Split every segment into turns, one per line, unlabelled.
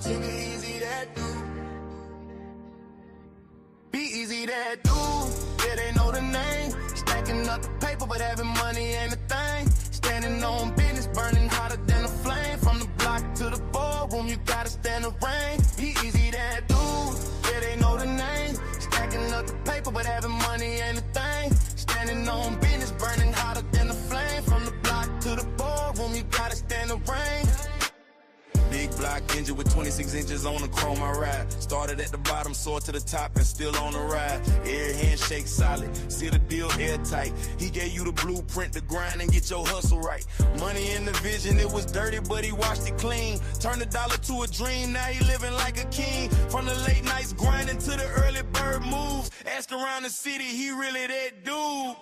B-Eazy that dude. B-Eazy that dude. Yeah, they know the name. Stacking up the paper, but having money ain't a thing. Standing on business, burning hotter than a flame. From the block to the ballroom, you gotta stand the rain. B-Eazy that dude. Yeah, they know the name. Stacking up the paper, but having money ain't a thing. Standing on business, burning hotter than a flame. From the block to the ballroom, you gotta stand the rain. Big block engine with 26 inches on the chrome I ride. Started at the bottom, soared to the top and still on the ride. Air handshake solid, see the deal airtight. He gave you the blueprint to grind and get your hustle right. Money in the vision, it was dirty but he washed it clean. Turned a dollar to a dream, now he living like a king. From the late nights grinding to the early bird moves. Ask around the city, he really that dude.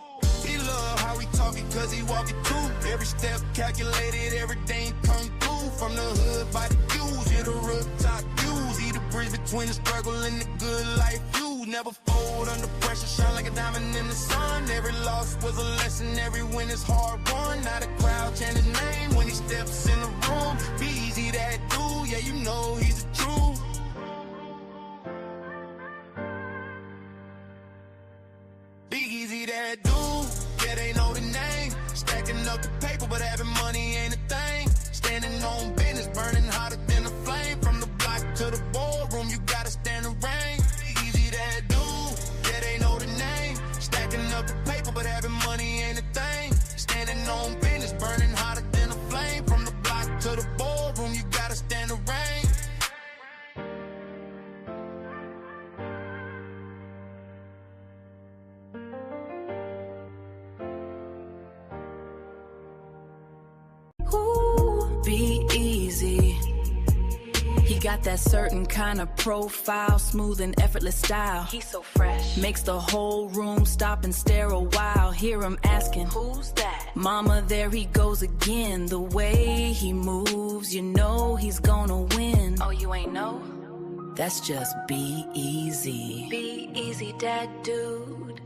He love how he talking cause he walking through. Every step calculated, everything come through. From the hood by the views, yeah, the rooftop views. He the bridge between the struggle and the good life views. Never fold under pressure, shine like a diamond in the sun. Every loss was a lesson, every win is hard won. Now the crowd chant his name when he steps in the room. B-Eazy that dude, yeah, you know he's the truth. B-Eazy that dude, yeah, they know the name. Stacking up the paper, but having money ain't a thing. Standing on business, burning hotter than a flame. From the block to the ballroom, you gotta stand the rain. B-Eazy that dude, yeah, they know the name. Stacking up the paper, but having money ain't a thing. Standing on business, burning hotter than a flame. From the block to the ballroom, you gotta stand the rain.
B-Eazy. He got that certain kind of profile, smooth and effortless style. He's so fresh, makes the whole room stop and stare a while. Hear him asking, who's that? Mama, there he goes again. The way he moves, you know he's gonna win. Oh, you ain't know? That's just B-Eazy. B-Eazy Dat Dude.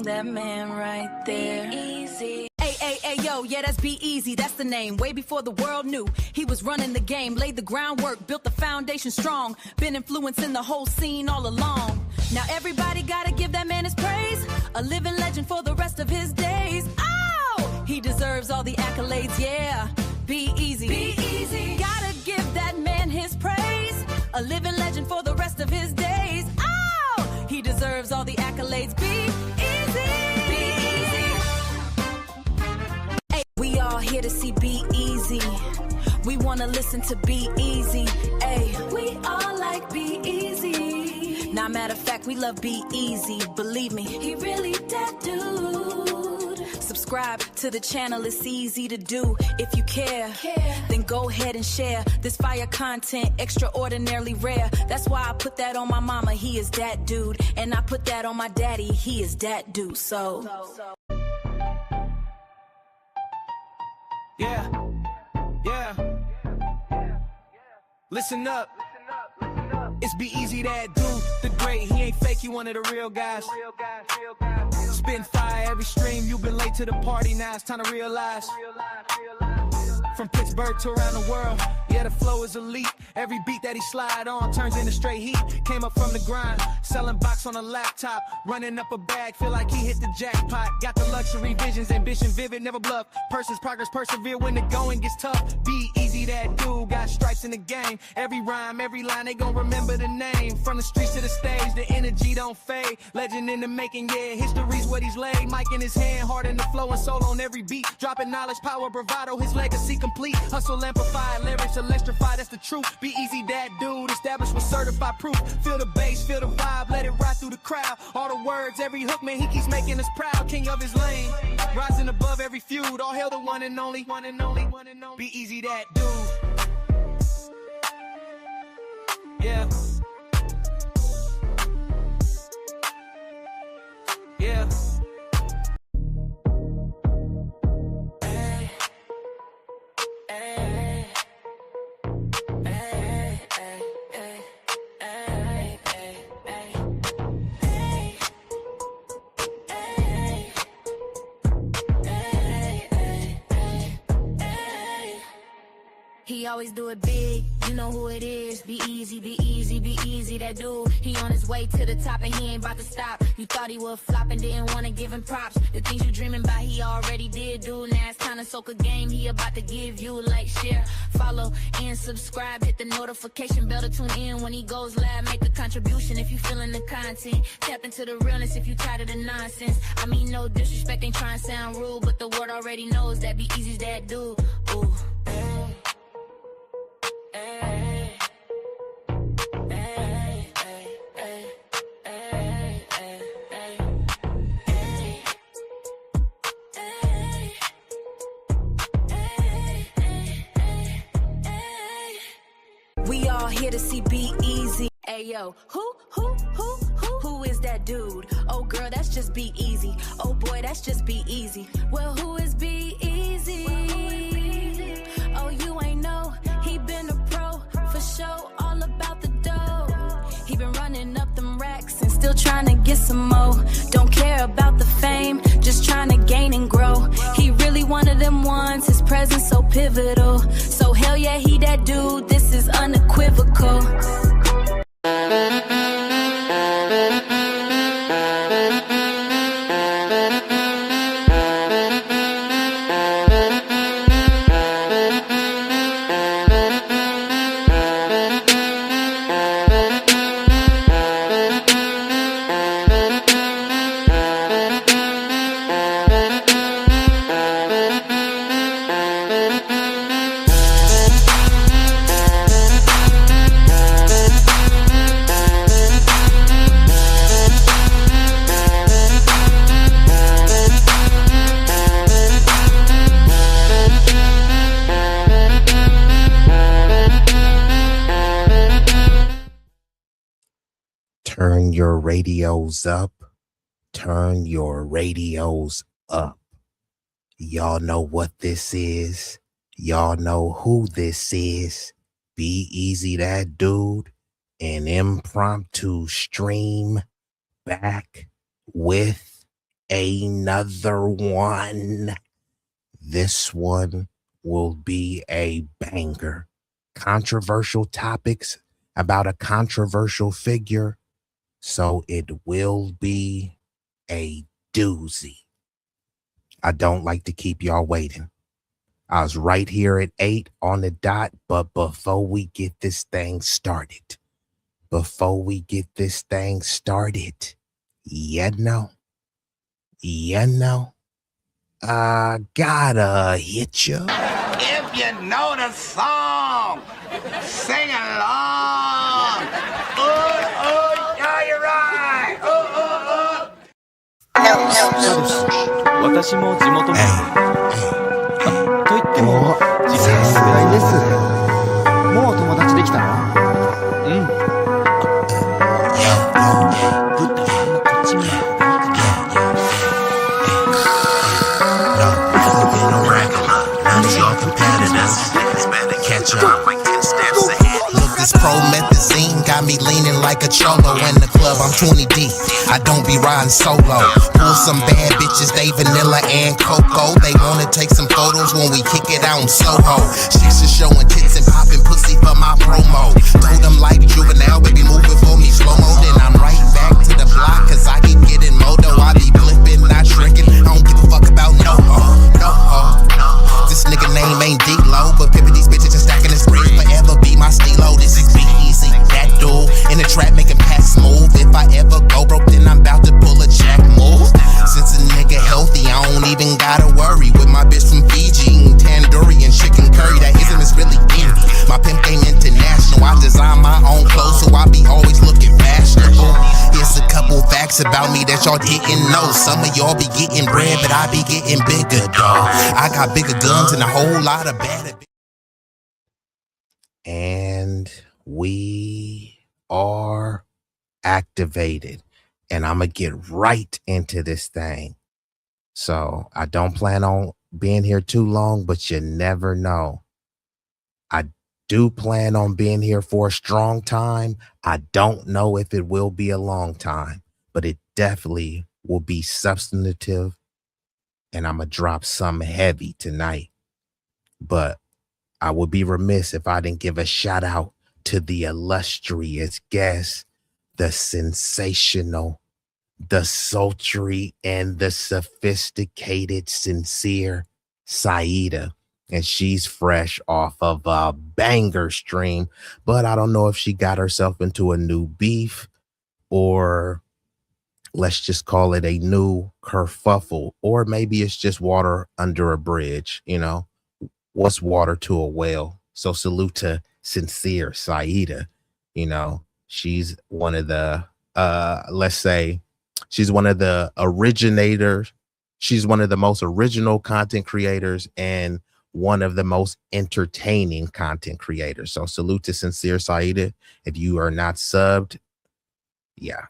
That man right there. B-Eazy. Hey, yo, yeah, that's B-Eazy, that's the name. Way before the world knew he was running the game. Laid the groundwork, built the foundation strong. Been influencing the whole scene all along. Now everybody gotta give that man his praise. A living legend for the rest of his days. Oh, he deserves all the accolades, yeah. B-Eazy. B-Eazy. Gotta give that man his praise. A living legend for the rest of his days. Oh, he deserves all the accolades. B-Eazy. We all here to see B-Eazy. We wanna listen to B-Eazy. Ayy, we all like B-Eazy. Now, matter of fact, we love B-Eazy. Believe me, he really that dude. Subscribe to the channel, it's easy to do. If you care, then go ahead and share this fire content, extraordinarily rare. That's why I put that on my mama, he is that dude. And I put that on my daddy, he is that dude. So.
Yeah, yeah. Listen up. It's B-Eazy that dude, the great. He ain't fake, he one of the real guys. Spitting fire every stream. You been late to the party, now it's time to realize. From Pittsburgh to around the world, yeah, the flow is elite. Every beat that he slide on turns into straight heat. Came up from the grind, selling box on a laptop, running up a bag, feel like he hit the jackpot. Got the luxury visions, ambition vivid, never bluff. Person's progress, persevere when the going gets tough. B-Eazy that dude, got stripes in the game. Every rhyme, every line, they gon' remember the name. From the streets to the stage, the energy don't fade. Legend in the making, yeah, history's what he's laid. Mic in his hand, heart in the flow and soul on every beat. Dropping knowledge, power, bravado, his legacy complete. Hustle, amplified, lyrics electrified, that's the truth. B-Eazy that dude, established with certified proof. Feel the bass, feel the vibe, let it ride through the crowd. All the words, every hook, man, he keeps making us proud. King of his lane, rising above every feud. All hail the one and only, one and only, one and only. B-Eazy that dude. Yeah. Yeah.
He
always do it big. You know who it is. B-Eazy, B-Eazy, B-Eazy that dude. He on his way to the top and he ain't about to stop. You thought he would flop and didn't want to give him props. The things you dreaming about, he already did do. Now it's time to soak a game. He about to give you like, share, follow, and subscribe. Hit the notification bell to tune in when he goes live. Make a contribution if you feeling the content. Tap into the realness if you tired of the nonsense. I mean, no disrespect, ain't trying to sound rude, but the world already knows that B-Eazy's that dude. Ooh.
We all here to see B-Eazy. Ayo, who is that dude? Oh girl, that's just B-Eazy. Oh boy, that's just B-Eazy. Well, who is B-Eazy? Oh, you ain't know. He been a pro for show, all about the dough. He been running up them racks and still trying to get some more. Don't care about the fame, just trying to gain and grow. He really one of them ones, his presence so pivotal. So hell yeah, he that dude, this is unequivocal.
Turn your radios up. Turn your radios up. Y'all know what this is. Y'all know who this is. B-Eazy That Dude. An impromptu stream back with another one. This one will be a banger. Controversial topics about a controversial figure. So it will be a doozy. I don't like to keep y'all waiting. I was right here at 8 on the dot, but before we get this thing started, I gotta hit you.
If you know the song, sing along. Yeah, you're right.
私も地元民と言っても自分は世代です。もう友達できたの？うん。ぶったまんまこっち見ない。
Look, this promethazine got me leaning like a cholo in the club. I'm 20 deep. I don't be riding solo. Pull some bad bitches, they vanilla and cocoa. They wanna take some photos when we kick it out in Soho. Chicks are showing tits and popping pussy for my promo. Told them like juvenile, baby, moving for me slow-mo. Then I'm right back to the block, cause I keep getting moto. I be flipping, not shrinking. I don't give a fuck about no ho, no ho. This nigga name ain't D-Lo, but pimpin' these bitches and stacking this bread forever be my stilo. This is B-Eazy Dat Dude. In the trap making packs move. If I ever go broke, then I'm about to pull a jack move. Since a nigga healthy, I don't even gotta worry. With my bitch from Fiji, eating tandoori and chicken curry. That ism is really indie. My pimp game international. I design my own clothes, so I be always looking fashionable. Here's a couple facts about me that y'all didn't know. Some of y'all be getting bread, but I be getting bigger, dawg. I got bigger guns and a whole lot of bad. And we are activated. And I'm going to get right into this thing. So I don't plan on being here too long, but you never know. I do plan on being here for a strong time. I don't know if it will be a long time, but it definitely will be substantive. And I'm going to drop some heavy tonight. But I would be remiss if I didn't give a shout out to the illustrious guest, the sensational, the sultry, and the sophisticated, sincere Saida. And she's fresh off of a banger stream, but I don't know if she got herself into a new beef, or let's just call it a new kerfuffle, or maybe it's just water under a bridge. What's water to a well? So salute to sincere Saida. She's one of the let's say she's one of the originators. She's one of the most original content creators and one of the most entertaining content creators. So salute to sincere Saida. If you are not subbed, yeah,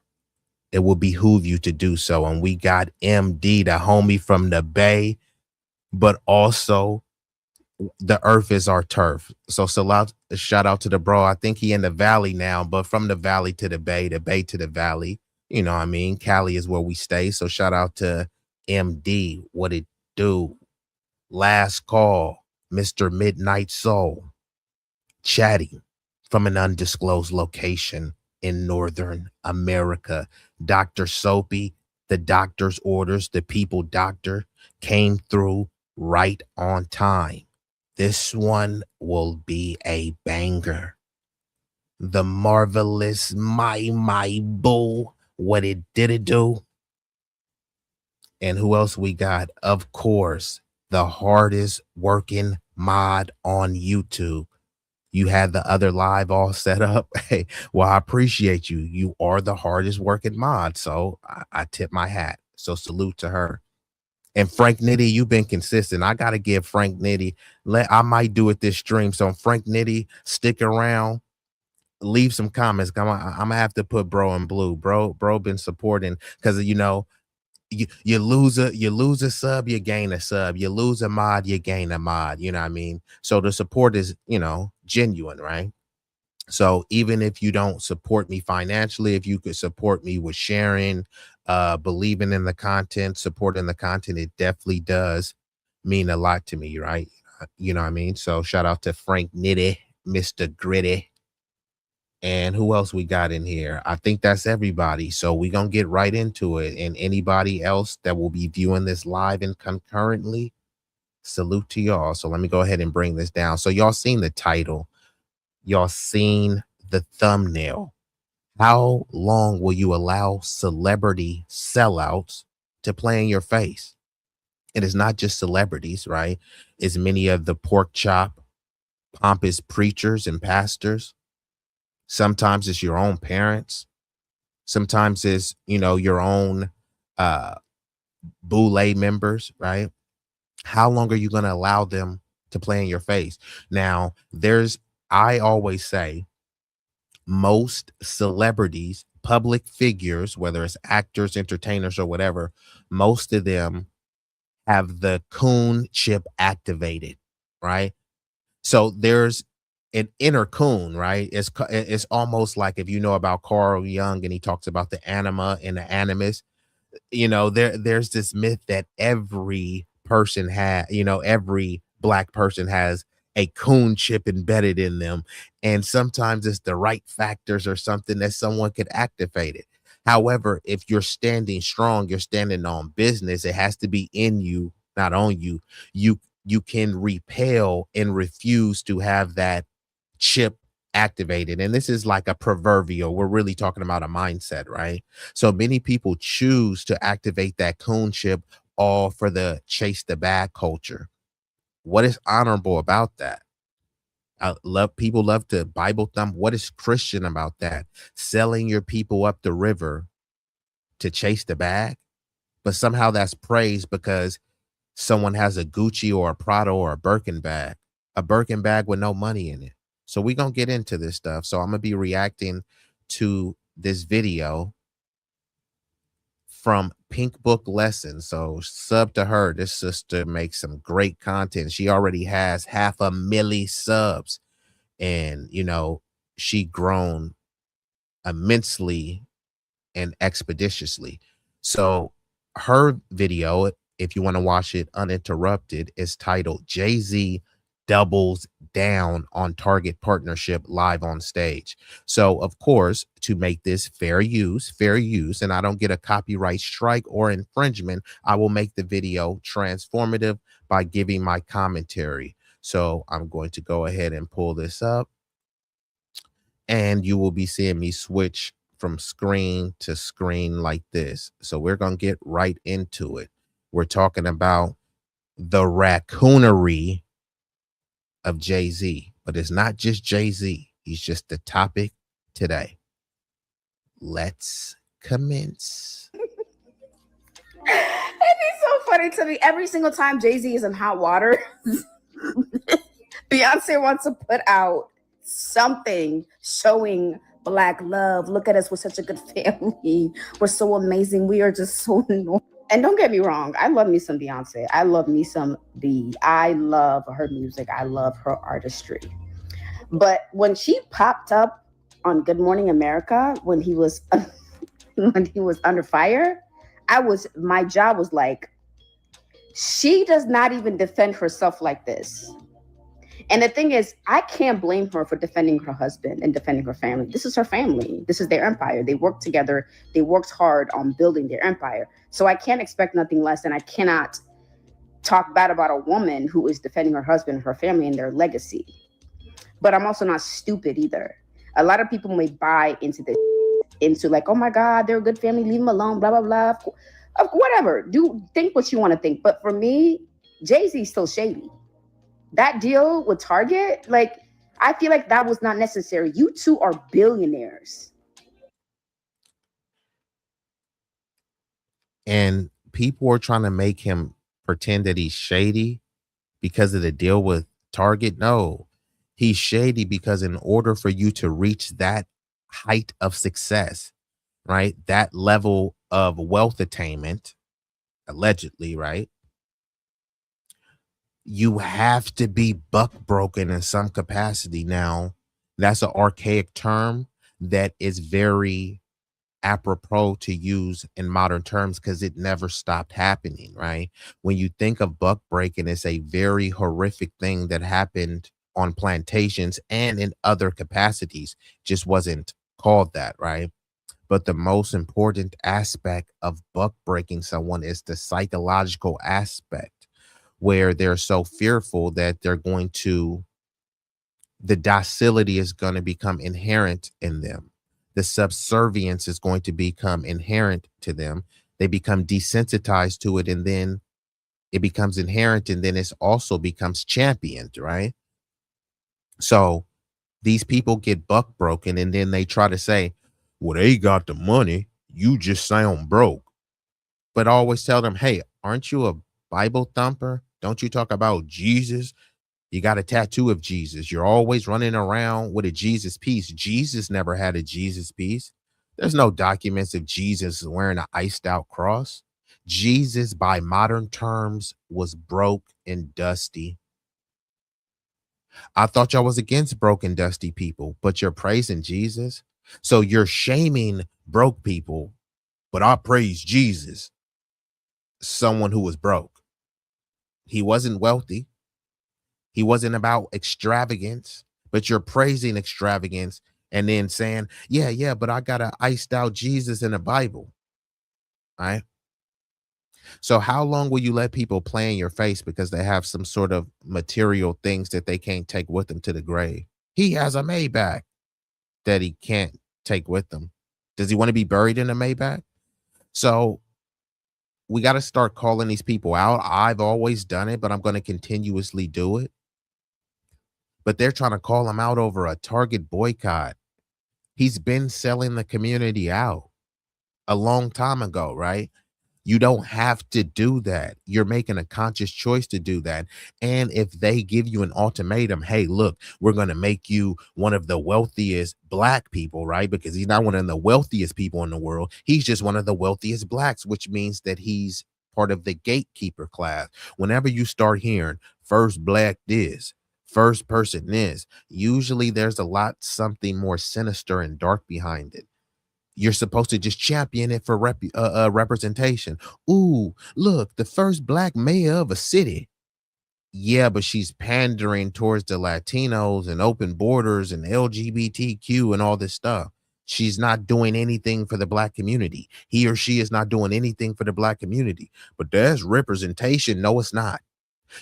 it will behoove you to do so. And we got MD, the homie from the Bay, but also the earth is our turf. So shout out to the bro. I think he in the valley now, but from the valley to the Bay to the valley. You know what I mean? Cali is where we stay. So shout out to MD. What it do? Last call, Mr. Midnight Soul, chatting from an undisclosed location in Northern America. Dr. Soapy, the doctor's orders, the people doctor, came through right on time. This one will be a banger. The marvelous my boo. What it do? And who else we got? Of course, the hardest working mod on YouTube. You had the other live all set up. Hey, well, I appreciate you. You are the hardest working mod. So I tip my hat. So salute to her. And Frank Nitty, you've been consistent. I got to give Frank Nitty, I might do it this stream. So Frank Nitty, stick around, leave some comments. I'm gonna have to put bro in blue. Bro been supporting, because you lose a sub, you gain a sub. You lose a mod, you gain a mod. You know what I mean? So the support is, genuine, right? So even if you don't support me financially, if you could support me with sharing, believing in the content, supporting the content, it definitely does mean a lot to me, right? You know what I mean? So shout out to Frank Nitty, Mr. Gritty. And who else we got in here? I think that's everybody. So we're going to get right into it. And anybody else that will be viewing this live and concurrently, salute to y'all. So let me go ahead and bring this down. So y'all seen the title. Y'all seen the thumbnail. How long will you allow celebrity sellouts to play in your face? It is not just celebrities, right? It's many of the pork chop, pompous preachers and pastors. Sometimes it's your own parents. Sometimes it's, your own boule members, right? How long are you going to allow them to play in your face? Now, I always say, most celebrities, public figures, whether it's actors, entertainers, or whatever, most of them have the coon chip activated, right? So there's an inner coon, right? It's almost like, if you know about Carl Jung and he talks about the anima and the animus, there's this myth that every person every black person has a coon chip embedded in them. And sometimes it's the right factors or something that someone could activate it. However, if you're standing strong, you're standing on business, it has to be in you, not on you. You can repel and refuse to have that chip activated. And this is like a proverbial, we're really talking about a mindset, right? So many people choose to activate that coon chip, all for the chase the bag culture. What is honorable about that? People love to Bible thump. What is Christian about that? Selling your people up the river to chase the bag, but somehow that's praised because someone has a Gucci or a Prada or a Birkin bag with no money in it. So we're going to get into this stuff. So I'm going to be reacting to this video from Pink Book Lessons. So sub to her. This sister makes some great content. She already has 500,000 subs, and she grown immensely and expeditiously. So her video, if you want to watch it uninterrupted, is titled Jay-Z Doubles down on Target partnership live on stage. So, of course, to make this fair use, and I don't get a copyright strike or infringement, I will make the video transformative by giving my commentary. So I'm going to go ahead and pull this up, and you will be seeing me switch from screen to screen like this. So we're going to get right into it. We're talking about the raCOOnery of Jay-Z, but it's not just Jay-Z. He's just the topic today. Let's commence.
It's so funny to me. Every single time Jay-Z is in hot water, Beyonce wants to put out something showing Black love. Look at us. We're such a good family. We're so amazing. We are just so annoying. And don't get me wrong. I love me some Beyonce. I love me some B. I love her music. I love her artistry. But when she popped up on Good Morning America, when he was under fire, my job was like, she does not even defend herself like this. And the thing is, I can't blame her for defending her husband and defending her family. This is her family. This is their empire. They worked together. They worked hard on building their empire. So I can't expect nothing less, and I cannot talk bad about a woman who is defending her husband, her family, and their legacy. But I'm also not stupid either. A lot of people may buy into like, oh my God, they're a good family, leave them alone, blah, blah, blah. Whatever. Think what you want to think. But for me, Jay-Z is still shady. That deal with Target, like, I feel like that was not necessary. You two are billionaires.
And people are trying to make him pretend that he's shady because of the deal with Target. No, he's shady because in order for you to reach that height of success, right, that level of wealth attainment, allegedly, right, you have to be buck broken in some capacity. Now, that's an archaic term that is very apropos to use in modern terms because it never stopped happening, right? When you think of buck breaking, it's a very horrific thing that happened on plantations and in other capacities, just wasn't called that, right? But the most important aspect of buck breaking someone is the psychological aspect, where they're so fearful that the docility is going to become inherent in them. The subservience is going to become inherent to them. They become desensitized to it, and then it becomes inherent, and then it also becomes championed, right? So these people get buck broken, and then they try to say, well, they got the money, you just sound broke. But I always tell them, hey, aren't you a Bible thumper? Don't you talk about Jesus? You got a tattoo of Jesus. You're always running around with a Jesus piece. Jesus never had a Jesus piece. There's no documents of Jesus wearing an iced out cross. Jesus, by modern terms, was broke and dusty. I thought y'all was against broke and dusty people, but you're praising Jesus. So you're shaming broke people, but I praise Jesus, someone who was broke. He wasn't wealthy. He wasn't about extravagance, but you're praising extravagance and then saying, yeah, but I got an iced out Jesus in the Bible. All right. So how long will you let people play in your face because they have some sort of material things that they can't take with them to the grave? He has a Maybach that he can't take with them. Does he want to be buried in a Maybach? So we got to start calling these people out. I've always done it, but I'm going to continuously do it. But they're trying to call him out over a Target boycott. He's been selling the community out a long time ago, right? You don't have to do that. You're making a conscious choice to do that. And if they give you an ultimatum, hey, look, we're going to make you one of the wealthiest black people, right? Because he's not one of the wealthiest people in the world. He's just one of the wealthiest blacks, which means that he's part of the gatekeeper class. Whenever you start hearing first black this, first person this, usually there's something more sinister and dark behind it. You're supposed to just champion it for representation. Ooh, look, the first black mayor of a city.
Yeah, but she's pandering towards the Latinos and open borders and LGBTQ and all this stuff. She's not doing anything for the black community. He or she is not doing anything for the black community. But there's representation. No, it's not.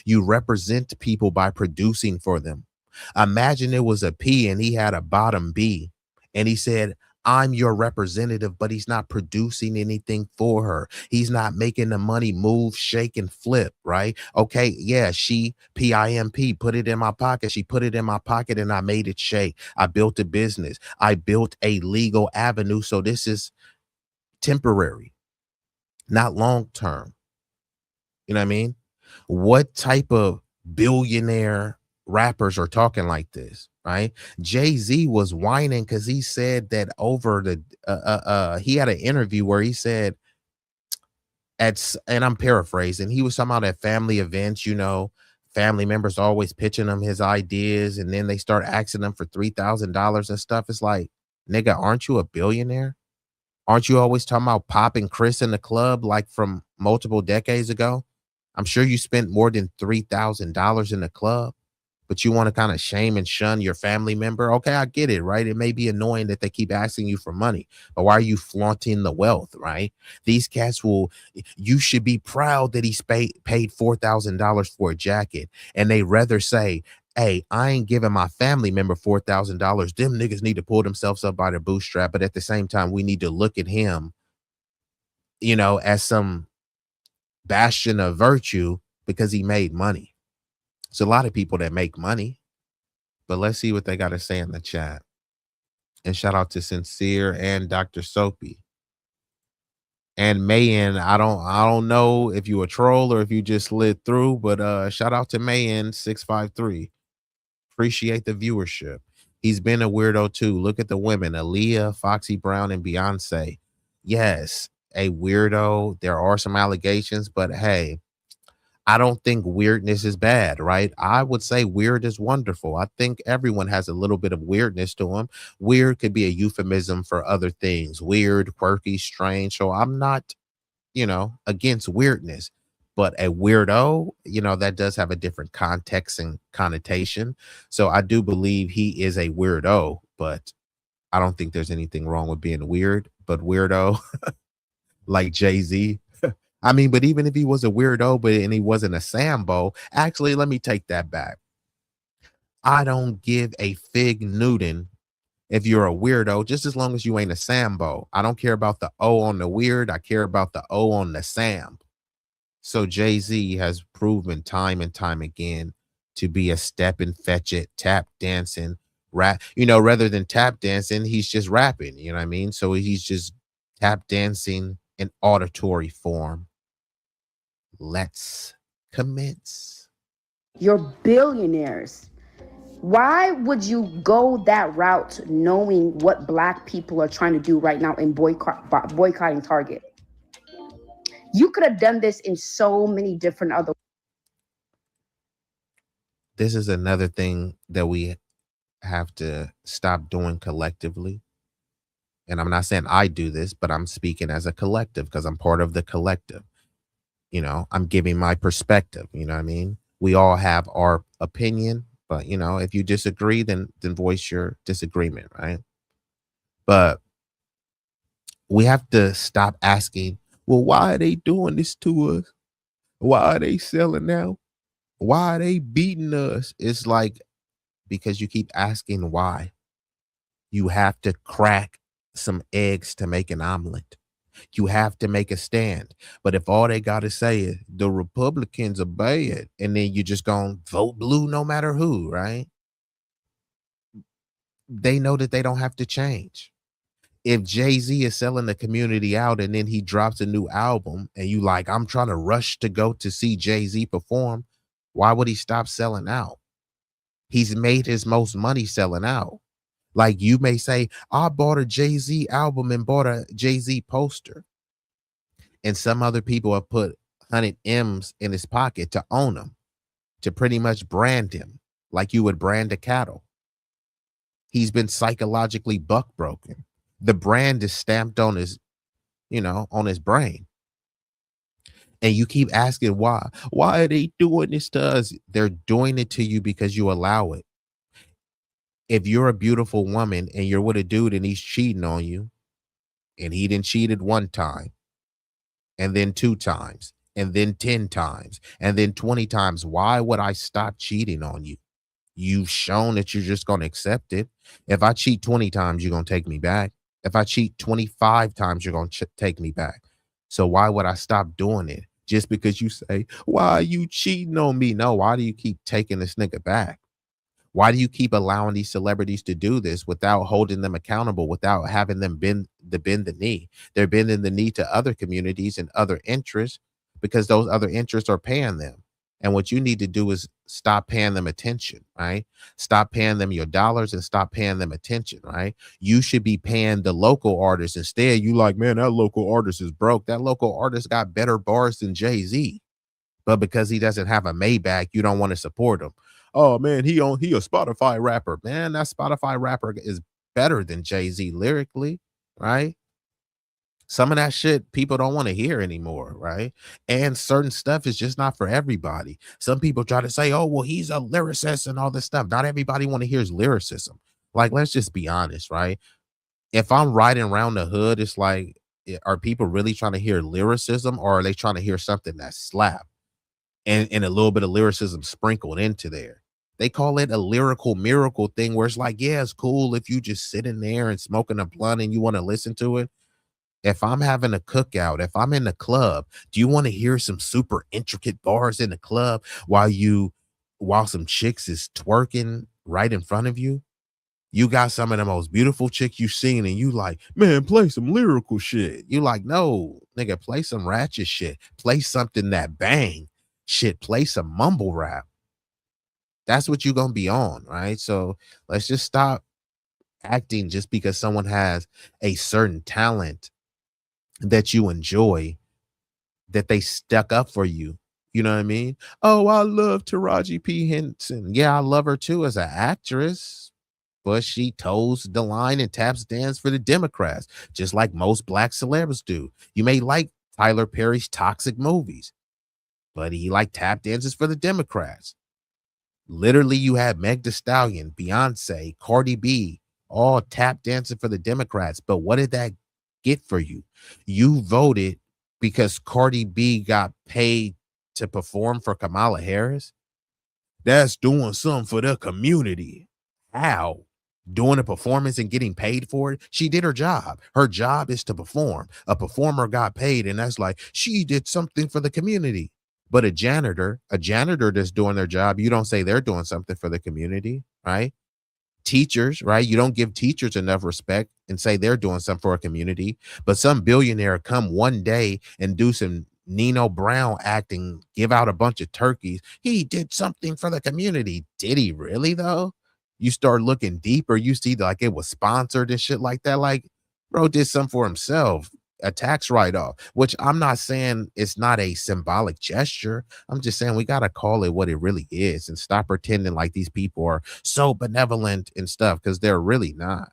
You represent people by producing for them. Imagine it was a P and he had a bottom B and he said, I'm your representative, but he's not producing anything for her. He's not making the money move, shake, and flip, right? Okay, yeah, she PIMP put it in my pocket. She put it in my pocket and I made it shake. I built a business. I built a legal avenue. So this is temporary, not long term. You know what I mean? What type of billionaire rappers are talking like this, right? Jay-Z was whining because he said that over the he had an interview where he said and I'm paraphrasing, he was talking about at family events, you know, family members always pitching him his ideas, and then they start asking him for $3,000 and stuff. It's like, nigga, aren't you a billionaire? Aren't you always talking about Pop and Chris in the club like from multiple decades ago? I'm sure you spent more than $3,000 in the club, but you want to kind of shame and shun your family member. Okay, I get it, right? It may be annoying that they keep asking you for money, but why are you flaunting the wealth, right? These cats you should be proud that he's paid $4,000 for a jacket, and they rather say, hey, I ain't giving my family member $4,000. Them niggas need to pull themselves up by their bootstrap, but at the same time, we need to look at him, you know, as some bastion of virtue because he made money. It's a lot of people that make money, but let's see what they got to say in the chat. And shout out to Sincere and Dr. Soapy and Mayan. I don't know if you a troll or if you just slid through, but shout out to Mayan 653. Appreciate the viewership. He's been a weirdo too. Look at the women, Aaliyah, Foxy Brown, and Beyonce. Yes, a weirdo. There are some allegations, but hey, I don't think weirdness is bad, right? I would say weird is wonderful. I think everyone has a little bit of weirdness to them. Weird could be a euphemism for other things. Weird, quirky, strange. So I'm not, you know, against weirdness, but a weirdo, you know, that does have a different context and connotation. So I do believe he is a weirdo, but I don't think there's anything wrong with being weird, but weirdo like Jay-Z. I mean, but even if he was a weirdo, and he wasn't a Sambo, actually, let me take that back. I don't give a fig Newton if you're a weirdo, just as long as you ain't a Sambo. I don't care about the O on the weird. I care about the O on the Sam. So Jay-Z has proven time and time again to be a step and fetch it, tap dancing, rap, you know, rather than tap dancing, he's just rapping, you know what I mean? So he's just tap dancing in auditory form. Let's commence.
You're billionaires. Why would you go that route knowing what black people are trying to do right now in boycotting Target? You could have done this in so many different other.
This is another thing that we have to stop doing collectively. And I'm not saying I do this, but I'm speaking as a collective because I'm part of the collective. You know, I'm giving my perspective. You know what I mean? We all have our opinion, but you know, if you disagree, then voice your disagreement, right? But we have to stop asking, well, why are they doing this to us? Why are they selling out? Why are they beating us? It's like, because you keep asking why. You have to crack some eggs to make an omelet. You have to make a stand. But if all they got to say is the Republicans are bad, and then you just gonna vote blue no matter who, right? They know that they don't have to change. If Jay-Z is selling the community out and then he drops a new album and you like, I'm trying to rush to go to see Jay-Z perform, why would he stop selling out? He's made his most money selling out. Like you may say, I bought a Jay-Z album and bought a Jay-Z poster. And some other people have put 100 M's in his pocket to own him, to pretty much brand him like you would brand a cattle. He's been psychologically buck broken. The brand is stamped on his, you know, on his brain. And you keep asking why. Why are they doing this to us? They're doing it to you because you allow it. If you're a beautiful woman and you're with a dude and he's cheating on you, and he didn't cheated one time, and then 2 times, and then 10 times, and then 20 times, why would I stop cheating on you? You've shown that you're just going to accept it. If I cheat 20 times, you're going to take me back. If I cheat 25 times, you're going to take me back. So why would I stop doing it? Just because you say, why are you cheating on me? No, why do you keep taking this nigga back? Why do you keep allowing these celebrities to do this without holding them accountable, without having them bend the knee? They're bending the knee to other communities and other interests because those other interests are paying them. And what you need to do is stop paying them attention, right? Stop paying them your dollars and stop paying them attention, right? You should be paying the local artists instead. You like, man, that local artist is broke. That local artist got better bars than Jay-Z. But because he doesn't have a Maybach, you don't want to support him. Oh man, he a Spotify rapper. Man, that Spotify rapper is better than Jay-Z lyrically, right? Some of that shit people don't want to hear anymore, right? And certain stuff is just not for everybody. Some people try to say, oh, well, he's a lyricist and all this stuff. Not everybody want to hear his lyricism. Like, let's just be honest, right? If I'm riding around the hood, it's like, are people really trying to hear lyricism, or are they trying to hear something that slap? And a little bit of lyricism sprinkled into there. They call it a lyrical miracle thing where it's like, yeah, it's cool if you just sit in there and smoking a blunt and you want to listen to it. If I'm having a cookout, if I'm in the club, do you want to hear some super intricate bars in the club while some chicks is twerking right in front of you? You got some of the most beautiful chicks you've seen, and you like, man, play some lyrical shit. You like, no, nigga, play some ratchet shit. Play something that bang. Shit, play some mumble rap. That's what you're gonna be on, right? So let's just stop acting just because someone has a certain talent that you enjoy, that they stuck up for you. You know what I mean? Oh, I love Taraji P. Henson. Yeah, I love her too as an actress, but she toes the line and taps dance for the Democrats, just like most black celebs do. You may like Tyler Perry's toxic movies, but he like tap dances for the Democrats. Literally, you had Meg Thee Stallion, Beyonce, Cardi B, all tap dancing for the Democrats. But what did that get for you? You voted because Cardi B got paid to perform for Kamala Harris. That's doing something for the community. How? Doing a performance and getting paid for it? She did her job. Her job is to perform. A performer got paid, and that's like, she did something for the community. But a janitor that's doing their job, you don't say they're doing something for the community, right? Teachers, right? You don't give teachers enough respect and say they're doing something for a community. But some billionaire come one day and do some Nino Brown acting, give out a bunch of turkeys. He did something for the community. Did he really though? You start looking deeper, you see like it was sponsored and shit like that. Like, bro did something for himself, a tax write-off, which I'm not saying it's not a symbolic gesture. I'm just saying we got to call it what it really is and stop pretending like these people are so benevolent and stuff, because they're really not.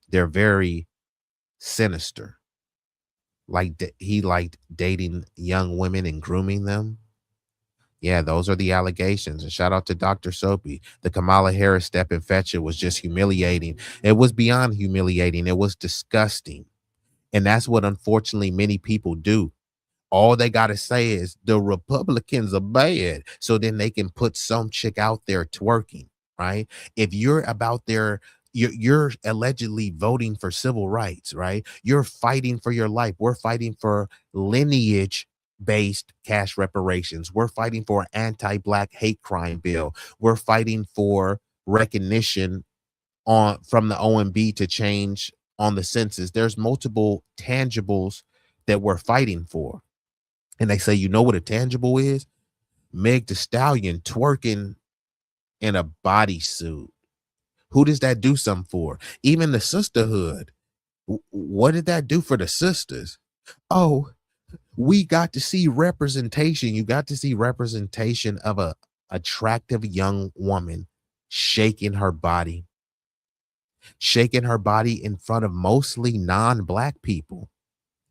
They're very sinister. Like he liked dating young women and grooming them. Yeah, those are the allegations. And shout out to Dr. Soapy. The Kamala Harris step and fetch it was just humiliating. It was beyond humiliating. It was disgusting. And that's what unfortunately many people do. All they got to say is the Republicans are bad. So then they can put some chick out there twerking, right? If you're about there, you're allegedly voting for civil rights, right? You're fighting for your life. We're fighting for lineage based cash reparations. We're fighting for an anti-black hate crime bill. We're fighting for recognition from the OMB to change on the census. There's multiple tangibles that we're fighting for. And they say, you know what a tangible is? Meg Thee Stallion twerking in a bodysuit. Who does that do something for? Even the sisterhood. What did that do for the sisters? Oh, we got to see representation. You got to see representation of a attractive young woman shaking her body in front of mostly non-black people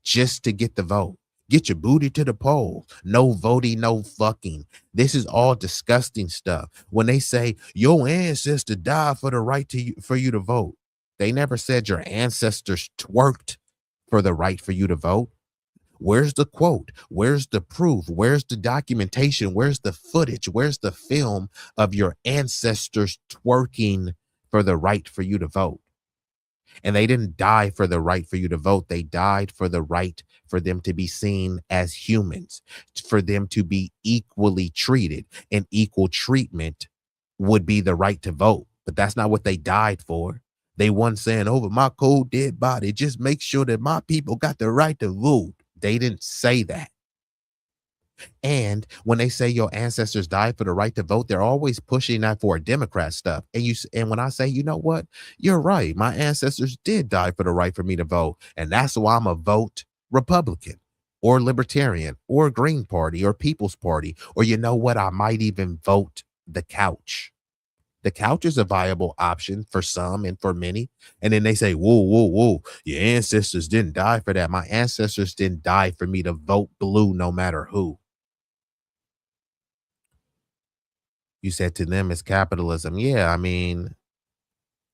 just to get the vote. Get your booty to the polls. No voting, no fucking. This is all disgusting stuff. When they say your ancestor died for the right for you to vote, they never said your ancestors twerked for the right for you to vote. Where's the quote? Where's the proof? Where's the documentation? Where's the footage? Where's the film of your ancestors twerking for the right for you to vote? And they didn't die for the right for you to vote. They died for the right for them to be seen as humans, for them to be equally treated, and equal treatment would be the right to vote. But that's not what they died for. They weren't saying, over my cold dead body, just make sure that my people got the right to vote. They didn't say that. And when they say your ancestors died for the right to vote, they're always pushing that for Democrat stuff. And when I say, you know what, you're right, my ancestors did die for the right for me to vote, and that's why I'm a vote Republican or Libertarian or Green Party or People's Party, or you know what, I might even vote the couch. The couch is a viable option for some and for many. And then they say, whoa, your ancestors didn't die for that. My ancestors didn't die for me to vote blue no matter who. You said to them it's capitalism. Yeah, I mean,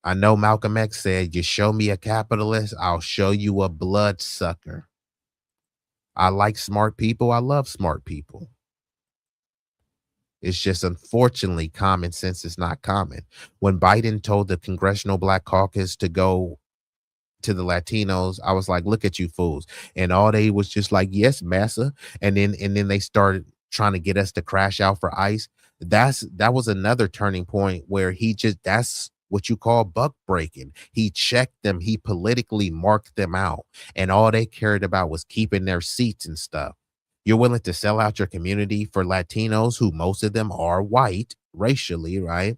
I know Malcolm X said, you show me a capitalist, I'll show you a bloodsucker. I like smart people. I love smart people. It's just, unfortunately, common sense is not common. When Biden told the Congressional Black Caucus to go to the Latinos, I was like, look at you fools. And all they was just like, yes, massa. And then they started trying to get us to crash out for ICE. That was another turning point where that's what you call buck breaking. He checked them. He politically marked them out. And all they cared about was keeping their seats and stuff. You're willing to sell out your community for Latinos, who most of them are white racially, right?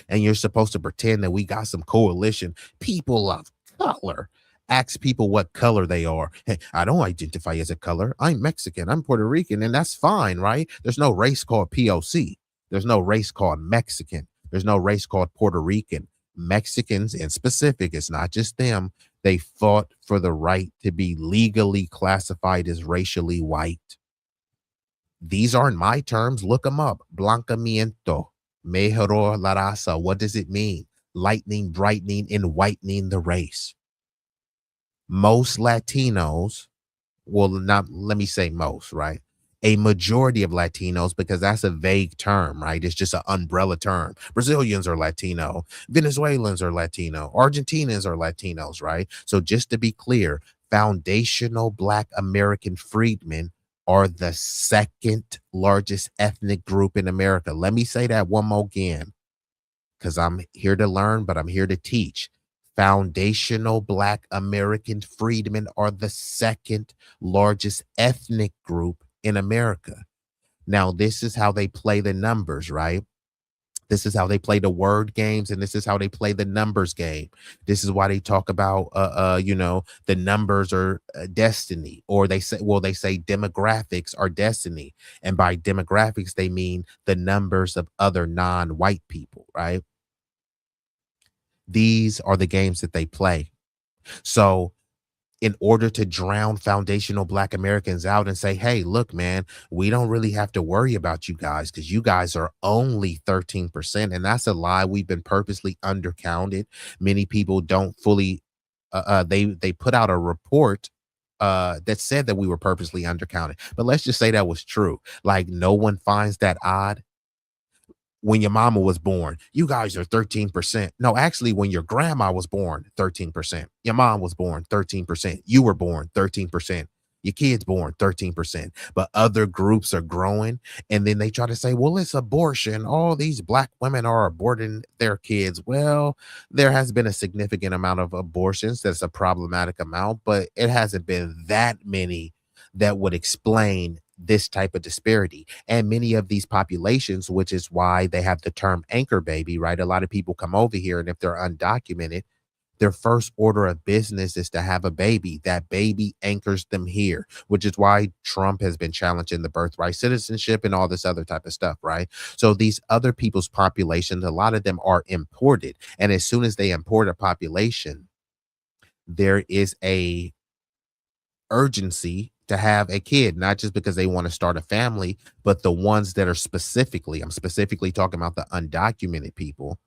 And you're supposed to pretend that we got some coalition. People of color. Ask people what color they are. Hey, I don't identify as a color. I'm Mexican. I'm Puerto Rican, and that's fine, right? There's no race called POC. There's no race called Mexican. There's no race called Puerto Rican. Mexicans, in specific, it's not just them. They fought for the right to be legally classified as racially white. These aren't my terms. Look them up. Blancamiento. Mejoró la raza. What does it mean? Lightening, brightening, and whitening the race. Most Latinos, well, not, let me say most, right? A majority of Latinos, because that's a vague term, right? It's just an umbrella term. Brazilians are Latino. Venezuelans are Latino. Argentinians are Latinos, right? So just to be clear, foundational Black American freedmen are the second largest ethnic group in America. Let me say that one more again, because I'm here to learn, but I'm here to teach. Foundational Black American freedmen are the second largest ethnic group in America. Now, this is how they play the numbers, right? This is how they play the word games, and this is how they play the numbers game. This is why they talk about, the numbers are destiny, or they say demographics are destiny. And by demographics, they mean the numbers of other non-white people, right? These are the games that they play. So in order to drown foundational Black Americans out and say, hey, look, man, we don't really have to worry about you guys because you guys are only 13%. And that's a lie. We've been purposely undercounted. Many people don't fully, they put out a report that said that we were purposely undercounted. But let's just say that was true. Like, no one finds that odd. When your mama was born, you guys are 13%. No, actually, when your grandma was born, 13%. Your mom was born, 13%. You were born, 13%. Your kids born, 13%. But other groups are growing. And then they try to say, well, it's abortion. All these Black women are aborting their kids. Well, there has been a significant amount of abortions. That's a problematic amount, but it hasn't been that many that would explain this type of disparity. And many of these populations, which is why they have the term anchor baby, right? A lot of people come over here, and if they're undocumented, their first order of business is to have a baby. That baby anchors them here, which is why Trump has been challenging the birthright citizenship and all this other type of stuff, right? So these other people's populations, a lot of them are imported. And as soon as they import a population, there is a urgency to have a kid, not just because they want to start a family, but the ones that are I'm specifically talking about the undocumented people.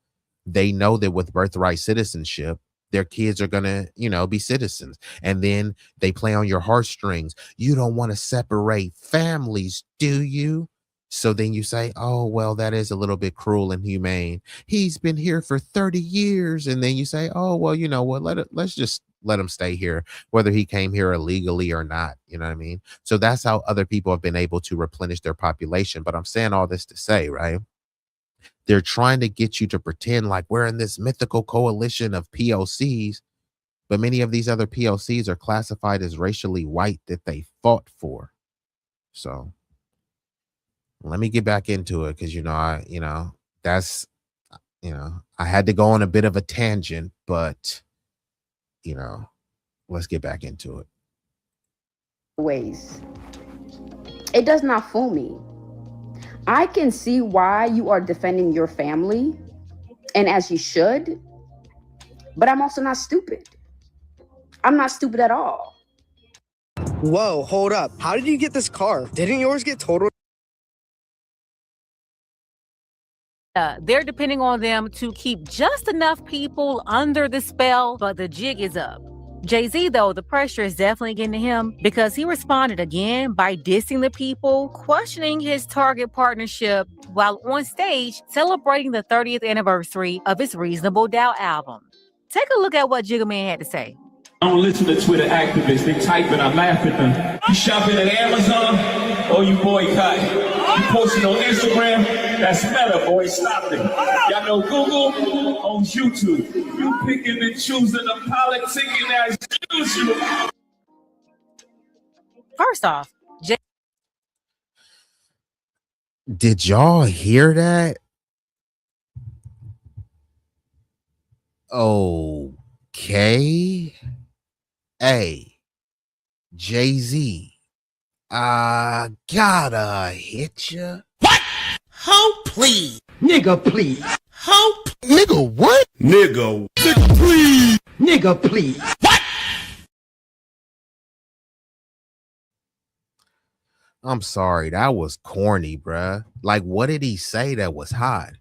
They know that with birthright citizenship, their kids are going to, be citizens. And then they play on your heartstrings. You don't want to separate families, do you? So then you say, oh, well, that is a little bit cruel and humane. He's been here for 30 years. And then you say, oh, well, you know what? Let's just let him stay here, whether he came here illegally or not. You know what I mean? So that's how other people have been able to replenish their population. But I'm saying all this to say, right? They're trying to get you to pretend like we're in this mythical coalition of POCs, but many of these other POCs are classified as racially white that they fought for. So let me get back into it because I had to go on a bit of a tangent, but let's get back into it.
Ways. It does not fool me. I can see why you are defending your family, and as you should, but I'm also not stupid. I'm not stupid at all.
Whoa, hold up. How did you get this car? Didn't yours get totaled?
They're depending on them to keep just enough people under the spell, but the jig is up. Jay-Z, though, the pressure is definitely getting to him because he responded again by dissing the people, questioning his Target partnership while on stage celebrating the 30th anniversary of his Reasonable Doubt album. Take a look at what Jigga Man had to say.
I don't listen to Twitter activists. They type and I laugh at them. You shopping at Amazon or you boycott? You posting on Instagram? That's Meta, boy. Stop it. Y'all know Google owns YouTube. You picking and choosing the politicking as usual.
First off,
did y'all hear that? Okay. Hey, Jay-Z, I gotta hit ya.
What? Hope, please.
Nigga, please.
Hope. Nigga, what?
Nigga.
Nigga, please.
Nigga, please.
What?
I'm sorry, that was corny, bruh. Like, what did he say that was hot?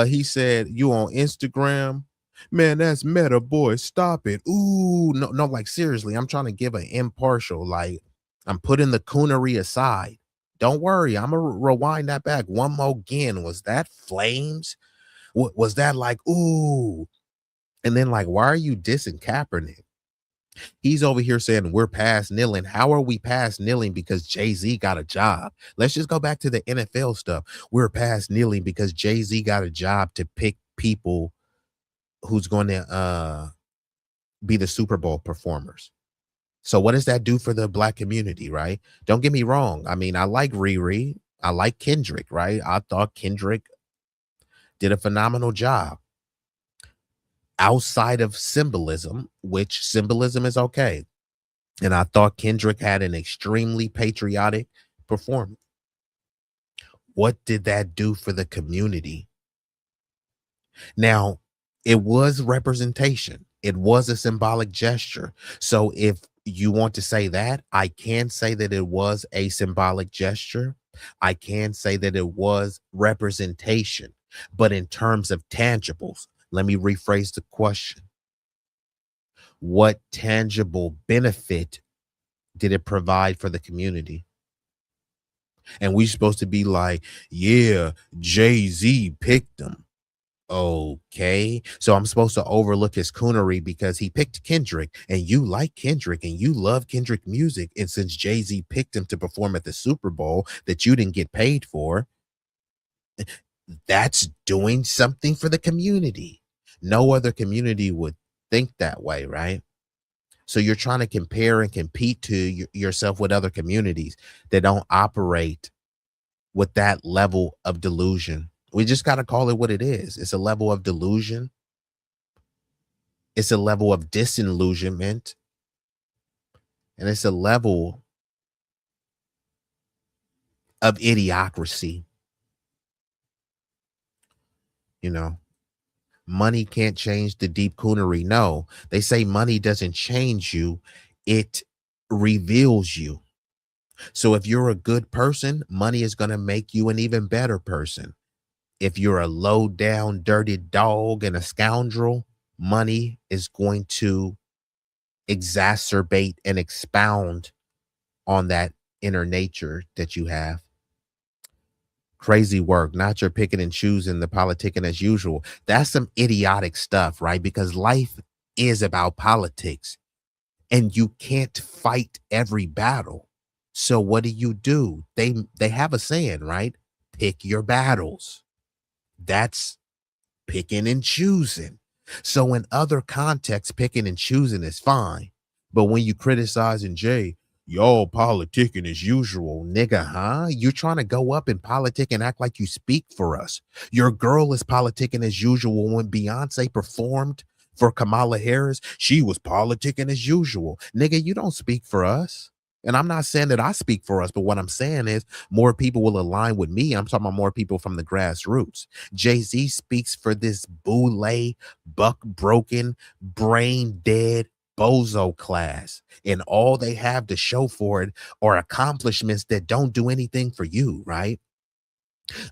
He said, you on Instagram? Man, that's Meta, boy. Stop it. Ooh, no, like seriously, I'm trying to give an impartial, like I'm putting the coonery aside. Don't worry, I'm gonna rewind that back one more again. Was that flames? Was that like, ooh? And then like, why are you dissing Kaepernick? He's over here saying we're past kneeling. How are we past kneeling because Jay-Z got a job? Let's just go back to the NFL stuff. We're past kneeling because Jay-Z got a job to pick people who's going to be the Super Bowl performers. So what does that do for the Black community, right? Don't get me wrong. I mean, I like Riri. I like Kendrick, right? I thought Kendrick did a phenomenal job. Outside of symbolism, which symbolism is okay. And I thought Kendrick had an extremely patriotic performance. What did that do for the community? Now, it was representation. It was a symbolic gesture. So if you want to say that, I can say that it was a symbolic gesture. I can say that it was representation. But in terms of tangibles, let me rephrase the question. What tangible benefit did it provide for the community? And we're supposed to be like, yeah, Jay-Z picked him. Okay, so I'm supposed to overlook his coonery because he picked Kendrick and you like Kendrick and you love Kendrick music. And since Jay-Z picked him to perform at the Super Bowl that you didn't get paid for, that's doing something for the community. No other community would think that way, right? So you're trying to compare and compete to yourself with other communities that don't operate with that level of delusion. We just got to call it what it is. It's a level of delusion. It's a level of disillusionment. And it's a level of idiocracy. You know, money can't change the deep coonery. No, they say money doesn't change you. It reveals you. So if you're a good person, money is going to make you an even better person. If you're a low down, dirty dog and a scoundrel, money is going to exacerbate and expound on that inner nature that you have. Crazy work. Not your picking and choosing, the politicking as usual. That's some idiotic stuff, right? Because life is about politics and you can't fight every battle. So what do? They have a saying, right? Pick your battles. That's picking and choosing. So in other contexts, picking and choosing is fine. But when you criticizing Jay, y'all politicking as usual, nigga, huh? You're trying to go up in politic and act like you speak for us. Your girl is politicking as usual. When Beyonce performed for Kamala Harris, she was politicking as usual. Nigga, you don't speak for us. And I'm not saying that I speak for us, but what I'm saying is more people will align with me. I'm talking about more people from the grassroots. Jay-Z speaks for this boule, buck broken, brain dead bozo class. And all they have to show for it are accomplishments that don't do anything for you, right?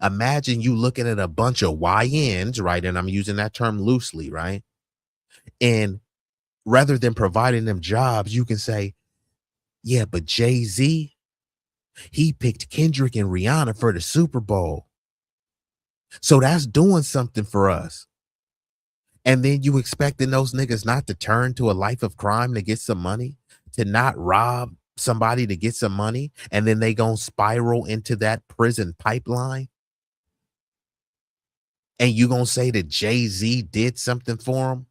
Imagine you looking at a bunch of YNs, right? And I'm using that term loosely, right? And rather than providing them jobs, you can say, yeah, but Jay-Z, he picked Kendrick and Rihanna for the Super Bowl. So that's doing something for us. And then you expecting those niggas not to turn to a life of crime to get some money, to not rob somebody to get some money, and then they gonna spiral into that prison pipeline? And you gonna say that Jay-Z did something for him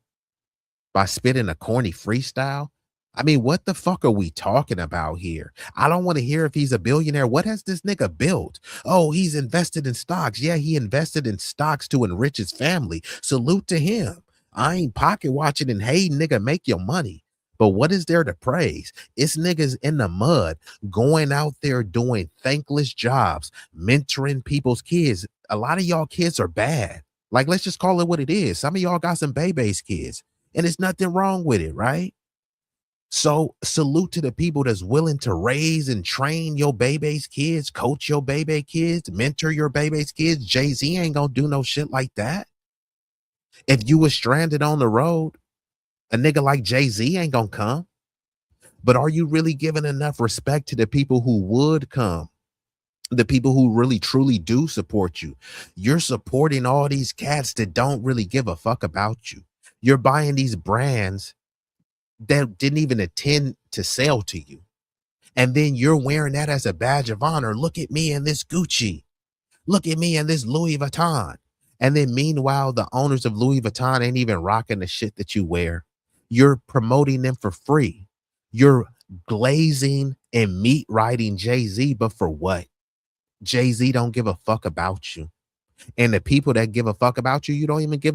by spitting a corny freestyle? I mean, what the fuck are we talking about here? I don't want to hear if he's a billionaire. What has this nigga built? Oh, he's invested in stocks. Yeah, he invested in stocks to enrich his family. Salute to him. I ain't pocket watching and hey, nigga, make your money. But what is there to praise? It's niggas in the mud going out there doing thankless jobs, mentoring people's kids. A lot of y'all kids are bad. Like, let's just call it what it is. Some of y'all got some baby's kids, and there's nothing wrong with it, right? So salute to the people that's willing to raise and train your baby's kids, coach your baby kids, mentor your baby's kids. Jay-Z ain't gonna do no shit like that. If you was stranded on the road, a nigga like Jay-Z ain't gonna come. But are you really giving enough respect to the people who would come? The people who really truly do support you? You're supporting all these cats that don't really give a fuck about you. You're buying these brands that didn't even intend to sell to you. And then you're wearing that as a badge of honor. Look at me in this Gucci. Look at me in this Louis Vuitton. And then meanwhile, the owners of Louis Vuitton ain't even rocking the shit that you wear. You're promoting them for free. You're glazing and meat riding Jay-Z, but for what? Jay-Z don't give a fuck about you. And the people that give a fuck about you, you don't even give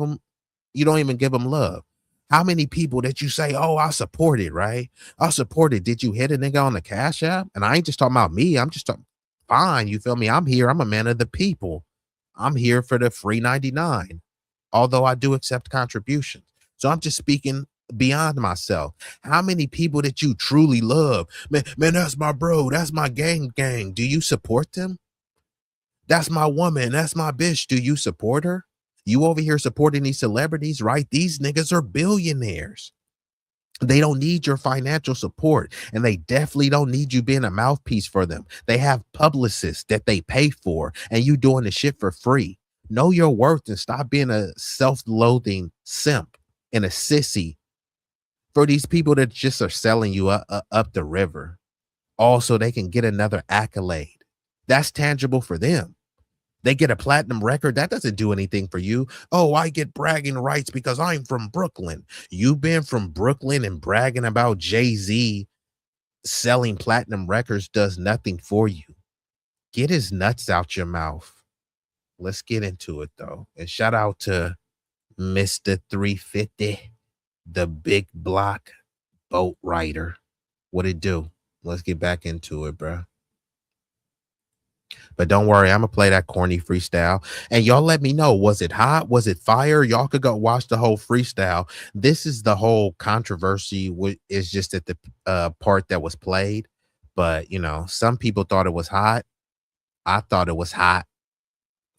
them love. How many people that you say, oh, I support it, right? I support it. Did you hit a nigga on the Cash App? And I ain't just talking about me. I'm just talking, fine, you feel me? I'm here. I'm a man of the people. I'm here for the free 99, although I do accept contributions. So I'm just speaking beyond myself. How many people that you truly love? Man, that's my bro. That's my gang. Do you support them? That's my woman. That's my bitch. Do you support her? You over here supporting these celebrities, right? These niggas are billionaires. They don't need your financial support, and they definitely don't need you being a mouthpiece for them. They have publicists that they pay for, and you doing the shit for free. Know your worth and stop being a self-loathing simp and a sissy for these people that just are selling you up the river. Also, they can get another accolade. That's tangible for them. They get a platinum record. That doesn't do anything for you. Oh, I get bragging rights because I'm from Brooklyn. You've been from Brooklyn and bragging about Jay-Z selling platinum records does nothing for you. Get his nuts out your mouth. Let's get into it, though. And shout out to Mr. 350, the big block boat rider. What it do? Let's get back into it, bro. But don't worry, I'm gonna play that corny freestyle. And y'all let me know, was it hot? Was it fire? Y'all could go watch the whole freestyle. This is the whole controversy, is just at the part that was played. But you know, some people thought it was hot. I thought it was hot,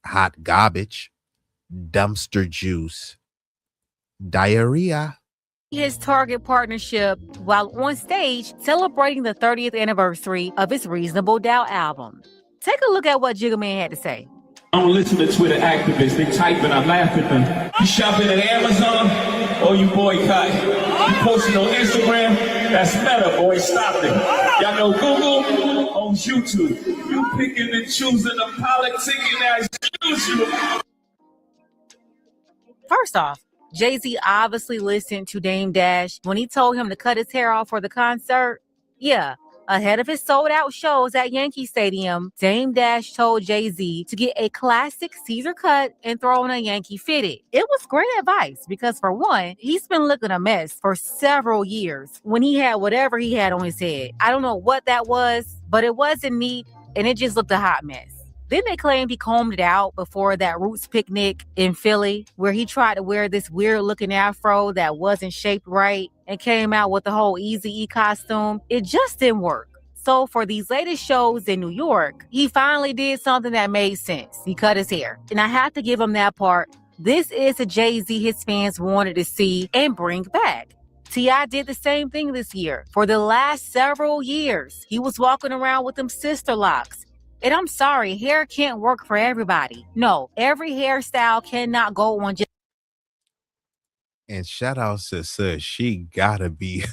hot garbage, dumpster juice, diarrhea.
His Target partnership while on stage celebrating the 30th anniversary of his Reasonable Doubt album. Take a look at what Jigga Man had to say.
I don't listen to Twitter activists. They type and I laugh at them. You shopping at Amazon or you boycott? You posting on Instagram? That's meta, boy. Stop it. Y'all know Google owns YouTube. You picking and choosing the politicking as usual.
First off, Jay-Z obviously listened to Dame Dash when he told him to cut his hair off for the concert. Yeah, ahead of his sold-out shows at Yankee Stadium, Dame Dash told Jay-Z to get a classic Caesar cut and throw on a Yankee fitted. It was great advice because, for one, he's been looking a mess for several years when he had whatever he had on his head. I don't know what that was, but it wasn't neat, and it just looked a hot mess. Then they claimed he combed it out before that Roots picnic in Philly, where he tried to wear this weird-looking afro that wasn't shaped right and came out with the whole Eazy-E costume. It just didn't work. So for these latest shows in New York, he finally did something that made sense. He cut his hair. And I have to give him that part. This is a Jay-Z his fans wanted to see and bring back. T.I. did the same thing this year. For the last several years, he was walking around with them sister locks. And I'm sorry, hair can't work for everybody. No, every hairstyle cannot go on just.
And shout out to sis, she gotta be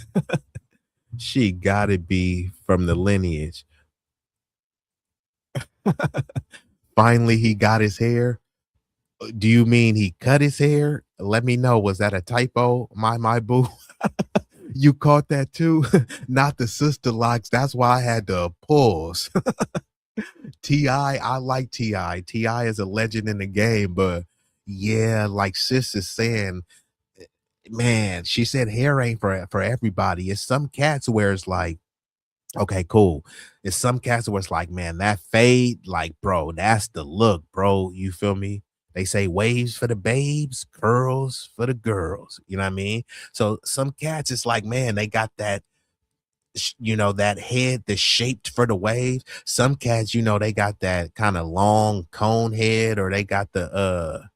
she gotta be from the lineage. Finally, he got his hair. Do you mean he cut his hair? Let me know. Was that a typo? My boo. You caught that too? Not the sister locks. That's why I had to pause. T.I., I like T.I. T.I. is a legend in the game, but yeah, like sis is saying, man, she said hair ain't for everybody. It's some cats where it's like, okay, cool. It's some cats where it's like, man, that fade, like, bro, that's the look, bro. You feel me? They say waves for the babes, curls for the girls. You know what I mean? So some cats, it's like, man, they got that, you know, that head that's shaped for the waves. Some cats, you know, they got that kind of long cone head, or they got the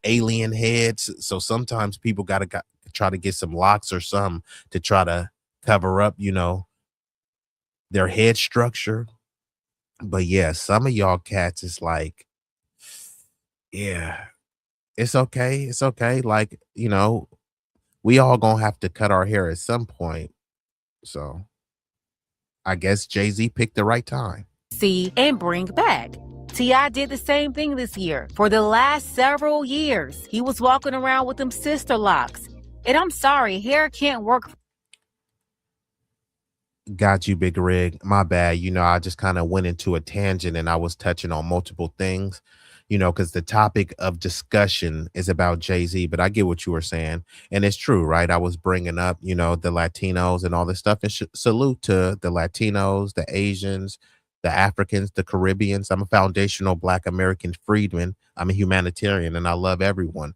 alien heads. So sometimes people gotta try to get some locks or some to try to cover up, you know, their head structure. But yeah, some of y'all cats is like, yeah, it's okay. It's okay. Like, you know, we all gonna have to cut our hair at some point. So I guess Jay-Z picked the right time.
See and bring back. T.I. did the same thing this year. For the last several years, he was walking around with them sister locks. And I'm sorry, hair can't work.
Got you, Big Rig. My bad. You know, I just kind of went into a tangent and I was touching on multiple things, you know, because the topic of discussion is about Jay-Z, but I get what you were saying. And it's true, right? I was bringing up, you know, the Latinos and all this stuff. And salute to the Latinos, the Asians, the Africans, the Caribbeans. I'm a foundational Black American freedman. I'm a humanitarian and I love everyone.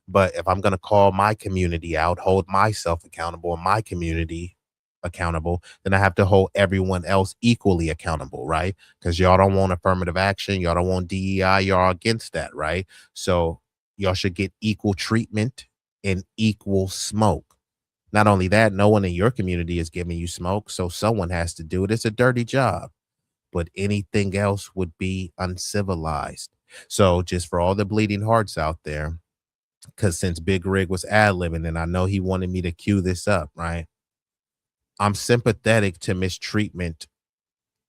But if I'm going to call my community out, hold myself accountable, and my community accountable, then I have to hold everyone else equally accountable, right? Because y'all don't want affirmative action, y'all don't want DEI, y'all against that, right? So y'all should get equal treatment and equal smoke. Not only that, no one in your community is giving you smoke, so someone has to do it. It's a dirty job, but anything else would be uncivilized. So just for all the bleeding hearts out there, because since Big Rig was ad-libbing and I know he wanted me to cue this up, right? I'm sympathetic to mistreatment,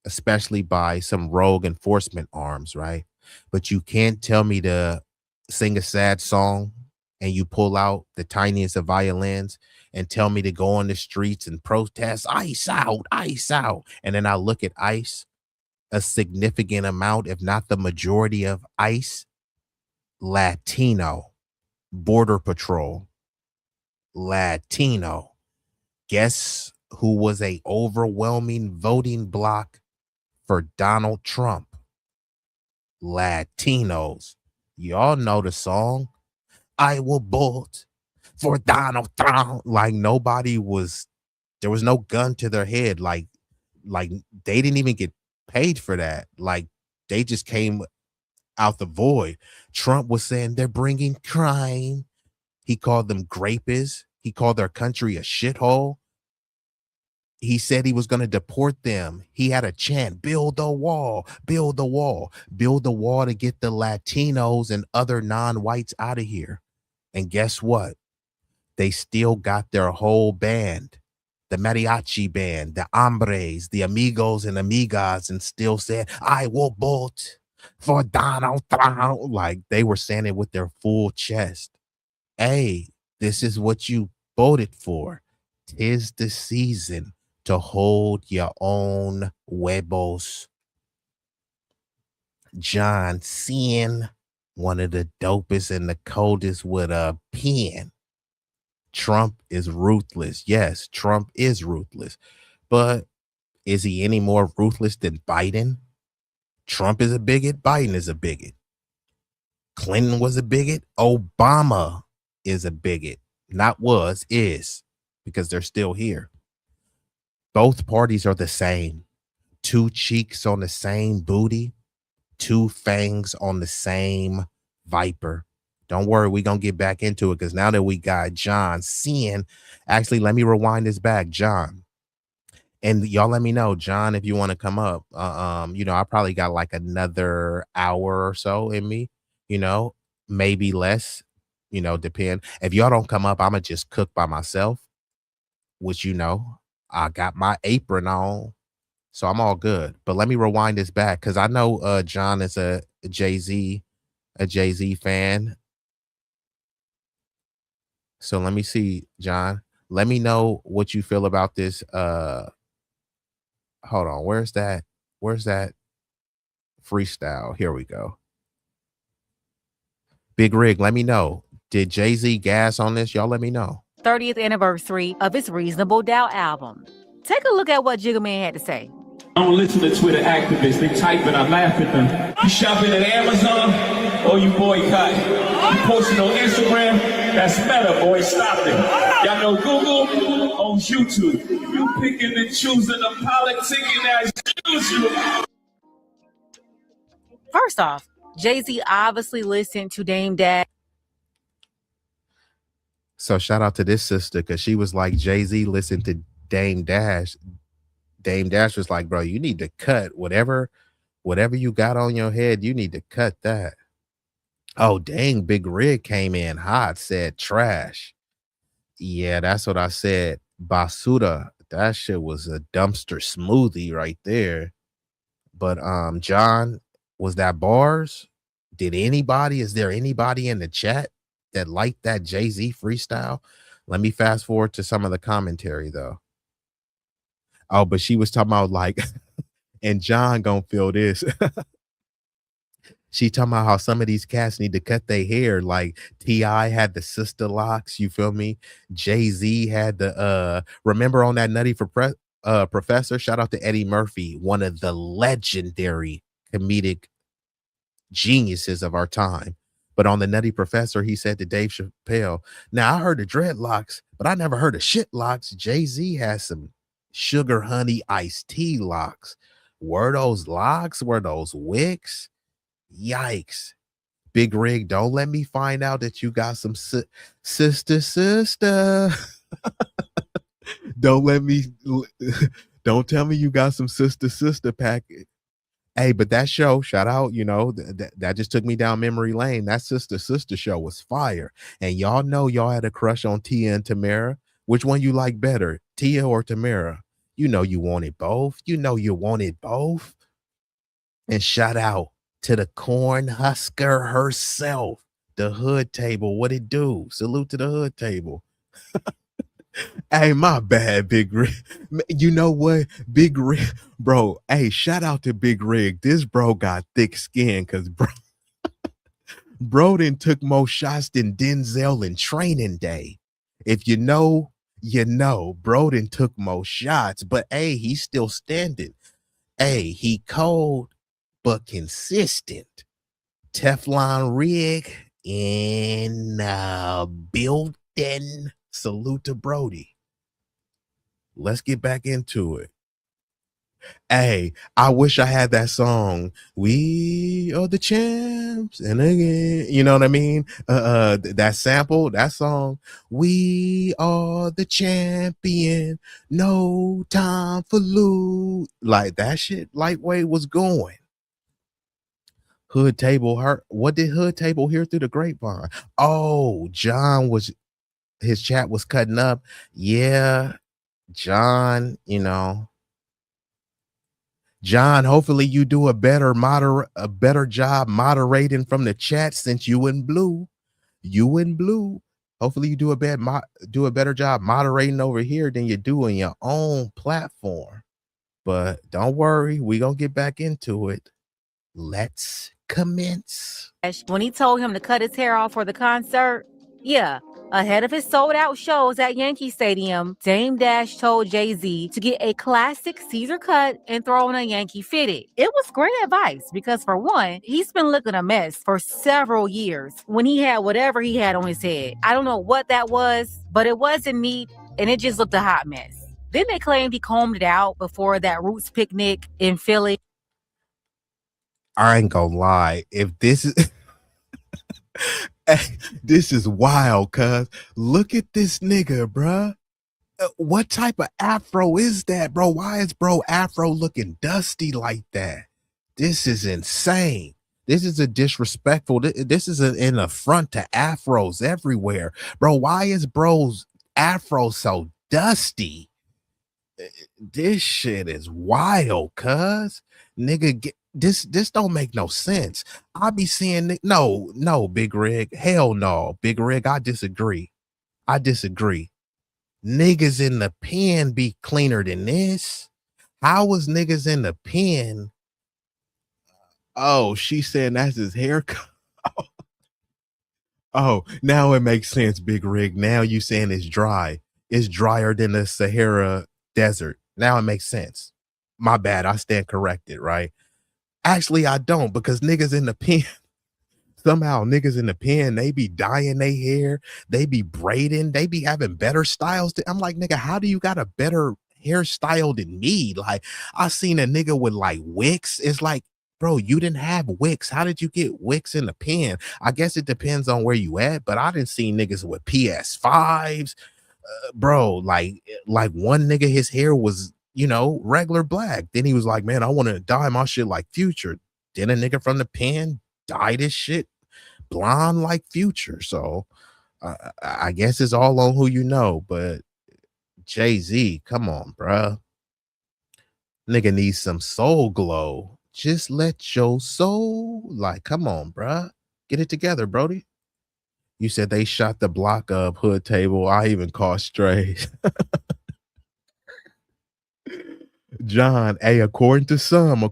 especially by some rogue enforcement arms, right? But you can't tell me to sing a sad song and you pull out the tiniest of violins and tell me to go on the streets and protest, ice out, ice out. And then I look at ICE, a significant amount, if not the majority of ICE, Latino, Border Patrol, Latino. Guess who was a overwhelming voting block for Donald Trump. Latinos. Y'all know the song. I will vote for Donald Trump. Like there was no gun to their head. Like they didn't even get paid for that. Like they just came out the void. Trump was saying they're bringing crime. He called them grapists. He called their country a shithole. He said he was going to deport them. He had a chant, build the wall, build the wall, build the wall to get the Latinos and other non-whites out of here. And guess what? They still got their whole band, the mariachi band, the hombres, the amigos and amigas, and still said, I will vote for Donald Trump. Like they were saying it with their full chest. Hey, this is what you voted for. 'Tis the season to hold your own huevos. John Cena, one of the dopest and the coldest with a pen. Trump is ruthless. Yes, Trump is ruthless. But is he any more ruthless than Biden? Trump is a bigot. Biden is a bigot. Clinton was a bigot. Obama is a bigot. Not was, is, because they're still here. Both parties are the same. Two cheeks on the same booty. Two fangs on the same viper. Don't worry, we're going to get back into it because now that we got John seeing, actually, let me rewind this back, John. And y'all let me know, John, if you want to come up. I probably got like another hour or so in me, maybe less, depend. If y'all don't come up, I'm going to just cook by myself, which, I got my apron on. So I'm all good. But let me rewind this back because I know John is a Jay-Z fan. So let me see, John. Let me know what you feel about this. Hold on. Where's that freestyle? Here we go. Big Rig, let me know. Did Jay-Z gas on this? Y'all let me know.
30th anniversary of his Reasonable Doubt album. Take a look at what Jigga Man had to say.
I don't listen to Twitter activists. They type and I laugh at them. You shopping at Amazon or you boycott? You posting on Instagram? That's meta, boy. Stop it. Y'all know Google owns YouTube. You picking and choosing the politicking as usual.
First off, Jay-Z obviously listened to Dame Dash.
So shout out to this sister because she was like, Jay-Z listened to Dame Dash. Dame Dash was like, bro, you need to cut whatever you got on your head. You need to cut that. Oh, dang. Big Rig came in hot, said trash. Yeah, that's what I said. Basura. That shit was a dumpster smoothie right there. But John, was that bars? Is there anybody in the chat that liked that Jay-Z freestyle? Let me fast forward to some of the commentary though. Oh, but she was talking about like, and John gonna feel this. She talking about how some of these cats need to cut their hair. Like T.I. had the sister locks, you feel me? Jay-Z had the remember on that Nutty Professor? Shout out to Eddie Murphy, one of the legendary comedic geniuses of our time. But on the Nutty Professor, he said to Dave Chappelle, now I heard the dreadlocks, but I never heard of shit locks. Jay-Z has some sugar honey iced tea locks. Were those locks? Were those wicks? Yikes. Big Rig, don't let me find out that you got some sister. Don't tell me you got some sister packet. Hey, but that show, shout out, that just took me down memory lane. That sister show was fire. And y'all know y'all had a crush on Tia and Tamara. Which one you like better, Tia or Tamara? You wanted both. And shout out to the corn husker herself, the hood table. What it do? Salute to the hood table. Hey, my bad, Big Rig. You know what? Big Rig, bro. Hey, shout out to Big Rig. This bro got thick skin because bro done took more shots than Denzel in Training Day. If you know, bro done took more shots, but hey, he's still standing. Hey, he cold but consistent. Teflon rig in building. Salute to Brody. Let's get back into it. Hey, I wish I had that song. We are the champs, and again, you know what I mean? That sample, that song. We are the champion. No time for lose. Like that shit. Lightweight was going. Hood Table heard. What did Hood Table hear through the grapevine? Oh, John was. His chat was cutting up. Yeah, John. You know. John, hopefully you do a better job moderating from the chat since you in blue. Hopefully you do a better job moderating over here than you do in your own platform. But don't worry, we gonna get back into it. Let's commence.
When he told him to cut his hair off for the concert, yeah, ahead of his sold-out shows at Yankee Stadium, Dame Dash told Jay-Z to get a classic Caesar cut and throw in a Yankee fitted. It was great advice because, for one, he's been looking a mess for several years when he had whatever he had on his head. I don't know what that was, but it wasn't neat, and it just looked a hot mess. Then they claimed he combed it out before that Roots picnic in Philly.
I ain't gonna lie. If this is this is wild, cuz look at this nigga, bruh. What type of afro is that, bro? Why is bro afro looking dusty like that? This is insane. This is a disrespectful. This is an affront to afros everywhere, bro. Why is bro's afro so dusty? This shit is wild, cuz nigga. This don't make no sense. I be seeing no Big Rig, hell no, Big Rig. I disagree. Niggas in the pen be cleaner than this. How was niggas in the pen? Oh, she said that's his haircut. Oh, now it makes sense, Big Rig. Now you saying it's dry. It's drier than the Sahara Desert. Now it makes sense. My bad. I stand corrected, right? Actually, I don't, because niggas in the pen, somehow niggas in the pen, they be dyeing their hair, they be braiding, they be having better styles. I'm like, nigga, how do you got a better hairstyle than me? Like, I seen a nigga with like wicks. It's like, bro, you didn't have wicks. How did you get wicks in the pen? I guess it depends on where you at, but I didn't see niggas with PS5s. Bro, like one nigga, his hair was, regular black. Then he was like, man, I want to dye my shit like Future. Then a nigga from the pen dyed his shit blonde like Future. So I guess it's all on who you know. But Jay-Z, come on, bruh. Nigga needs some soul glow. Just let your soul, come on, bruh. Get it together, Brody. You said they shot the block up, Hood Table. I even caught strays. John, hey, according to some,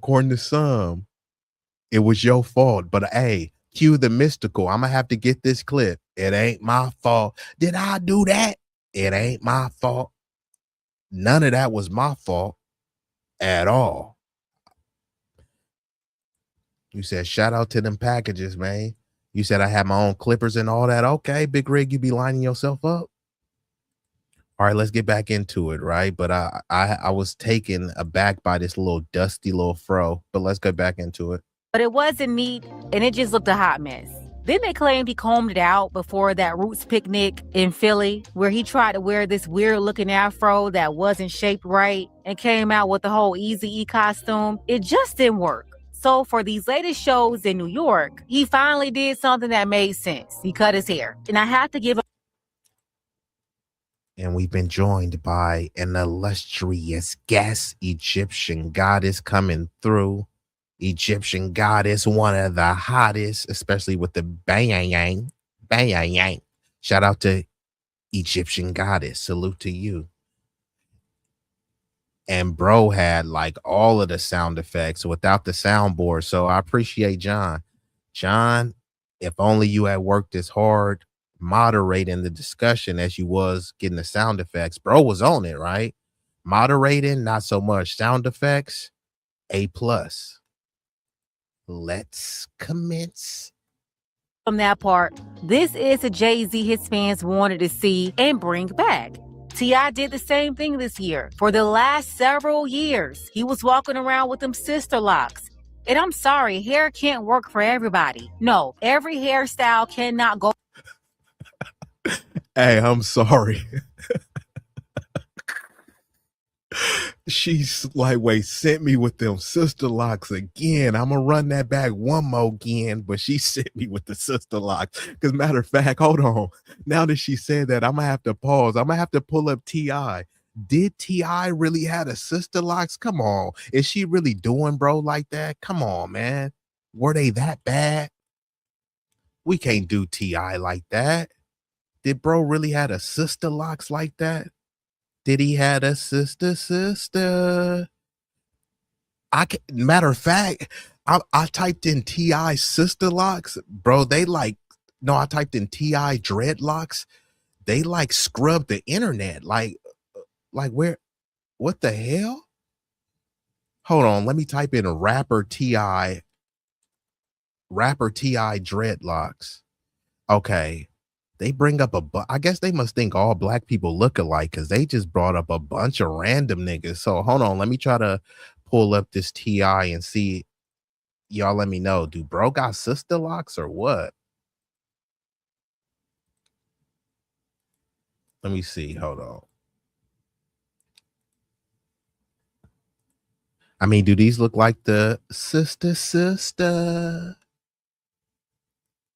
it was your fault. But hey, cue the mystical. I'm gonna have to get this clip. It ain't my fault. Did I do that? It ain't my fault. None of that was my fault at all. You said shout out to them packages, man. You said I had my own clippers and all that. Okay, Big Rig, you be lining yourself up. All right, let's get back into it, right? But I was taken aback by this little dusty little fro, but let's get back into it.
But it wasn't neat, and it just looked a hot mess. Then they claimed he combed it out before that Roots picnic in Philly, where he tried to wear this weird-looking afro that wasn't shaped right and came out with the whole Eazy-E costume. It just didn't work. So for these latest shows in New York, he finally did something that made sense. He cut his hair. And I have to give him.
And we've been joined by an illustrious guest, Egyptian goddess coming through. Egyptian goddess, one of the hottest, especially with the bang. Shout out to Egyptian goddess. Salute to you. And bro had like all of the sound effects without the soundboard. So I appreciate John. John, if only you had worked as hard moderating the discussion as you was getting the sound effects. Bro was on it, right? Moderating, not so much. Sound effects, A+. Let's commence.
From that part, this is a Jay-Z his fans wanted to see and bring back. T.I. did the same thing this year. For the last several years, he was walking around with them sister locks. And I'm sorry, hair can't work for everybody. No, every hairstyle cannot go.
Hey, I'm sorry. She's like, wait, sent me with them sister locks again. I'm gonna run that back one more again, but she sent me with the sister locks. Because matter of fact, hold on. Now that she said that, I'm gonna have to pause. I'm gonna have to pull up T.I. Did T.I. really have a sister locks? Come on. Is she really doing bro like that? Come on, man. Were they that bad? We can't do T.I. like that. Did bro really had a sister locks like that? Did he had a sister? Matter of fact, I typed in T.I. sister locks, bro. I typed in T.I. dreadlocks. They like scrubbed the internet. Like where? What the hell? Hold on, let me type in a rapper T.I. dreadlocks. Okay. They bring up I guess they must think all black people look alike because they just brought up a bunch of random niggas. So hold on, let me try to pull up this T.I. and see. Y'all let me know. Do bro got sister locks or what? Let me see. Hold on. I mean, do these look like the sister?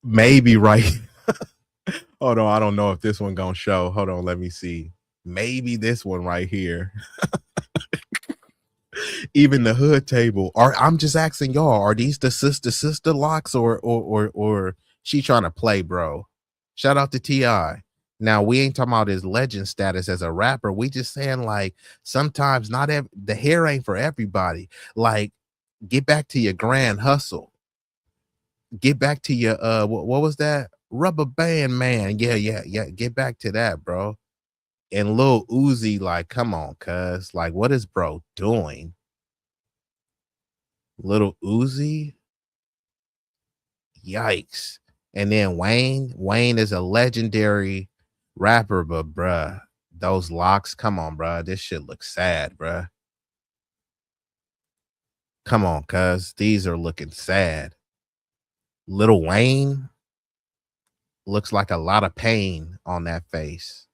Maybe, right? Hold on, I don't know if this one gonna show. Hold on, let me see. Maybe this one right here. Even the hood table. I'm just asking y'all, are these the sister locks or she trying to play, bro? Shout out to T.I. Now, we ain't talking about his legend status as a rapper. We just saying like sometimes the hair ain't for everybody. Like, get back to your grand hustle. Get back to your what was that? Rubber band man. Yeah. Get back to that, bro. And Lil Uzi, like, come on, cuz. Like, what is bro doing? Little Uzi? Yikes. And then Wayne is a legendary rapper, but bruh, those locks, come on, bruh. This shit looks sad, bruh. Come on, cuz. These are looking sad. Little Wayne looks like a lot of pain on that face.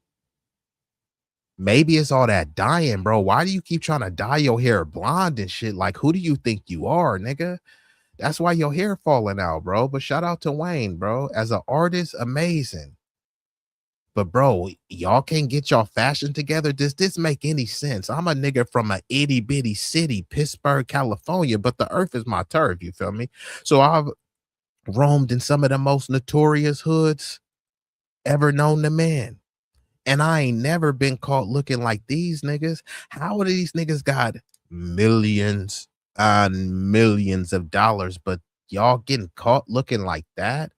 Maybe it's all that dyeing, bro. Why do you keep trying to dye your hair blonde and shit? Like, who do you think you are, nigga? That's why your hair falling out, bro. But shout out to Wayne, bro. As an artist, amazing. But bro, y'all can't get y'all fashion together. Does this make any sense? I'm a nigga from a itty bitty city, Pittsburgh, California, but the earth is my turf. You feel me? So I've roamed in some of the most notorious hoods ever known to man. And I ain't never been caught looking like these niggas. How are these niggas got millions and millions of dollars, but y'all getting caught looking like that?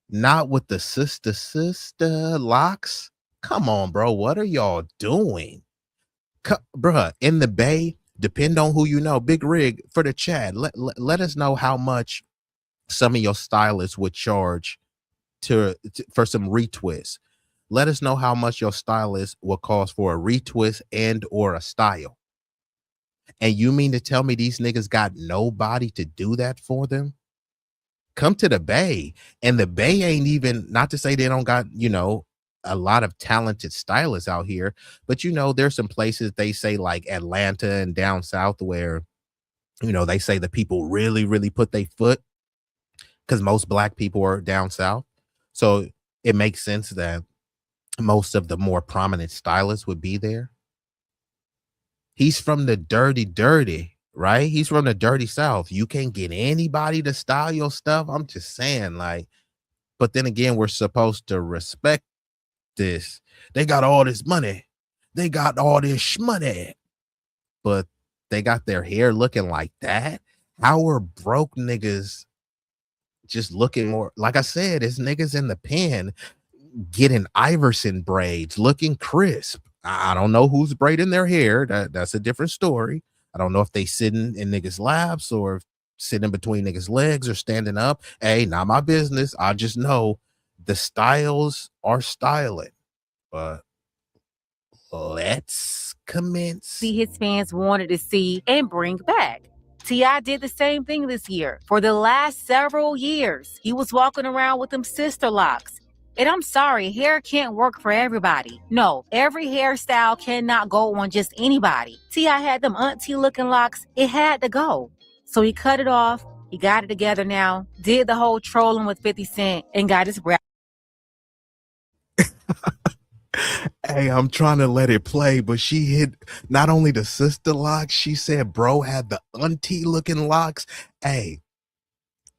Not with the sister locks? Come on, bro. What are y'all doing? Bruh, in the Bay, depend on who you know. Big Rig for the chat. Let us know how much some of your stylists would charge for some retwists. Let us know how much your stylist will cost for a retwist and or a style. And you mean to tell me these niggas got nobody to do that for them? Come to the Bay. And the Bay ain't even, not to say they don't got, a lot of talented stylists out here, but there's some places they say like Atlanta and down south where, they say the people really, really put their foot, because most black people are down south. So it makes sense that most of the more prominent stylists would be there. He's from the dirty, right? He's from the dirty South. You can't get anybody to style your stuff. I'm just saying, like, but then again, we're supposed to respect this. They got all this money. They got all this money, but they got their hair looking like that. How are broke niggas just looking more? Like I said, it's niggas in the pen getting Iverson braids, looking crisp. I don't know who's braiding their hair. That's a different story. I don't know if they sitting in niggas' laps or sitting between niggas' legs or standing up. Hey, not my business. I just know the styles are styling. But let's commence.
His fans wanted to see and bring back. T.I. did the same thing this year. For the last several years, he was walking around with them sister locks. And I'm sorry, hair can't work for everybody. No, every hairstyle cannot go on just anybody. T.I. had them auntie looking locks. It had to go. So he cut it off. He got it together now, did the whole trolling with 50 Cent, and got his rap.
Hey, I'm trying to let it play, but she hit not only the sister locks, she said bro had the auntie looking locks. Hey,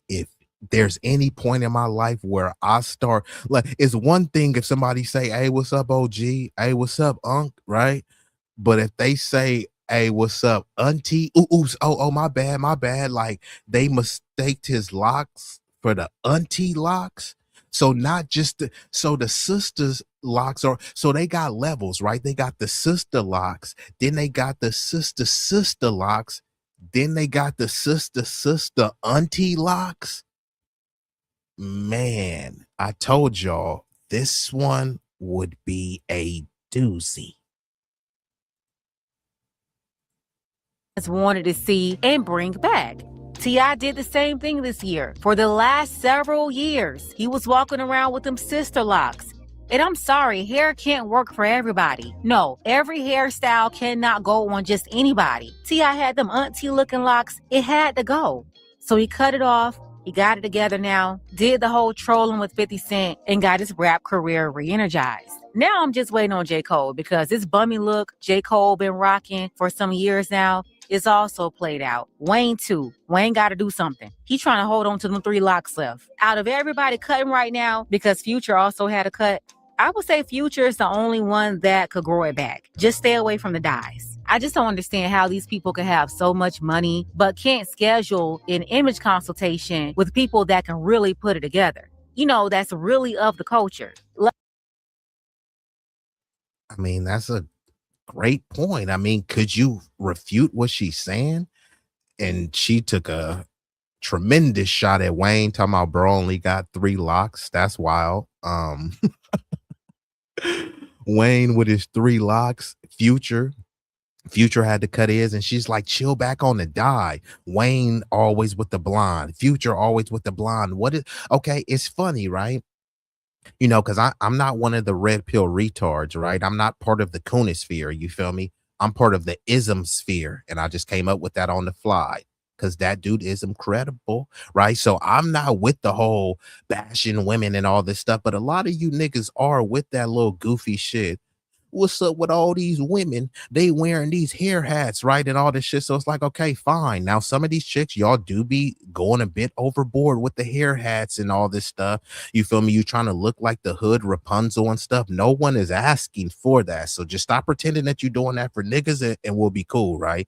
if there's any point in my life where I start, like, it's one thing if somebody say, hey, what's up, OG? Hey, what's up, Unc? Right? But if they say, hey, what's up, auntie? Oops, oh, my bad. Like, they mistaked his locks for the auntie locks. So not just the sisters locks are, so they got levels, right? They got the sister locks, then they got the sister locks, then they got the sister auntie locks. Man, I told y'all this one would be a doozy.
Wanted to see and bring back. T.I. did the same thing this year. For the last several years, he was walking around with them sister locks. And I'm sorry, hair can't work for everybody. No, every hairstyle cannot go on just anybody. T.I. had them auntie looking locks. It had to go. So he cut it off. He got it together now, did the whole trolling with 50 Cent, and got his rap career re-energized. Now I'm just waiting on J. Cole because this bummy look J. Cole been rocking for some years now is also played out. Wayne too. Wayne got to do something. He trying to hold on to them 3 locks left. Out of everybody cutting right now, because Future also had a cut, I would say Future is the only one that could grow it back. Just stay away from the dyes. I just don't understand how these people can have so much money, but can't schedule an image consultation with people that can really put it together. You know, that's really of the culture.
I mean, that's a great point. I mean, could you refute what she's saying? And she took a tremendous shot at Wayne, talking about bro only got 3 locks. That's wild. Wayne with his 3 locks, Future had to cut his, and she's like, chill back on the dye. Wayne always with the blonde, Future always with the blonde. Okay, it's funny, right? You know, because I'm not one of the red pill retards, right? I'm not part of the Coonisphere, you feel me? I'm part of the ism sphere, and I just came up with that on the fly because that dude is incredible, right? So I'm not with the whole bashing women and all this stuff, but a lot of you niggas are with that little goofy shit. What's up with all these women? They wearing these hair hats, right? And all this shit. So it's like, okay, fine. Now, some of these chicks, y'all do be going a bit overboard with the hair hats and all this stuff. You feel me? You trying to look like the hood Rapunzel and stuff. No one is asking for that. So just stop pretending that you're doing that for niggas and we'll be cool, right?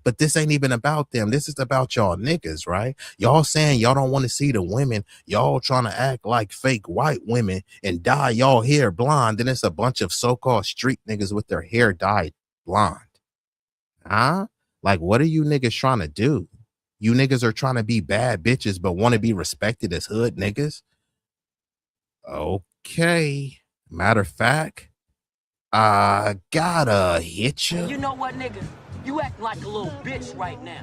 But this ain't even about them. This is about y'all niggas, right? Y'all saying y'all don't want to see the women. Y'all trying to act like fake white women and dye y'all hair blonde. Then it's a bunch of so-called street niggas with their hair dyed blonde. Huh? Like, what are you niggas trying to do? You niggas are trying to be bad bitches, but want to be respected as hood niggas? Okay. Matter of fact, I gotta hit you.
You know what, nigga? You acting like a little bitch right now.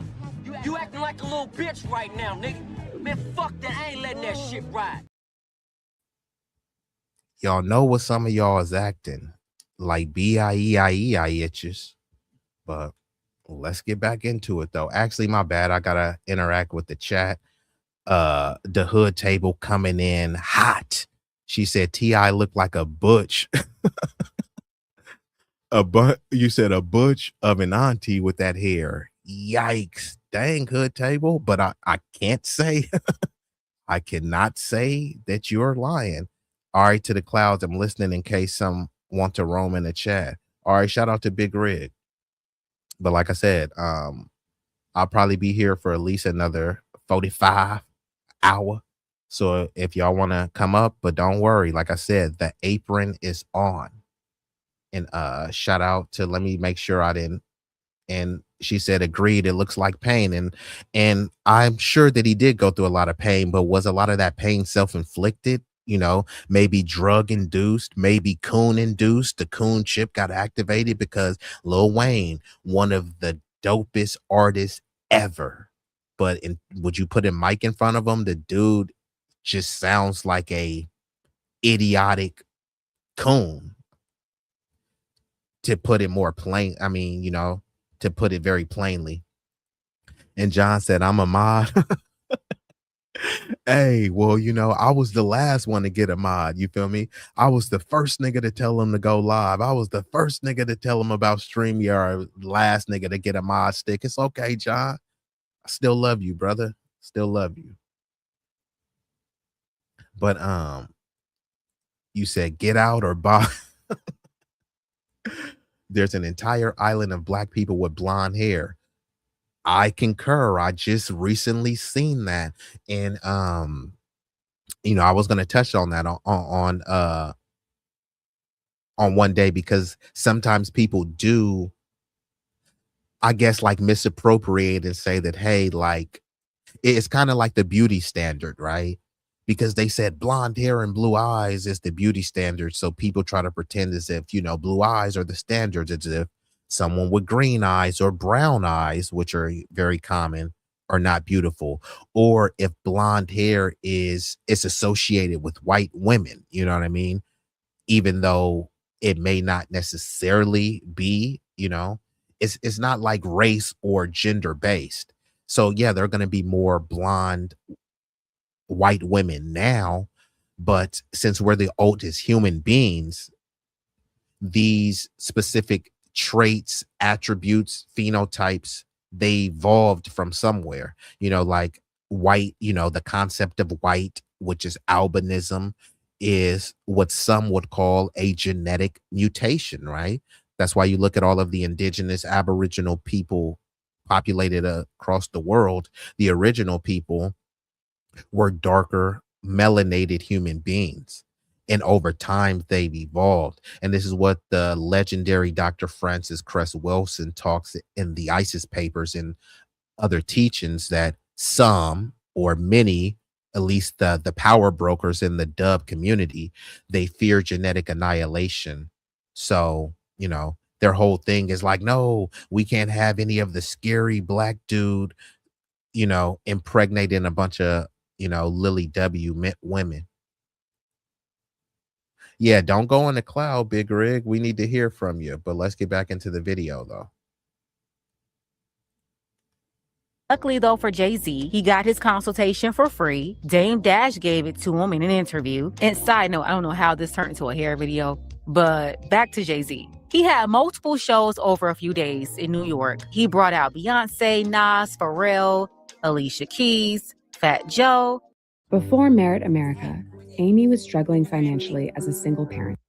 You acting like a little bitch right now, nigga. Man, fuck that. I ain't letting that shit ride.
Y'all know what some of y'all is acting like B-I-E-I-E-I-itches. But let's get back into it, though. Actually, my bad. I gotta interact with the chat. The hood table coming in hot. She said T.I. looked like a butch. You said a butch of an auntie with that hair. Yikes. Dang, hood table. But I can't say I cannot say that you're lying. All right, to the clouds. I'm listening in case some want to roam in the chat. All right, shout out to Big Rig. But like I said, I'll probably be here for at least another 45 hour. So if y'all want to come up, but don't worry, like I said, the apron is on. And shout out to, let me make sure I didn't And she said, agreed, it looks like pain. And I'm sure that he did go through a lot of pain, but was a lot of that pain self-inflicted? You know, maybe drug induced, maybe coon induced. The coon chip got activated because Lil Wayne, one of the dopest artists ever. But would you put a mic in front of him? The dude just sounds like a idiotic coon, to put it more plain. I mean, you know, to put it very plainly. And John said, I'm a mod. Hey, well, you know, I was the last one to get a mod. You feel me? I was the first nigga to tell him to go live. I was the first nigga to tell him about StreamYard, last nigga to get a mod stick. It's okay, John. I still love you, brother. Still love you. But you said get out or buy. There's an entire island of black people with blonde hair. I concur. I just recently seen that. And you know, I was gonna touch on that on one day, because sometimes people do, I guess, like misappropriate and say that, hey, like it's kind of like the beauty standard, right? Because they said blonde hair and blue eyes is the beauty standard. So people try to pretend as if, you know, blue eyes are the standards, as if someone with green eyes or brown eyes, which are very common, are not beautiful. Or if blonde hair is associated with white women, you know what I mean? Even though it may not necessarily be, you know, it's not like race or gender based. So yeah, there are going to be more blonde white women now, but since we're the oldest human beings, these specific traits, attributes, phenotypes, they evolved from somewhere. You know, like white, you know, the concept of white, which is albinism, is what some would call a genetic mutation, right? That's why you look at all of the indigenous aboriginal people populated across the world. The original people were darker, melanated human beings. And over time, they've evolved. And this is what the legendary Dr. Francis Cress Wilson talks in the ISIS papers and other teachings, that some or many, at least the power brokers in the dub community, they fear genetic annihilation. So, you know, their whole thing is like, no, we can't have any of the scary black dude, you know, impregnating a bunch of, you know, Lily W women. Yeah, don't go on the cloud, Big Rig. We need to hear from you. But let's get back into the video, though.
Luckily, though, for Jay-Z, he got his consultation for free. Dame Dash gave it to him in an interview. And side note, I don't know how this turned into a hair video, but back to Jay-Z. He had multiple shows over a few days in New York. He brought out Beyonce, Nas, Pharrell, Alicia Keys, Fat Joe.
Before Merit America, Amy was struggling financially as a single parent.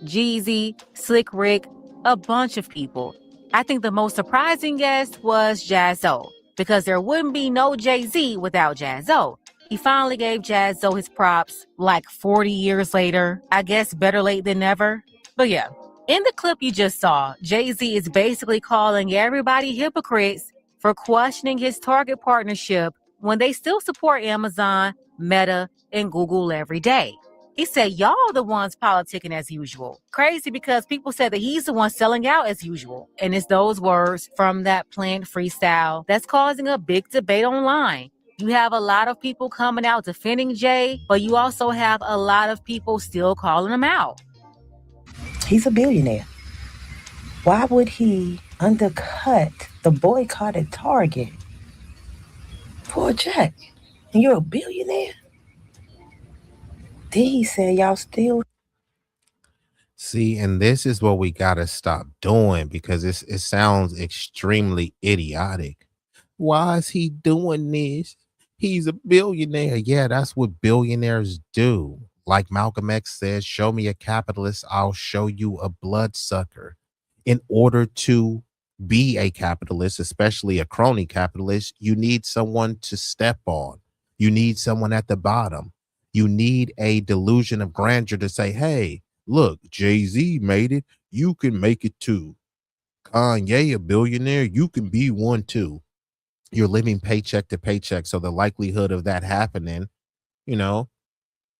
Jeezy, Slick Rick, a bunch of people. I think the most surprising guest was Jaz-O, because there wouldn't be no Jay-Z without Jaz-O. He finally gave Jaz-O his props like 40 years later. I guess better late than never. But yeah, in the clip you just saw, Jay-Z is basically calling everybody hypocrites for questioning his Target partnership when they still support Amazon, Meta, and Google every day. He said, y'all the ones politicking as usual. Crazy, because people said that he's the one selling out as usual. And it's those words from that planned freestyle that's causing a big debate online. You have a lot of people coming out defending Jay, but you also have a lot of people still calling him out.
He's a billionaire. Why would he undercut the boycotted Target for a check? And you're a billionaire? Then he said, y'all still.
See, and this is what we gotta stop doing, because it sounds extremely idiotic. Why is he doing this? He's a billionaire. Yeah, that's what billionaires do. Like Malcolm X says, show me a capitalist, I'll show you a bloodsucker. In order to be a capitalist, especially a crony capitalist, you need someone to step on. You need someone at the bottom. You need a delusion of grandeur to say, hey, look, Jay-Z made it. You can make it too. Kanye, a billionaire, you can be one too. You're living paycheck to paycheck. So the likelihood of that happening, you know,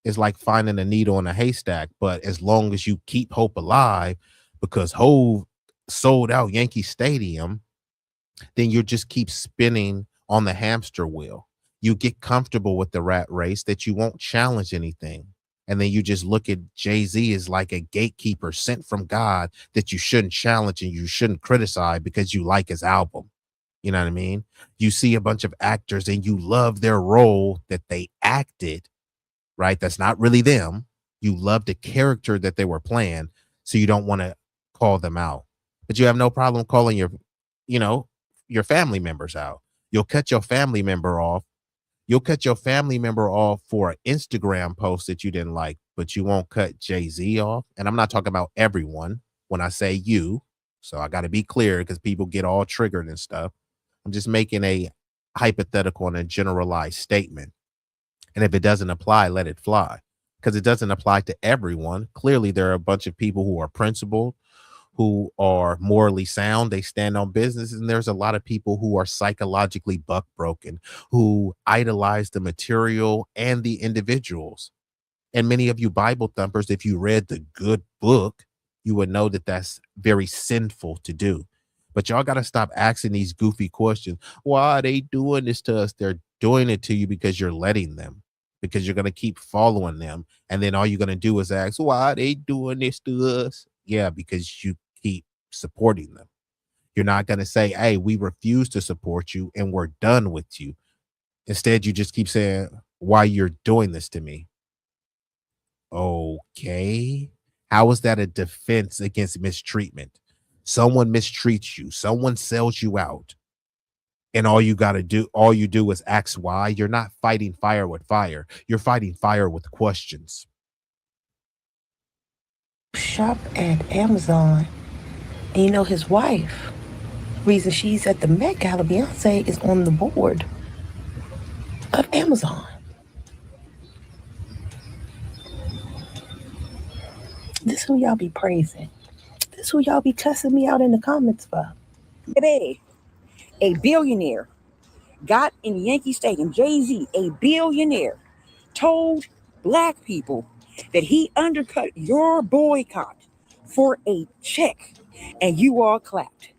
is like finding a needle in a haystack. But as long as you keep hope alive, because Hove sold out Yankee Stadium, then you just keep spinning on the hamster wheel. You get comfortable with the rat race that you won't challenge anything. And then you just look at Jay-Z as like a gatekeeper sent from God that you shouldn't challenge and you shouldn't criticize because you like his album. You know what I mean? You see a bunch of actors and you love their role that they acted, right? That's not really them. You love the character that they were playing, so you don't want to call them out. But you have no problem calling you know, your family members out. You'll cut your family member off. You'll cut your family member off for an Instagram post that you didn't like, but you won't cut Jay-Z off. And I'm not talking about everyone when I say you. So I got to be clear because people get all triggered and stuff. I'm just making a hypothetical and a generalized statement. And if it doesn't apply, let it fly, because it doesn't apply to everyone. Clearly, there are a bunch of people who are principled, who are morally sound. They stand on business. And there's a lot of people who are psychologically buck broken, who idolize the material and the individuals. And many of you Bible thumpers, if you read the good book, you would know that that's very sinful to do. But y'all got to stop asking these goofy questions. Why are they doing this to us? They're doing it to you because you're letting them, because you're going to keep following them. And then all you're going to do is ask, why are they doing this to us? Yeah, because you keep supporting them. You're not going to say, hey, we refuse to support you and we're done with you. Instead, you just keep saying, why you're doing this to me. Okay. How is that a defense against mistreatment? Someone mistreats you, someone sells you out, and all you do is ask why. You're not fighting fire with fire. You're fighting fire with questions.
Shop at Amazon. And you know his wife, reason she's at the Met Gala, Beyonce, is on the board of Amazon. This who y'all be praising. This who y'all be cussing me out in the comments for.
Baby, a billionaire got in Yankee Stadium. Jay-Z, a billionaire, told black people that he undercut your boycott for a check, and you all clapped.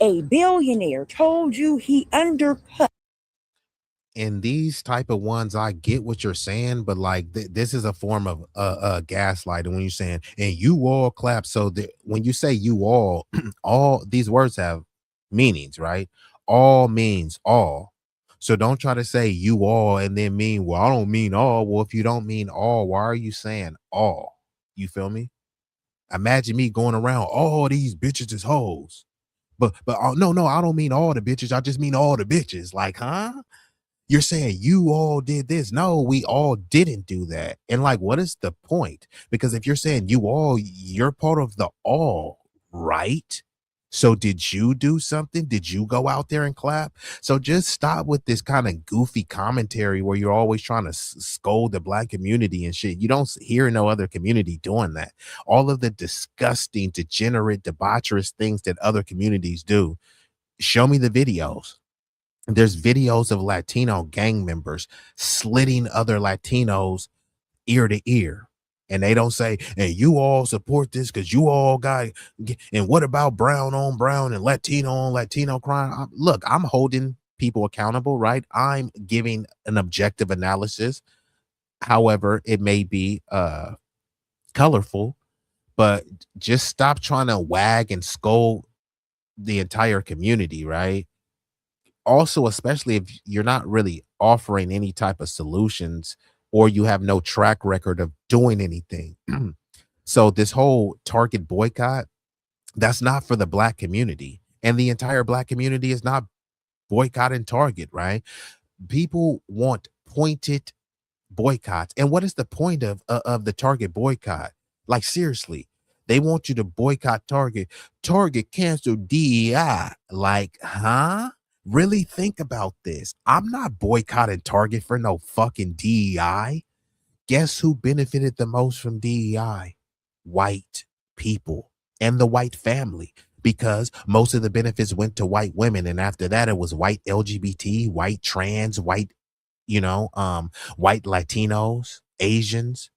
A billionaire told you he undercut.
And these type of ones, I get what you're saying, but like this is a form of gaslighting when you're saying, and you all clap. So when you say you all, all these words have meanings, right? All means all. So don't try to say you all and then mean, well, I don't mean all. Well, if you don't mean all, why are you saying all? You feel me? Imagine me going around, all these bitches is hoes. But no, I don't mean all the bitches. I just mean all the bitches. Like, huh? You're saying you all did this. No, we all didn't do that. And like, what is the point? Because if you're saying you all, you're part of the all, right? So did you do something? Did you go out there and clap? So just stop with this kind of goofy commentary where you're always trying to scold the black community and shit. You don't hear no other community doing that. All of the disgusting, degenerate, debaucherous things that other communities do. Show me the videos. There's videos of Latino gang members slitting other Latinos ear to ear. And they don't say, and you all support this because you all got, and what about brown on brown and Latino on Latino crime? Look, I'm holding people accountable, right? I'm giving an objective analysis. However, it may be colorful, but just stop trying to wag and scold the entire community, right? Also, especially if you're not really offering any type of solutions or you have no track record of doing anything. So this whole Target boycott, that's not for the black community, and the entire black community is not boycotting Target, right? People want pointed boycotts. And what is the point of the Target boycott? Like, seriously, they want you to boycott Target. Target canceled DEI. Like, huh? Really think about this. I'm not boycotting Target for no fucking DEI. Guess who benefited the most from DEI? White people. and the white family, because most of the benefits went to white women. And after that, it was white LGBT, white trans, white, white Latinos, Asians,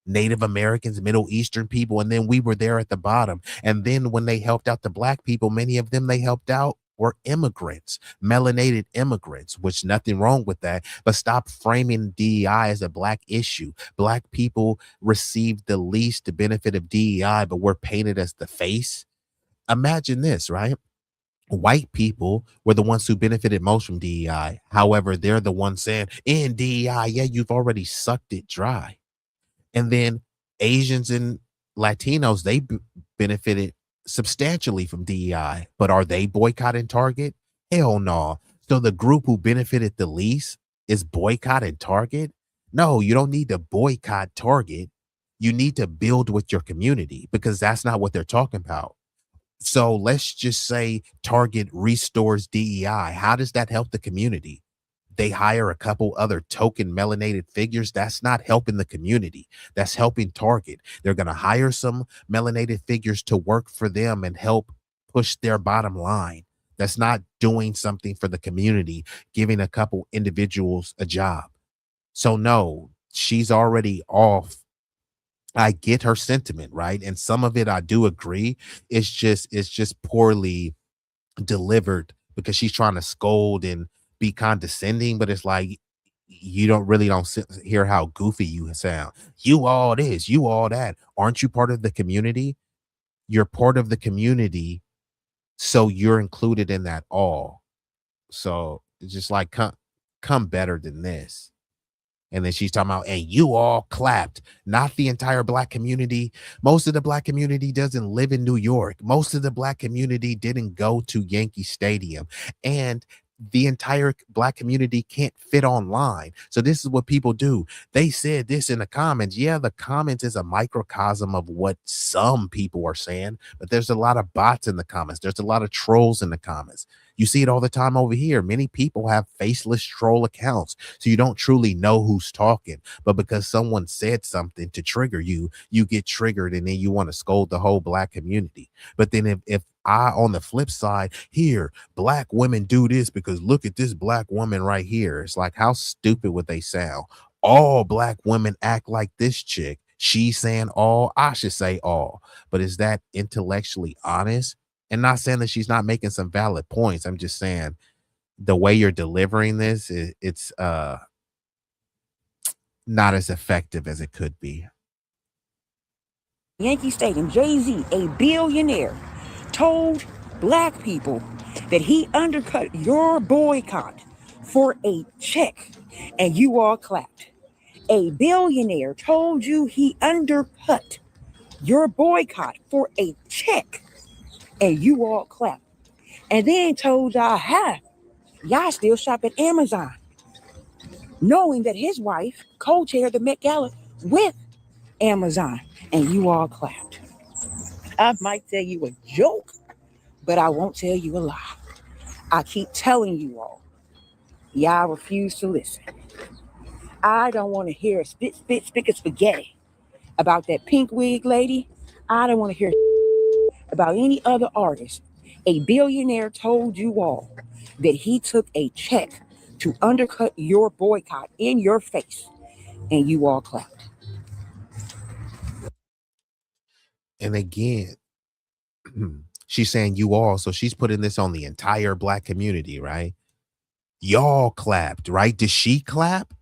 Native Americans, Middle Eastern people. And then we were there at the bottom. And then when they helped out the black people, many of them they helped out were immigrants, melanated immigrants, which nothing wrong with that. But stop framing DEI as a black issue. Black people received the least benefit of DEI, but we're painted as the face. Imagine this, right? White people were the ones who benefited most from DEI. However, they're the ones saying, in DEI, yeah, you've already sucked it dry. And then Asians and Latinos, they benefited substantially from DEI. But are they boycotting Target? Hell no. So the group who benefited the least is boycotting Target? No, you don't need to boycott Target. You need to build with your community, because that's not what they're talking about. So let's just say Target restores DEI. How does that help the community? They hire a couple other token melanated figures. That's not helping the community. That's helping Target. They're going to hire some melanated figures to work for them and help push their bottom line. That's not doing something for the community, giving a couple individuals a job. So no, she's already off. I get her sentiment, right? And some of it I do agree. It's just poorly delivered, because she's trying to scold and be condescending, but it's like you don't hear how goofy you sound. You all this, you all that. Aren't you part of the community? You're part of the community, so you're included in that all. So it's just like come better than this. And then she's talking about, and you all clapped, not the entire black community. Most of the black community doesn't live in New York. Most of the black community didn't go to Yankee Stadium. And the entire black community can't fit online. So this is what people do. They said this in the comments. Yeah, the comments is a microcosm of what some people are saying, but there's a lot of bots in the comments. There's a lot of trolls in the comments. You see it all the time over here. Many people have faceless troll accounts, so you don't truly know who's talking. But because someone said something to trigger you, you get triggered, and then you want to scold the whole black community. But then if I, on the flip side, here, black women do this because look at this black woman right here. It's like, how stupid would they sound? All black women act like this chick. She's saying all, I should say all. But is that intellectually honest? And not saying that she's not making some valid points. I'm just saying the way you're delivering this, it's not as effective as it could be.
Yankee Stadium, Jay-Z, a billionaire, told black people that he undercut your boycott for a check, and you all clapped. A billionaire told you he undercut your boycott for a check, and you all clapped. And then told y'all, y'all still shop at Amazon, knowing that his wife co-chaired the Met Gala with Amazon, and you all clapped. I might tell you a joke, but I won't tell you a lie. I keep telling you all, y'all refuse to listen. I don't want to hear a spick of spaghetti about that pink wig lady. I don't want to hear about any other artist. A billionaire told you all that he took a check to undercut your boycott in your face, and you all clapped.
And again, she's saying you all, so she's putting this on the entire black community, right? Y'all clapped, right? Did she clap?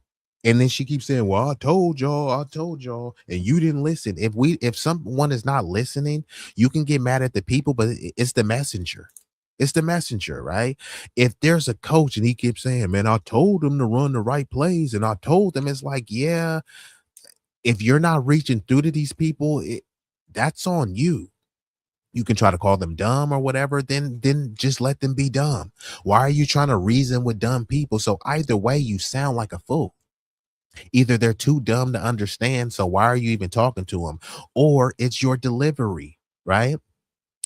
And then she keeps saying, well, I told y'all, and you didn't listen. If someone is not listening, you can get mad at the people, but it's the messenger. It's the messenger, right? If there's a coach and he keeps saying, man, I told him to run the right plays, and I told them, it's like, yeah, if you're not reaching through to these people, that's on you. You can try to call them dumb or whatever, then just let them be dumb. Why are you trying to reason with dumb people? So either way, you sound like a fool. Either they're too dumb to understand, so why are you even talking to them? Or it's your delivery, right?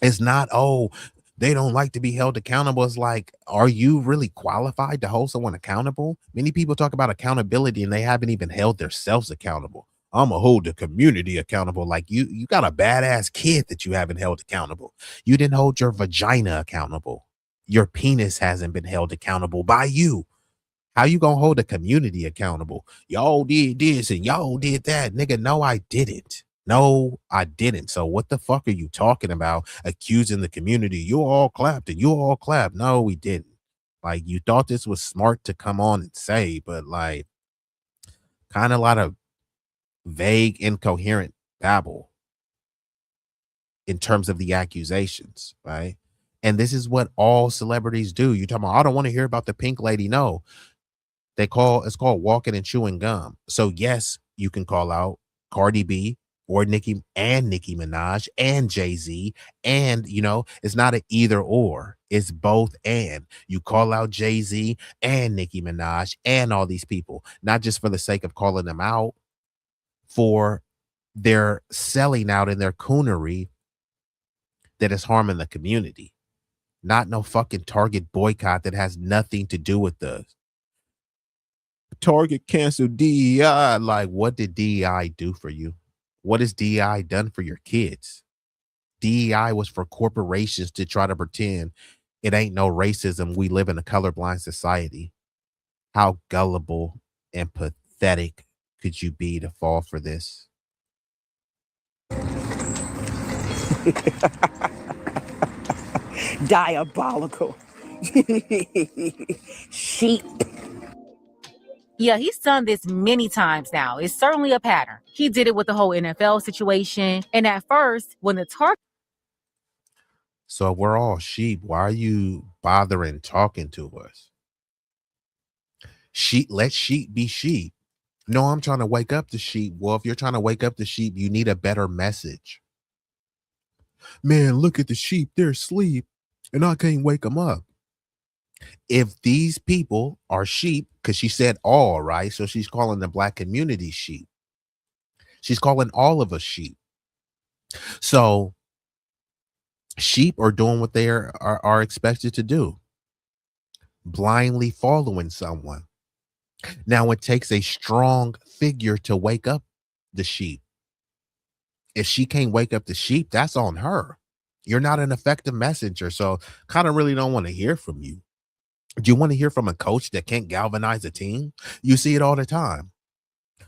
It's not, oh, they don't like to be held accountable. It's like, are you really qualified to hold someone accountable? Many people talk about accountability and they haven't even held themselves accountable. I'm gonna hold the community accountable. Like you got a badass kid that you haven't held accountable. You didn't hold your vagina accountable. Your penis hasn't been held accountable by you. How you gonna hold the community accountable? Y'all did this and y'all did that. Nigga, no, I didn't. No, I didn't. So what the fuck are you talking about? Accusing the community. You all clapped and you all clapped. No, we didn't. Like, you thought this was smart to come on and say, but like kind of a lot of vague, incoherent babble in terms of the accusations, right? And this is what all celebrities do. You talking about, I don't want to hear about the pink lady. No, it's called walking and chewing gum. So yes, you can call out Cardi B or Nicki Minaj and Jay-Z. And it's not an either or, it's both. And you call out Jay-Z and Nicki Minaj and all these people, not just for the sake of calling them out, for their selling out and their coonery that is harming the community. Not no fucking Target boycott that has nothing to do with the Target canceled DEI. Like, what did DEI do for you? What has DEI done for your kids? DEI was for corporations to try to pretend it ain't no racism. We live in a colorblind society. How gullible and pathetic could you be to fall for this?
Diabolical. Sheep.
Yeah, he's done this many times now. It's certainly a pattern. He did it with the whole NFL situation. And at first, when the Target...
So we're all sheep. Why are you bothering talking to us? Let sheep be sheep. No, I'm trying to wake up the sheep. Well, if you're trying to wake up the sheep, you need a better message. Man, look at the sheep. They're asleep and I can't wake them up. If these people are sheep, because she said all, right? So she's calling the black community sheep. She's calling all of us sheep. So sheep are doing what they are expected to do. Blindly following someone. Now it takes a strong figure to wake up the sheep. If she can't wake up the sheep, that's on her. You're not an effective messenger. So kind of really don't want to hear from you. Do you want to hear from a coach that can't galvanize a team? You see it all the time.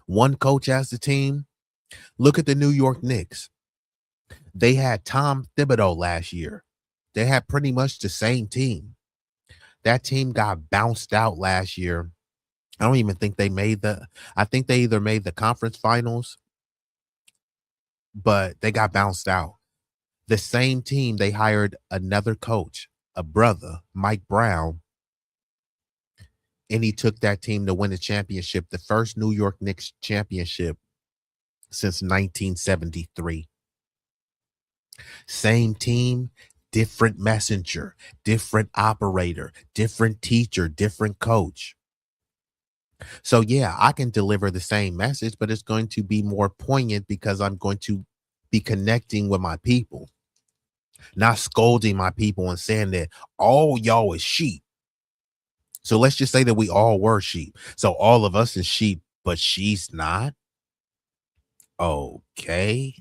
One coach has the team. Look at the New York Knicks. They had Tom Thibodeau last year. They had pretty much the same team. That team got bounced out last year. I don't even think they I think they either made the conference finals, but they got bounced out. The same team, they hired another coach, a brother, Mike Brown, and he took that team to win a championship, the first New York Knicks championship since 1973. Same team, different messenger, different operator, different teacher, different coach. So yeah, I can deliver the same message, but it's going to be more poignant because I'm going to be connecting with my people, not scolding my people and saying that all y'all is sheep. So let's just say that we all were sheep. So all of us is sheep, but she's not. Okay.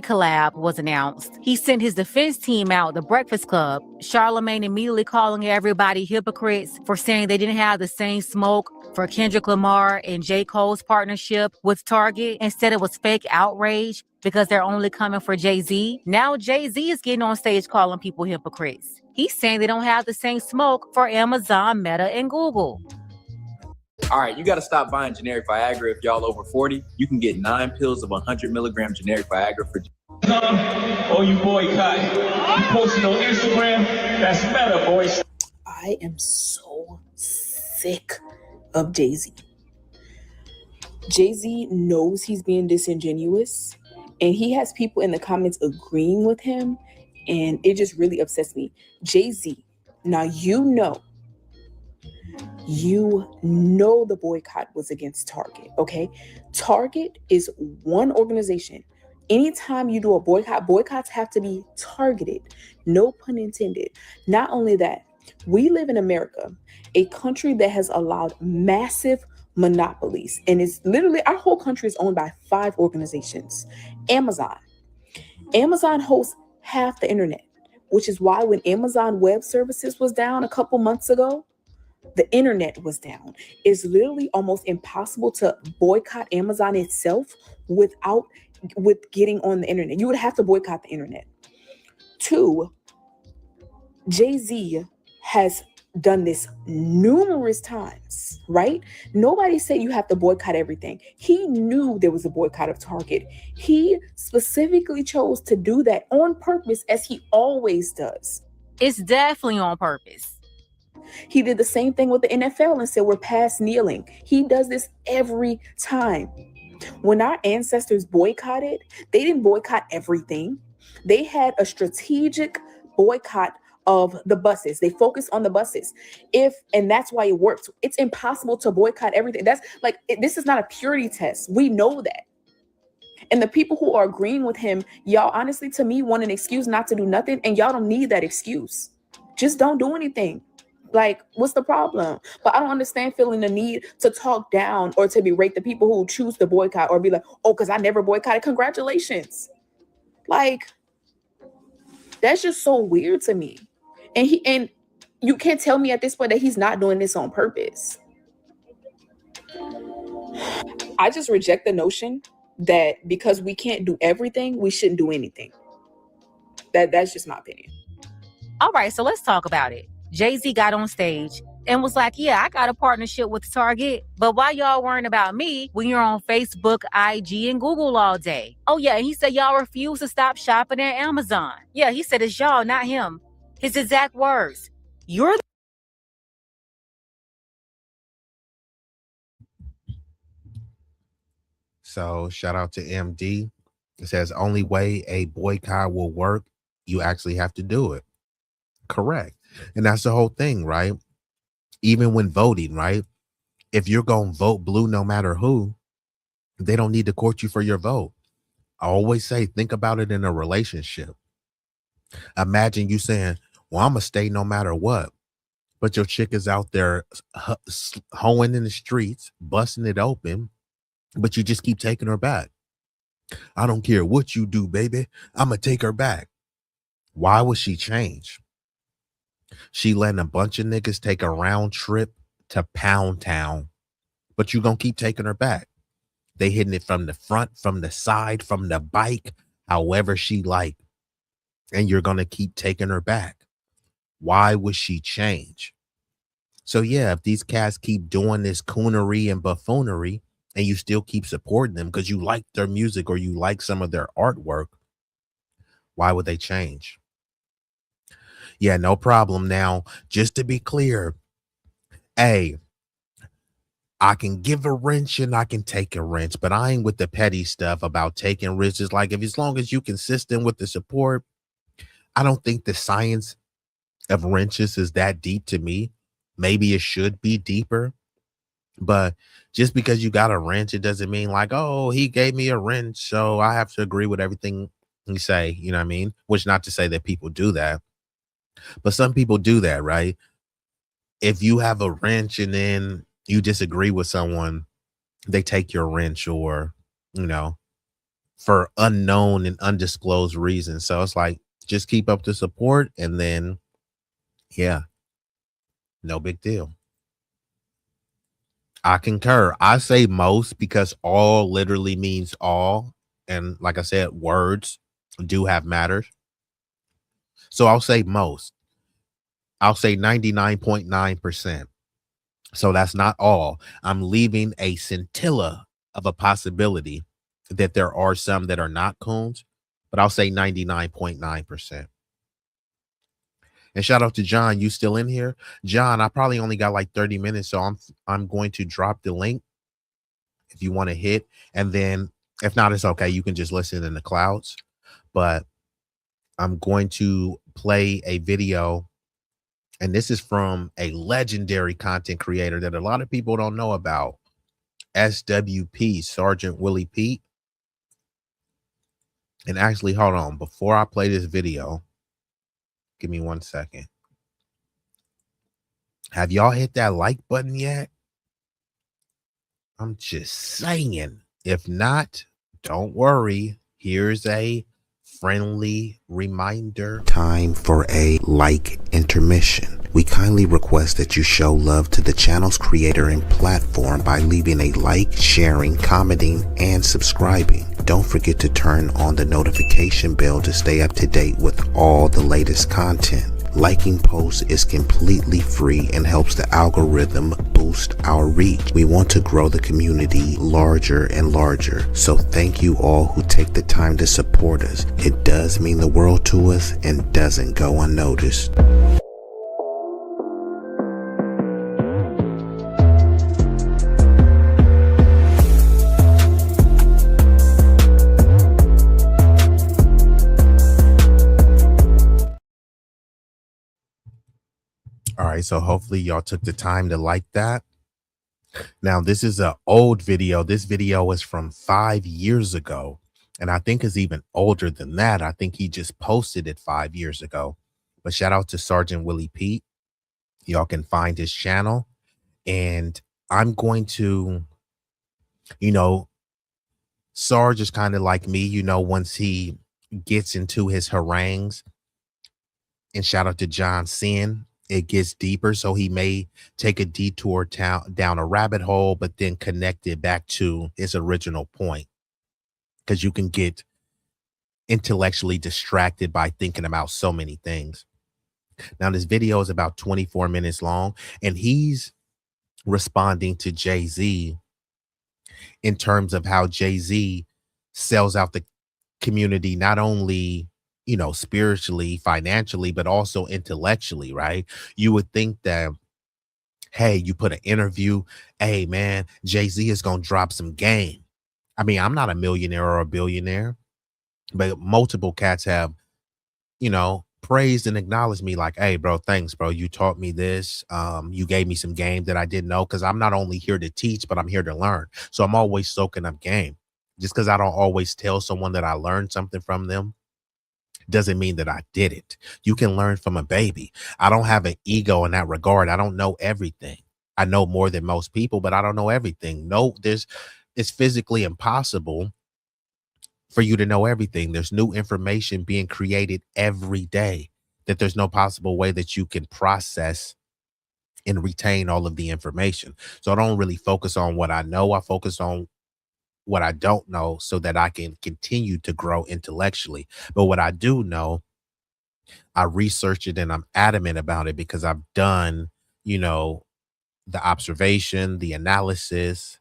collab was announced. He sent his defense team out, the Breakfast Club. Charlemagne immediately calling everybody hypocrites for saying they didn't have the same smoke for Kendrick Lamar and J. Cole's partnership with Target. Instead, it was fake outrage because they're only coming for Jay-Z. Now Jay-Z is getting on stage calling people hypocrites. He's saying they don't have the same smoke for Amazon, Meta, and Google.
All right, you got to stop buying generic Viagra if y'all over 40. You can get 9 pills of 100 milligram generic Viagra for...
Oh, you boycott. You posted on Instagram? That's Meta, boys.
I am so sick of Jay-Z. Jay-Z knows he's being disingenuous, and he has people in the comments agreeing with him, and it just really upsets me. Jay-Z, now you know the boycott was against Target, okay? Target is one organization. Anytime you do a boycott, boycotts have to be targeted. No pun intended. Not only that, we live in America, a country that has allowed massive monopolies. And it's literally, our whole country is owned by 5 organizations. Amazon hosts half the internet, which is why when Amazon Web Services was down a couple months ago, the internet was down. It's literally almost impossible to boycott Amazon itself with getting on the internet. You would have to boycott the internet. 2, Jay-Z has done this numerous times, right? Nobody said you have to boycott everything. He knew there was a boycott of Target. He specifically chose to do that on purpose, as he always does.
It's definitely on purpose.
He did the same thing with the NFL and said we're past kneeling. He does this every time. When our ancestors boycotted, they didn't boycott everything. They had a strategic boycott of the buses. They focused on the buses. And that's why it works. It's impossible to boycott everything. That's like, this is not a purity test. We know that. And the people who are agreeing with him, y'all honestly, to me, want an excuse not to do nothing. And y'all don't need that excuse. Just don't do anything. Like, what's the problem? But I don't understand feeling the need to talk down or to berate the people who choose to boycott or be like, oh, because I never boycotted. Congratulations. Like, that's just so weird to me. And you can't tell me at this point that he's not doing this on purpose. I just reject the notion that because we can't do everything, we shouldn't do anything. That's just my opinion.
All right, so let's talk about it. Jay-Z got on stage and was like, yeah, I got a partnership with Target, but why y'all worrying about me when you're on Facebook, IG, and Google all day? Oh yeah, and he said y'all refuse to stop shopping at Amazon. Yeah, he said it's y'all, not him. His exact words. You're
So shout out to MD. It says only way a boycott will work, you actually have to do it. Correct. And that's the whole thing, right? Even when voting, right? If you're going to vote blue no matter who, they don't need to court you for your vote. I always say, think about it in a relationship. Imagine you saying, well, I'm going to stay no matter what. But your chick is out there hoeing in the streets, busting it open, but you just keep taking her back. I don't care what you do, baby. I'm going to take her back. Why would she change? She letting a bunch of niggas take a round trip to Pound Town, but you going to keep taking her back. They hitting it from the front, from the side, from the bike, however she like. And you're going to keep taking her back. Why would she change? So yeah, if these cats keep doing this coonery and buffoonery and you still keep supporting them because you like their music or you like some of their artwork, why would they change? Yeah, no problem. Now, just to be clear, hey, I can give a wrench and I can take a wrench, but I ain't with the petty stuff about taking wrenches. Like, if as long as you consistent with the support, I don't think the science of wrenches is that deep to me. Maybe it should be deeper, but just because you got a wrench, it doesn't mean like, oh, he gave me a wrench, so I have to agree with everything you say. You know what I mean? Which, not to say that people do that, but some people do that, right? If you have a wrench and then you disagree with someone, they take your wrench, or, you know, for unknown and undisclosed reasons. So it's like, just keep up the support, and then, yeah, no big deal. I concur. I say most because all literally means all. And like I said, words do have matters. So I'll say most. I'll say 99.9%. So that's not all. I'm leaving a scintilla of a possibility that there are some that are not coons, but I'll say 99.9%. And shout out to John. You still in here? John, I probably only got like 30 minutes, so I'm going to drop the link if you want to hit. And then if not, it's okay. You can just listen in the clouds. But I'm going to play a video, and this is from a legendary content creator that a lot of people don't know about, SWP, Sergeant Willie Pete. And actually, hold on. Before I play this video, give me 1 second. Have y'all hit that like button yet? I'm just saying. If not, don't worry. Here's a friendly reminder. Time for a like intermission. We kindly request that you show love to the channel's creator and platform by leaving a like, sharing, commenting, and subscribing. Don't forget to turn on the notification bell to stay up to date with all the latest content. Liking posts is completely free and helps the algorithm boost our reach. We want to grow the community larger and larger. So thank you all who take the time to support us. It does mean the world to us and doesn't go unnoticed. All right, so hopefully y'all took the time to like that. Now, this is an old video. This video is from 5 years ago, and I think is even older than that. I think he just posted it 5 years ago. But shout out to Sergeant Willie Pete. Y'all can find his channel, and I'm going to, Sarge is kind of like me, once he gets into his harangues, and shout out to John Sin, it gets deeper. So he may take a detour down a rabbit hole, but then connect it back to his original point. Because you can get intellectually distracted by thinking about so many things. Now, this video is about 24 minutes long, and he's responding to Jay-Z in terms of how Jay-Z sells out the community, not only spiritually, financially, but also intellectually, right? You would think that, hey, you put an interview, hey man, Jay-Z is gonna drop some game. I mean, I'm not a millionaire or a billionaire, but multiple cats have, praised and acknowledged me like, hey bro, thanks bro, you taught me this, you gave me some game that I didn't know, because I'm not only here to teach, but I'm here to learn. So I'm always soaking up game. Just because I don't always tell someone that I learned something from them doesn't mean that I did it. You can learn from a baby. I don't have an ego in that regard. I don't know everything. I know more than most people, but I don't know everything. No, it's physically impossible for you to know everything. There's new information being created every day that there's no possible way that you can process and retain all of the information. So I don't really focus on what I know. I focus on what I don't know so that I can continue to grow intellectually. But what I do know, I research it and I'm adamant about it because I've done, the observation, the analysis,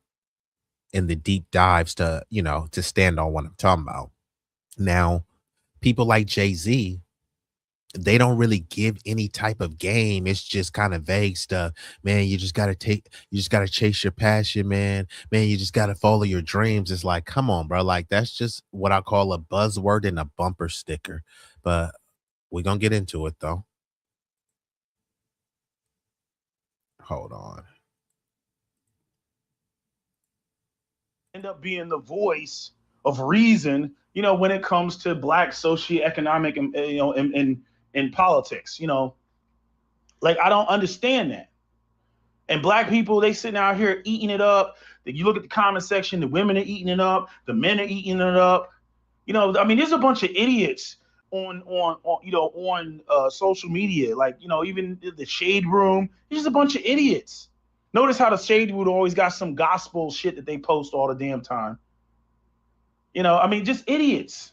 and the deep dives to stand on what I'm talking about. Now, people like Jay-Z, they don't really give any type of game. It's just kind of vague stuff. Man, you just got to chase your passion, man. Man, you just got to follow your dreams. It's like, come on, bro. Like, that's just what I call a buzzword and a bumper sticker. But we're going to get into it, though. Hold on.
End up being the voice of reason, when it comes to Black socioeconomic and, in politics, like, I don't understand that. And Black people, they sitting out here eating it up. You look at the comment section, the women are eating it up, the men are eating it up. There's a bunch of idiots on social media, like, even the shade room. There's just a bunch of idiots. Notice how the shade room always got some gospel shit that they post all the damn time. Just idiots.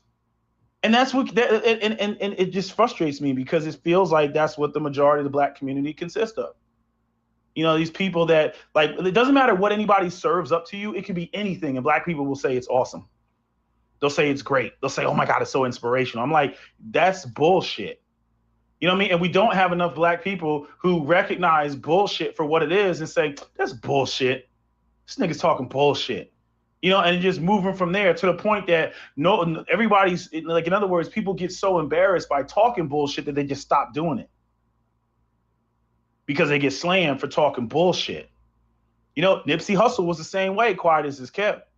And that's what, and it just frustrates me because it feels like that's what the majority of the Black community consists of. These people that, like, it doesn't matter what anybody serves up to you. It could be anything. And Black people will say it's awesome. They'll say it's great. They'll say, oh my God, it's so inspirational. I'm like, that's bullshit. You know what I mean? And we don't have enough Black people who recognize bullshit for what it is and say, that's bullshit. This nigga's talking bullshit. And just moving from there to the point that everybody's like, in other words, people get so embarrassed by talking bullshit that they just stop doing it because they get slammed for talking bullshit. Nipsey Hussle was the same way, quiet as is kept.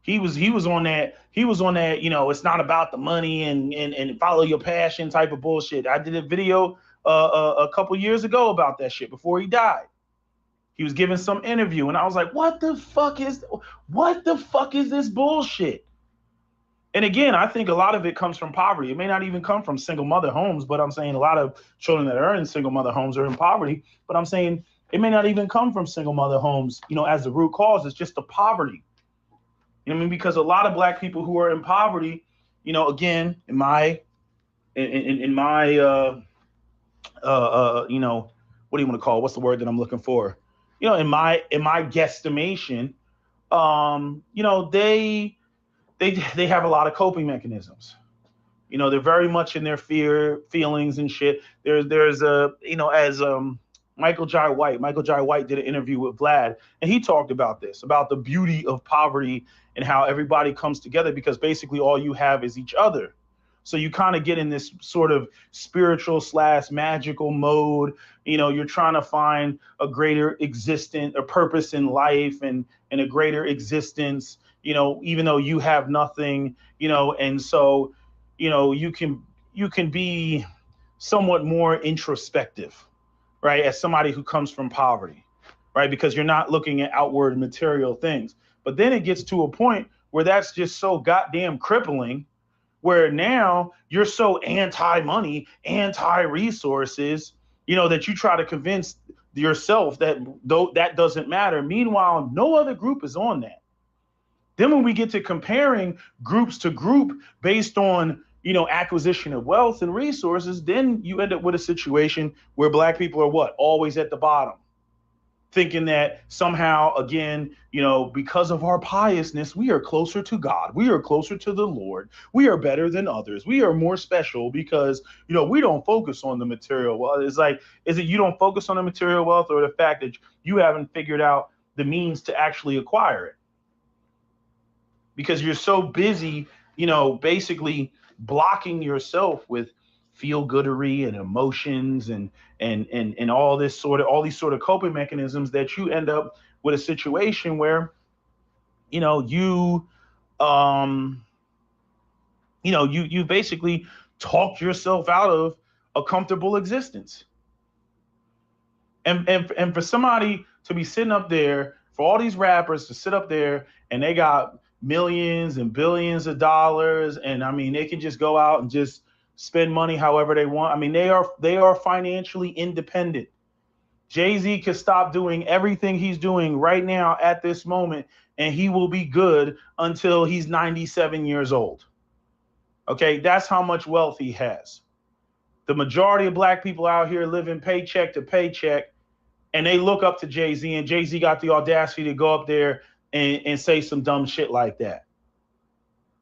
He was on that, it's not about the money and follow your passion type of bullshit. I did a video a couple years ago about that shit before he died. He was giving some interview, and I was like, what the fuck is this bullshit? And again, I think a lot of it comes from poverty. It may not even come from single mother homes, but I'm saying a lot of children that are in single mother homes are in poverty. But I'm saying it may not even come from single mother homes, as the root cause. It's just the poverty. You know what I mean? Because a lot of black people who are in poverty, again, in my what do you want to call it? What's the word that I'm looking for? In my guesstimation, they have a lot of coping mechanisms. They're very much in their feelings and shit. There's as Michael Jai White did an interview with Vlad, and he talked about this, about the beauty of poverty and how everybody comes together because basically all you have is each other. So you kind of get in this sort of spiritual / magical mode. You're trying to find a greater a purpose in life and a greater existence, even though you have nothing, and so, you can be somewhat more introspective, right? As somebody who comes from poverty, right? Because you're not looking at outward material things. But then it gets to a point where that's just so goddamn crippling, where now you're so anti-money, anti-resources, that you try to convince yourself that that doesn't matter. Meanwhile, no other group is on that. Then when we get to comparing groups to group based on, acquisition of wealth and resources, then you end up with a situation where black people are what? Always at the bottom, thinking that somehow, again, because of our piousness, we are closer to God. We are closer to the Lord. We are better than others. We are more special because, we don't focus on the material wealth. Is it you don't focus on the material wealth, or the fact that you haven't figured out the means to actually acquire it? Because you're so busy, basically blocking yourself with feel-goodery and emotions and all these sort of coping mechanisms that you end up with a situation where, you basically talked yourself out of a comfortable existence. And for somebody to be sitting up there, for all these rappers to sit up there and they got millions and billions of dollars, and I mean, they can just go out and just spend money however they want. I mean, they are financially independent. Jay-Z could stop doing everything he's doing right now at this moment, and he will be good until he's 97 years old. Okay, that's how much wealth he has. The majority of black people out here living paycheck to paycheck, and they look up to Jay-Z, and Jay-Z got the audacity to go up there and say some dumb shit like that.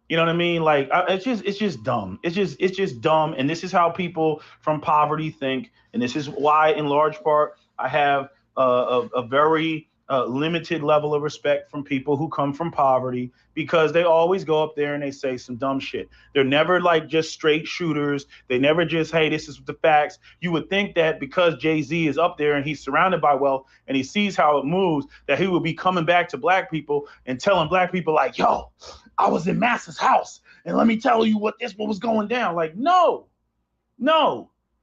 You know what I mean? Like, it's just dumb. It's just dumb. And this is how people from poverty think. And this is why, in large part, I have a very limited level of respect from people who come from poverty, because they always go up there and they say some dumb shit. They're never like just straight shooters. They never just, hey, this is the facts. You would think that because Jay-Z is up there and he's surrounded by wealth and he sees how it moves, that he would be coming back to black people and telling black people like, yo, I was in Master's house and let me tell you what was going down. Like, no.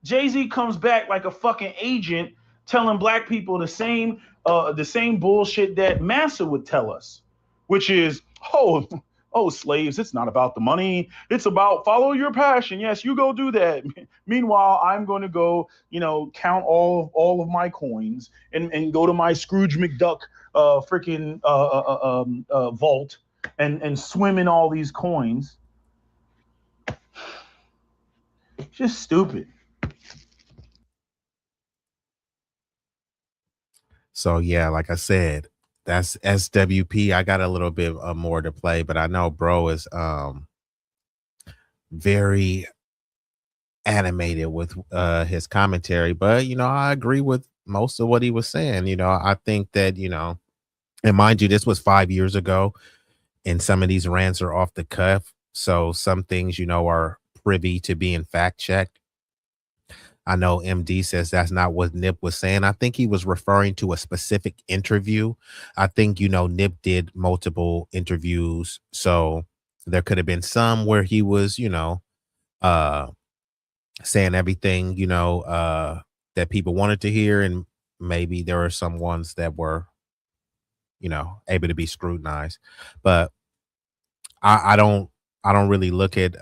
Jay-Z comes back like a fucking agent telling black people the same bullshit that Massa would tell us, which is, oh, slaves, it's not about the money. It's about follow your passion. Yes, you go do that. Meanwhile, I'm going to go, count all of my coins and go to my Scrooge McDuck vault and swim in all these coins. Just stupid.
So yeah, like I said, that's SWP. I got a little bit more to play, but I know bro is very animated with his commentary. But I agree with most of what he was saying. I think that, and mind you, this was 5 years ago, and some of these rants are off the cuff. So some things, are privy to being fact checked. I know MD says that's not what Nip was saying. I think he was referring to a specific interview. I think, Nip did multiple interviews. So there could have been some where he was, saying everything, that people wanted to hear. And maybe there are some ones that were, able to be scrutinized. But I don't really look at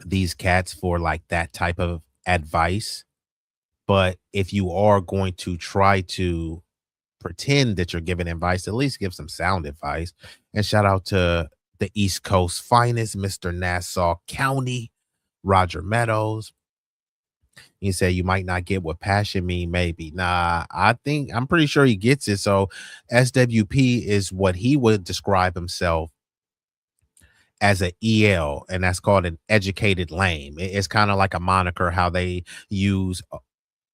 these cats for like that type of advice. But if you are going to try to pretend that you're giving advice, at least give some sound advice. And shout out to the East Coast finest, Mr. Nassau County, Roger Meadows. He said you might not get what passion mean, maybe. Nah, I'm pretty sure he gets it. So SWP is what he would describe himself as a EL, and that's called an educated lame. It's kind of like a moniker how they use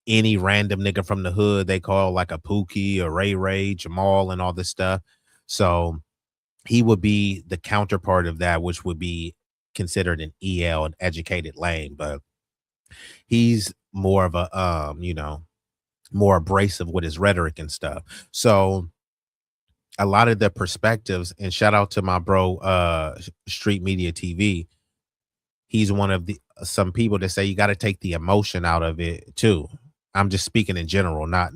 any random nigga from the hood. They call like a Pookie or Ray, Jamal, and all this stuff. So he would be the counterpart of that, which would be considered an EL, an educated lame. But he's more of a more abrasive with his rhetoric and stuff. So a lot of the perspectives, and shout out to my bro Street Media TV, he's one of the some people that say you got to take the emotion out of it too. I'm just speaking in general, not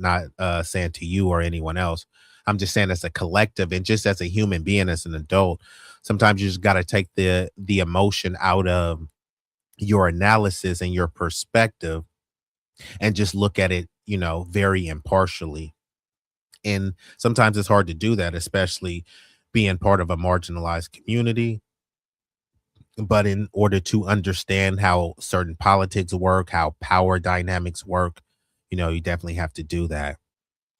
saying to you or anyone else. I'm just saying as a collective and just as a human being, as an adult, sometimes you just got to take the emotion out of your analysis and your perspective and just look at it, very impartially. And sometimes it's hard to do that, especially being part of a marginalized community. But in order to understand how certain politics work, how power dynamics work, you definitely have to do that.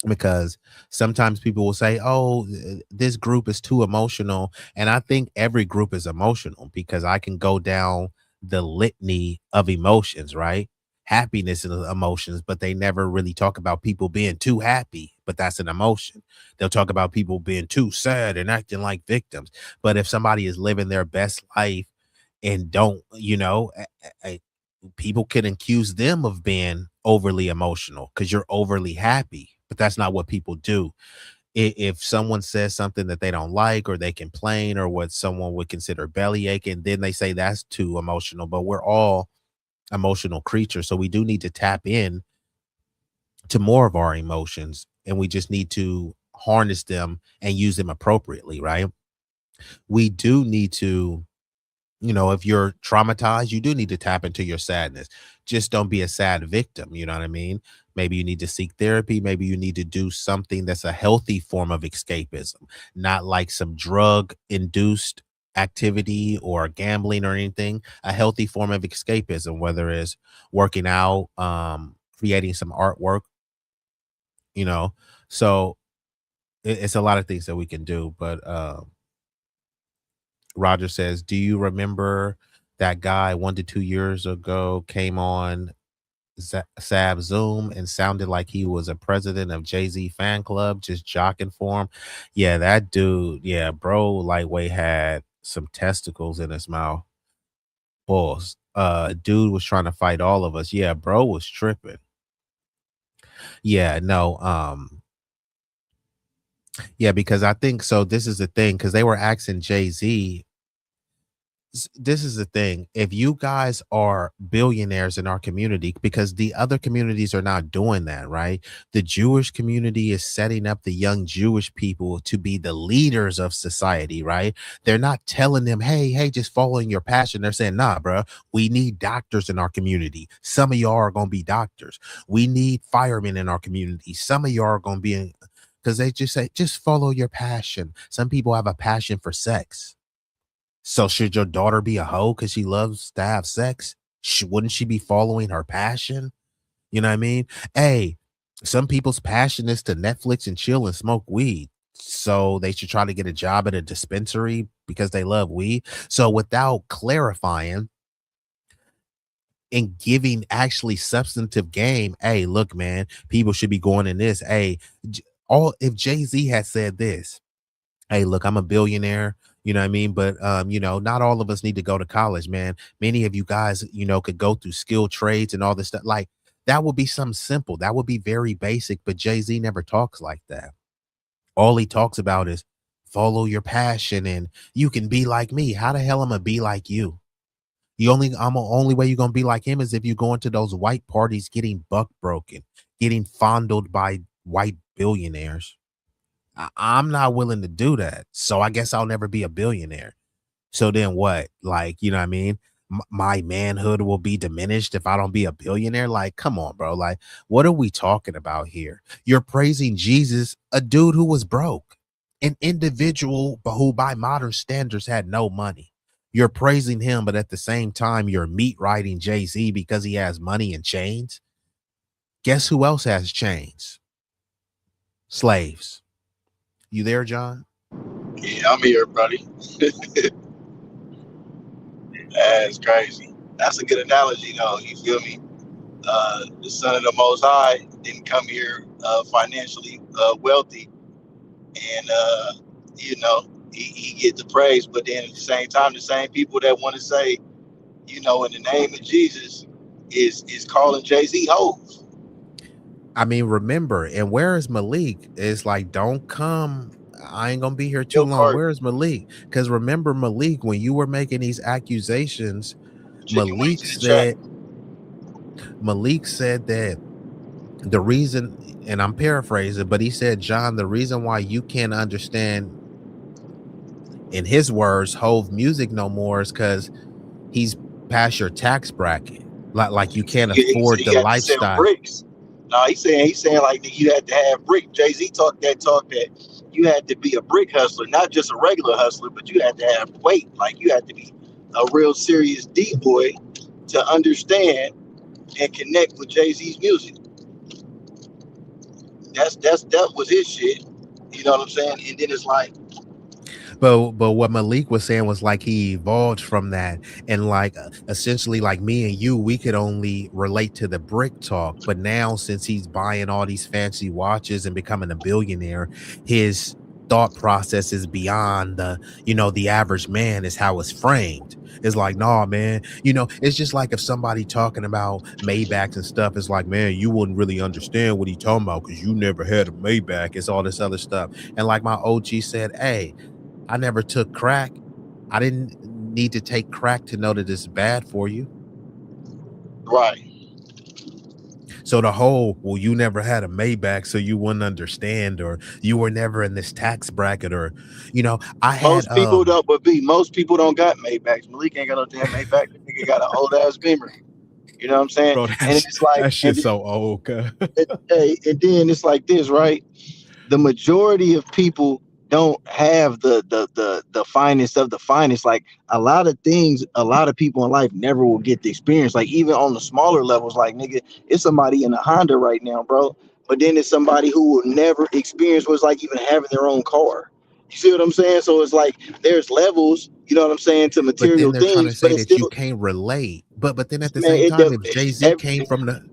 Because sometimes people will say, oh, this group is too emotional. And I think every group is emotional because I can go down the litany of emotions, right? Happiness is emotions, but they never really talk about people being too happy, but that's an emotion. They'll talk about people being too sad and acting like victims. But if somebody is living their best life and don't, people can accuse them of being overly emotional because you're overly happy, but that's not what people do. If someone says something that they don't like or they complain or what someone would consider bellyache, and then they say that's too emotional, but we're all emotional creatures. So we do need to tap in to more of our emotions, and we just need to harness them and use them appropriately, right? We do need to, if you're traumatized, you do need to tap into your sadness. Just don't be a sad victim. You know what I mean? Maybe you need to seek therapy. Maybe you need to do something that's a healthy form of escapism, not like some drug induced activity or gambling or anything. A healthy form of escapism, whether it's working out, creating some artwork, so it's a lot of things that we can do. But Roger says, do you remember that guy 1 to 2 years ago came on Sab Zoom and sounded like he was a president of Jay-Z fan club, just jocking for him? Yeah, that dude, yeah, bro, lightweight had some testicles in his mouth. Balls. Dude was trying to fight all of us. Yeah, bro was tripping. Yeah, no, yeah, because I think so. This is the thing, because they were asking Jay-Z. This is the thing. If you guys are billionaires in our community, because the other communities are not doing that, right? The Jewish community is setting up the young Jewish people to be the leaders of society, right? They're not telling them, hey, just following your passion. They're saying, nah, bro, we need doctors in our community. Some of y'all are going to be doctors. We need firemen in our community. Some of y'all are going to be because they just say, just follow your passion. Some people have a passion for sex. So should your daughter be a hoe because she loves to have sex? Wouldn't she be following her passion? You know what I mean? Hey, some people's passion is to Netflix and chill and smoke weed. So they should try to get a job at a dispensary because they love weed. So without clarifying and giving actually substantive game, hey, look, man, people should be going in this. Hey, if Jay-Z had said this, hey, look, I'm a billionaire. You know what I mean? But, not all of us need to go to college, man. Many of you guys, could go through skilled trades and all this stuff. Like, that would be something simple. That would be very basic. But Jay-Z never talks like that. All he talks about is follow your passion and you can be like me. How the hell am I going to be like you? The only way you're going to be like him is if you go into those white parties getting buck broken, getting fondled by white billionaires. I'm not willing to do that. So I guess I'll never be a billionaire. So then what? Like, you know what I mean? My manhood will be diminished if I don't be a billionaire. Like, come on, bro. Like, what are we talking about here? You're praising Jesus, a dude who was broke, an individual who by modern standards had no money. You're praising him, but at the same time, you're meat riding Jay-Z because he has money and chains. Guess who else has chains? Slaves. You there, John?
Yeah, I'm here, buddy. That's crazy. That's a good analogy, though. You feel me? The son of the Most High didn't come here financially wealthy, and he get the praise. But then at the same time, the same people that want to say, in the name of Jesus, is calling Jay-Z hoes.
I mean, remember, and where is Malik? It's like, don't come. I ain't gonna be here too long. Where is Malik? Because remember, Malik, when you were making these accusations, Malik said that the reason, and I'm paraphrasing, but he said, John, the reason why you can't understand, in his words, Hove music no more is because he's past your tax bracket. Like you can't afford the lifestyle.
No, he's saying like you had to have brick. Jay-Z talk that you had to be a brick hustler, not just a regular hustler, but you had to have weight. Like you had to be a real serious D-boy to understand and connect with Jay-Z's music. That was his shit. You know what I'm saying? And then it's like,
But what Malik was saying was like he evolved from that, and like essentially like me and you, we could only relate to the brick talk. But now since he's buying all these fancy watches and becoming a billionaire, his thought process is beyond the average man, is how it's framed. It's like, nah, man, it's just like if somebody talking about Maybachs and stuff, it's like, man, you wouldn't really understand what he talking about because you never had a Maybach. It's all this other stuff. And like my OG said, hey, I never took crack. I didn't need to take crack to know that it's bad for you.
Right.
So the whole, well, you never had a Maybach, so you wouldn't understand, or you were never in this tax bracket, or,
most people don't, but most people don't got Maybachs. Malik ain't got no damn Maybach. The nigga got an old ass Beamer. You know what I'm saying?
Bro,
and it's like,
that shit's so old.
And then it's like this, right? The majority of people don't have the finest of the finest. Like a lot of things, a lot of people in life never will get the experience. Like even on the smaller levels, like nigga, it's somebody in a Honda right now, bro. But then it's somebody who will never experience what's like even having their own car. You see what I'm saying? So it's like there's levels, you know what I'm saying, to material
but then they're trying to
things.
say
But
that
still,
you can't relate. But then at the same time, if Jay-Z came from the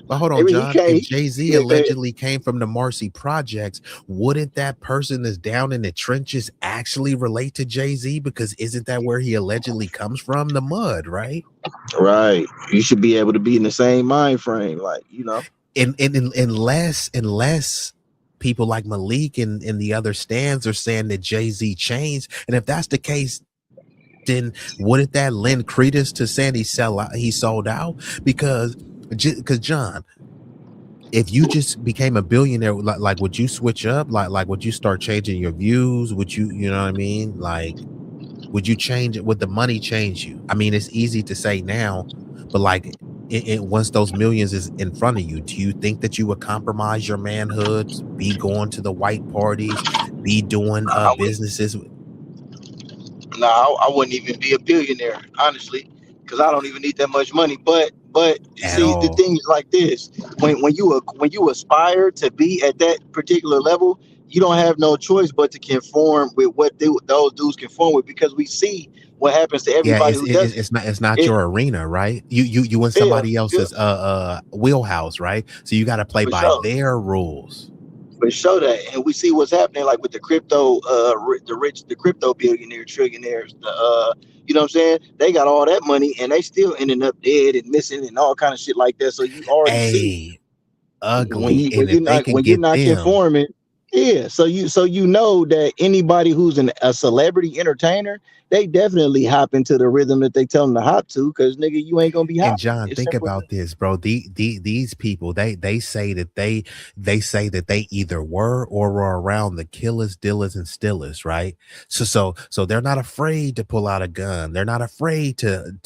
But hold on, John. If Jay-Z allegedly came from the Marcy Projects, wouldn't that person that's down in the trenches actually relate to Jay-Z? Because isn't that where he allegedly comes from? The mud, right?
Right. You should be able to be in the same mind frame, like,
And unless people like Malik and the other stands are saying that Jay-Z changed, and if that's the case, then wouldn't that lend credence to saying he sold out? Because John, if you just became a billionaire, like would you switch up? Like would you start changing your views? Would you know what I mean? Like, would you change it? Would the money change you? I mean, it's easy to say now, but like once those millions is in front of you, do you think that you would compromise your manhood, be going to the white parties, be doing businesses?
No, I wouldn't even be a billionaire, honestly, because I don't even need that much money. But see, the thing is like this: when you aspire to be at that particular level, you don't have no choice but to conform with what those dudes conform with, because we see what happens to everybody who does it.
It's not your arena, right? You in somebody else's wheelhouse, right? So you got to play by their rules.
But show that, and we see what's happening, like with the crypto, the crypto billionaire, trillionaires, you know what I'm saying? They got all that money, and they still ending up dead and missing and all kind of shit like that. So you already see
ugly.
when you're not conforming, Yeah, so you know that anybody who's a celebrity entertainer, they definitely hop into the rhythm that they tell them to hop to, because nigga, you ain't gonna be
And
hopping.
John,
It's
think
simple as
about this, bro. These people, they say that they either were or were around the killers, dealers, and stillers, right? So they're not afraid to pull out a gun. They're not afraid to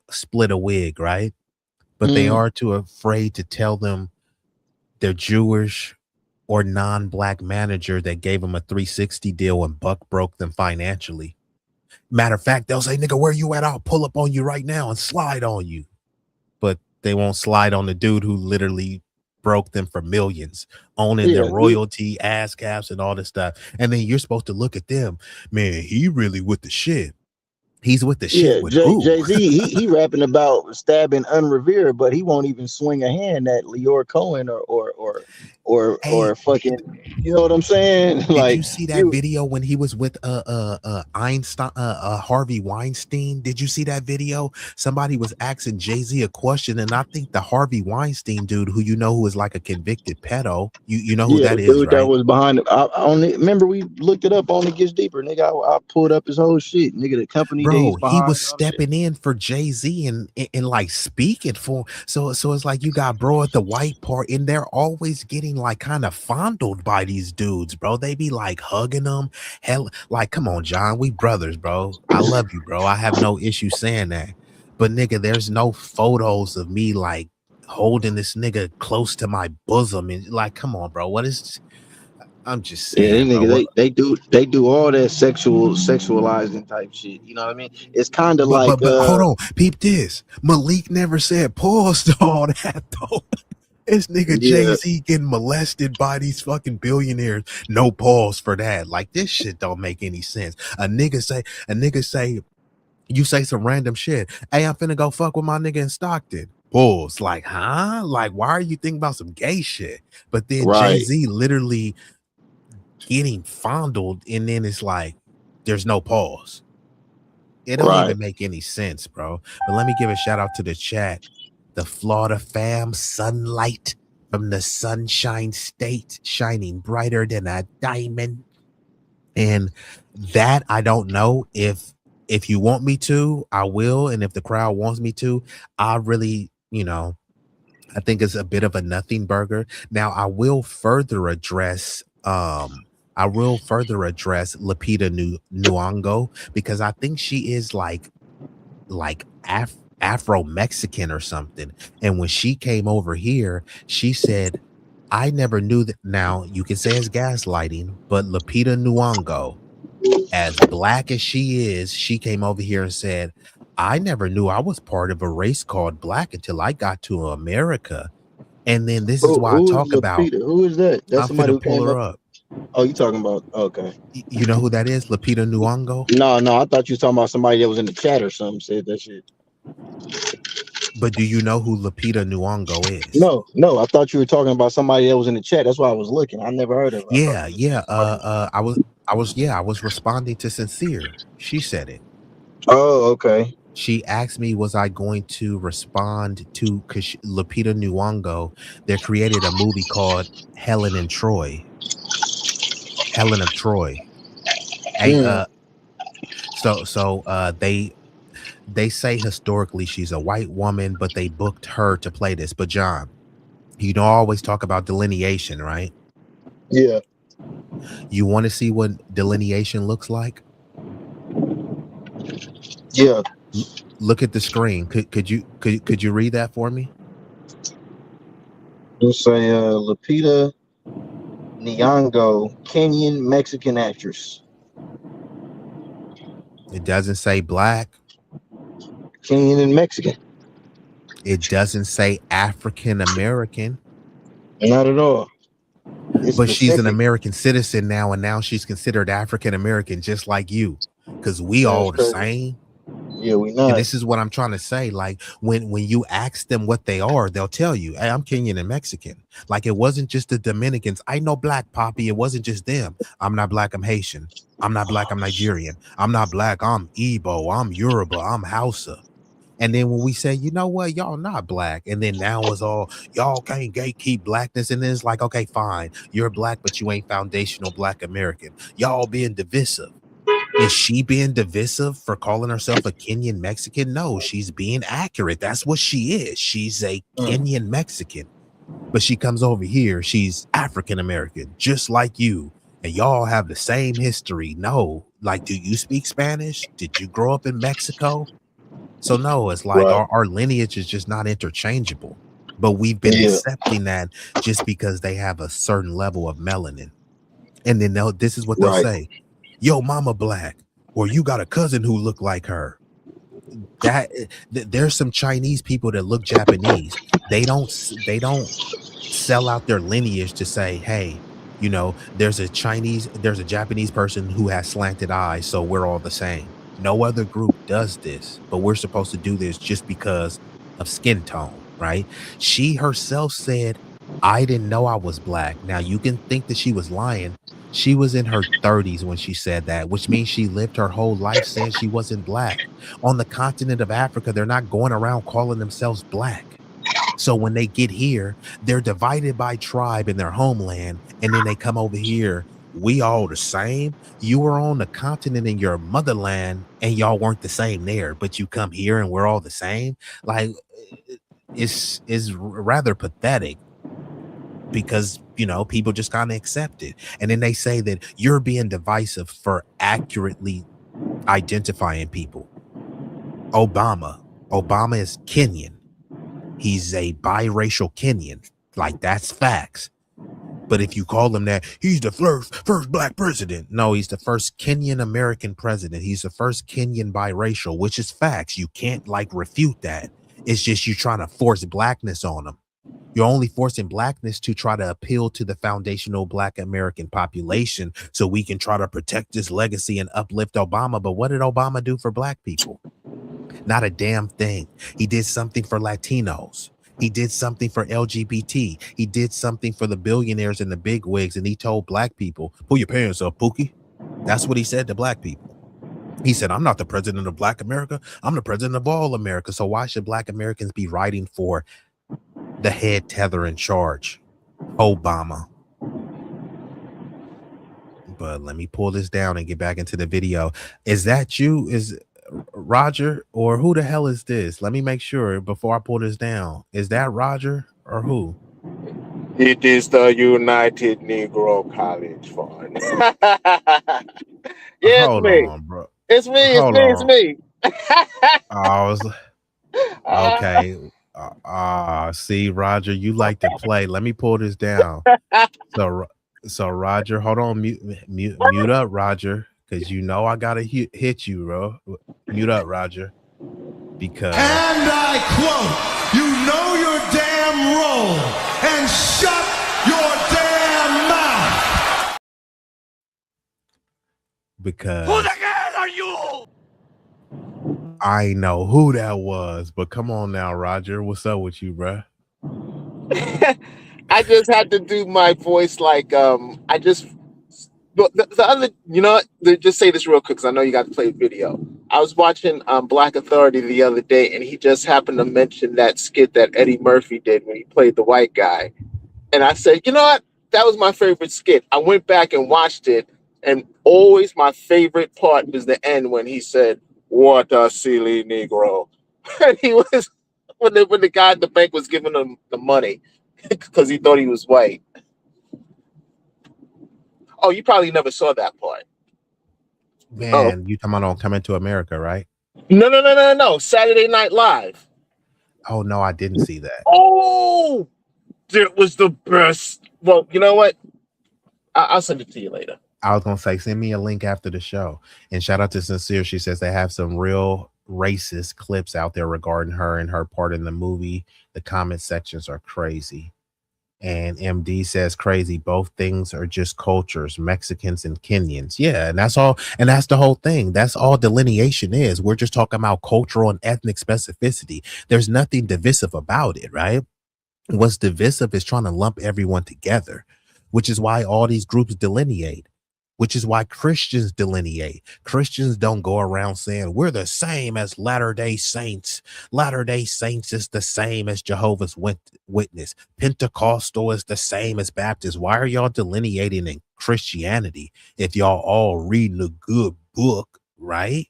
split a wig, right? But they
that.
are too afraid to tell them their Jewish or non-black manager that gave them a 360 deal and buck broke them financially. Matter of fact, they'll say, nigga, where you at? I'll pull up on you right now and slide on you. But they won't slide on the dude who literally broke them for millions, owning their
Yeah,
royalty, ass caps, and all this stuff. And then you're supposed to look at them, man, he really with the shit. He's with the shit
yeah.
with who?
Jay Z, he rapping about stabbing Unrevere, but he won't even swing a hand at Leor Cohen or
Hey,
fucking. You know what I'm saying?
did you
Like
see that
you.
video when he was with Einstein, Harvey Weinstein? Did you see that video? Somebody was asking Jay-Z a question, and I think the Harvey Weinstein dude, who is like a convicted pedo, you know who
Yeah,
that
the
is,
dude that
right?
was behind it. I only remember we looked it up on It Gets Deeper, nigga. I pulled up his whole shit, nigga. The company that he's
Bro, he
behind
was
and all the shit.
stepping in for Jay-Z and like speaking for so it's like you got bro at the white part, and they're always getting like kind of fondled by these dudes, bro. They be like hugging them. Hell, like, come on, John, we brothers, bro. I love you, bro. I have no issue saying that. But nigga, there's no photos of me like holding this nigga close to my bosom and like, come on, bro. What is I'm just
Yeah, these
saying, bro.
niggas they do all that sexualizing type shit. You know what I mean? It's kind of like
But hold on, peep this. Malik never said pause to all that though. This nigga
yeah.
Jay-Z getting molested by these fucking billionaires. No pause for that. Like this shit don't make any sense. A nigga say, you say some random shit. Hey, I'm finna go fuck with my nigga in Stockton. Pause. Like, huh? Like, why are you thinking about some gay shit? But then
Right.
Jay-Z literally getting fondled, and then it's like, there's no pause. It don't
Right.
even make any sense, bro. But let me give a shout out to the chat. The Florida fam, sunlight from the Sunshine State, shining brighter than a diamond. And that I don't know if you want me to, I will. And if the crowd wants me to, I really, I think it's a bit of a nothing burger. Now I will further address Lupita Nyong'o, because I think she is like Afro-Mexican or something. And when she came over here, she said, I never knew that. Now you can say it's gaslighting, but Lupita Nyong'o, as black as she is, she came over here and said, I never knew I was part of a race called black until I got to America. And then this is why I
Who is
talk about,
Lupita? Who is that? That's
I'm
somebody
finna
who
pull
came
her
up.
up.
Oh, you talking about? Okay.
You know who that is? Lupita Nyong'o?
No, I thought you was talking about somebody that was in the chat or something said that shit.
But do you know who Lupita Nyong'o is?
No, I thought you were talking about somebody that was in the chat. That's why I was looking. I never heard of her.
Yeah. I was responding to Sincere. She said it.
Oh, okay.
She asked me, was I going to respond to, because Lupita Nyong'o, they created a movie called Helen of Troy. Hey, they say historically she's a white woman, but they booked her to play this. But John, you don't always talk about delineation, right?
Yeah.
You want to see what delineation looks like?
Yeah.
Look at the screen. Could you read that for me?
Let's say Lupita Nyong'o, Kenyan Mexican actress.
It doesn't say black.
Kenyan and Mexican.
It doesn't say African American.
Not at all. It's
but
specific.
She's an American citizen now, and now she's considered African American, just like you, because we all the same.
Yeah, we not.
And this is what I'm trying to say. Like when you ask them what they are, they'll tell you, hey, I'm Kenyan and Mexican. Like it wasn't just the Dominicans. I know black, Poppy. It wasn't just them. I'm not black, I'm Haitian. I'm not black, I'm Nigerian. I'm not black, I'm Igbo. I'm Yoruba. I'm Hausa. And then when we say, you know what, y'all not black, and then now it's all y'all can't gatekeep blackness, and then it's like, okay, fine, you're black, but you ain't foundational black American. Y'all being divisive. Is she being divisive for calling herself a Kenyan Mexican? No, she's being accurate. That's what she is. She's a Kenyan Mexican. But she comes over here, she's African American, just like you. And y'all have the same history. No, like, do you speak Spanish? Did you grow up in Mexico? So no, it's like our lineage is just not interchangeable. But we've been accepting that just because they have a certain level of melanin. And then this is what they'll say. Yo, mama black, or you got a cousin who look like her. There's some Chinese people that look Japanese. They don't sell out their lineage to say, hey, you know, there's a Japanese person who has slanted eyes, so we're all the same. No other group does this, but we're supposed to do this just because of skin tone, right? She herself said, I didn't know I was black. Now you can think that she was lying. She was in her 30s when she said that, which means she lived her whole life saying she wasn't black. On the continent of Africa, they're not going around calling themselves black. So when they get here, they're divided by tribe in their homeland, and then they come over here. We all the same. You were on the continent in your motherland, and y'all weren't the same there, but you come here and we're all the same. Like, it's rather pathetic because, you know, people just kind of accept it. And then they say that you're being divisive for accurately identifying people. Obama is Kenyan. He's a biracial Kenyan. Like, that's facts. But if you call him that, he's the first black president. No, he's the first Kenyan American president. He's the first Kenyan biracial, which is facts. You can't like refute that. It's just you trying to force blackness on him. You're only forcing blackness to try to appeal to the foundational black American population so we can try to protect this legacy and uplift Obama. But what did Obama do for black people? Not a damn thing. He did something for Latinos. He did something for LGBT. He did something for the billionaires and the big wigs. And he told black people, pull your pants up, Pookie. That's what he said to black people. He said, I'm not the president of Black America. I'm the president of all America. So why should black Americans be writing for the head tether in charge, Obama? But let me pull this down and get back into the video. Is that you? Is Roger, or who the hell is this? Let me make sure before I pull this down. Is that Roger or who?
It is the United Negro College Fund. Yeah,
Hold on, bro.
It's me. It's me.
I was okay. See, Roger, you like to play. Let me pull this down. So Roger, hold on, mute up, Roger, because you know I gotta hit you, bro. Mute up, Roger, because.
And I quote, you know your damn role and shut your damn mouth.
Because
Who the hell are you?
I know who that was, but come on now, Roger. What's up with you, bro?
I just had to do my voice like the other, you know what? Just say this real quick because I know you got to play video. I was watching Black Authority the other day, and he just happened to mention that skit that Eddie Murphy did when he played the white guy. And I said, you know what? That was my favorite skit. I went back and watched it, and always my favorite part was the end when he said, "What a silly Negro." And he was when the guy at the bank was giving him the money because he thought he was white. Oh, you probably never saw that part.
Man, you talking about Coming to America, right?
No. Saturday Night Live.
Oh, no, I didn't see that.
Oh, it was the best. Well, you know what? I'll send it to you later.
I was going to say, send me a link after the show. And shout out to Sincere. She says they have some real racist clips out there regarding her and her part in the movie. The comment sections are crazy. And MD says crazy. Both things are just cultures, Mexicans and Kenyans. Yeah, and that's all. And that's the whole thing. That's all delineation is. We're just talking about cultural and ethnic specificity. There's nothing divisive about it, right? What's divisive is trying to lump everyone together, which is why all these groups delineate. which is why Christians delineate. Christians don't go around saying we're the same as Latter-day Saints. Latter-day Saints is the same as Jehovah's Witness. Pentecostal is the same as Baptist. Why are y'all delineating in Christianity if y'all all reading a good book, right?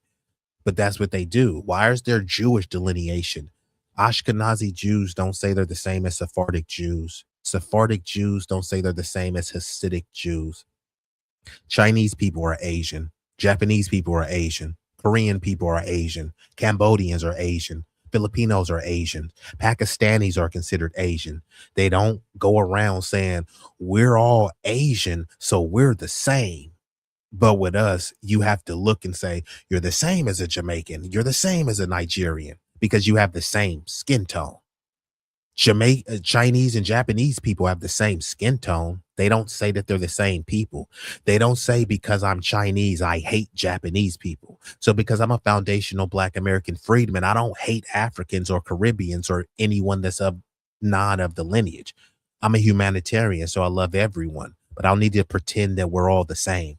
But that's what they do. Why is there Jewish delineation? Ashkenazi Jews don't say they're the same as Sephardic Jews. Sephardic Jews don't say they're the same as Hasidic Jews. Chinese people are Asian. Japanese people are Asian. Korean people are Asian. Cambodians are Asian. Filipinos are Asian. Pakistanis are considered Asian. They don't go around saying we're all Asian, so we're the same. But with us, you have to look and say you're the same as a Jamaican. You're the same as a Nigerian because you have the same skin tone. Chinese and Japanese people have the same skin tone. They don't say that they're the same people. They don't say because I'm Chinese, I hate Japanese people. So because I'm a foundational Black American freedman, I don't hate Africans or Caribbeans or anyone that's of non of the lineage. I'm a humanitarian, so I love everyone, but I don't need to pretend that we're all the same.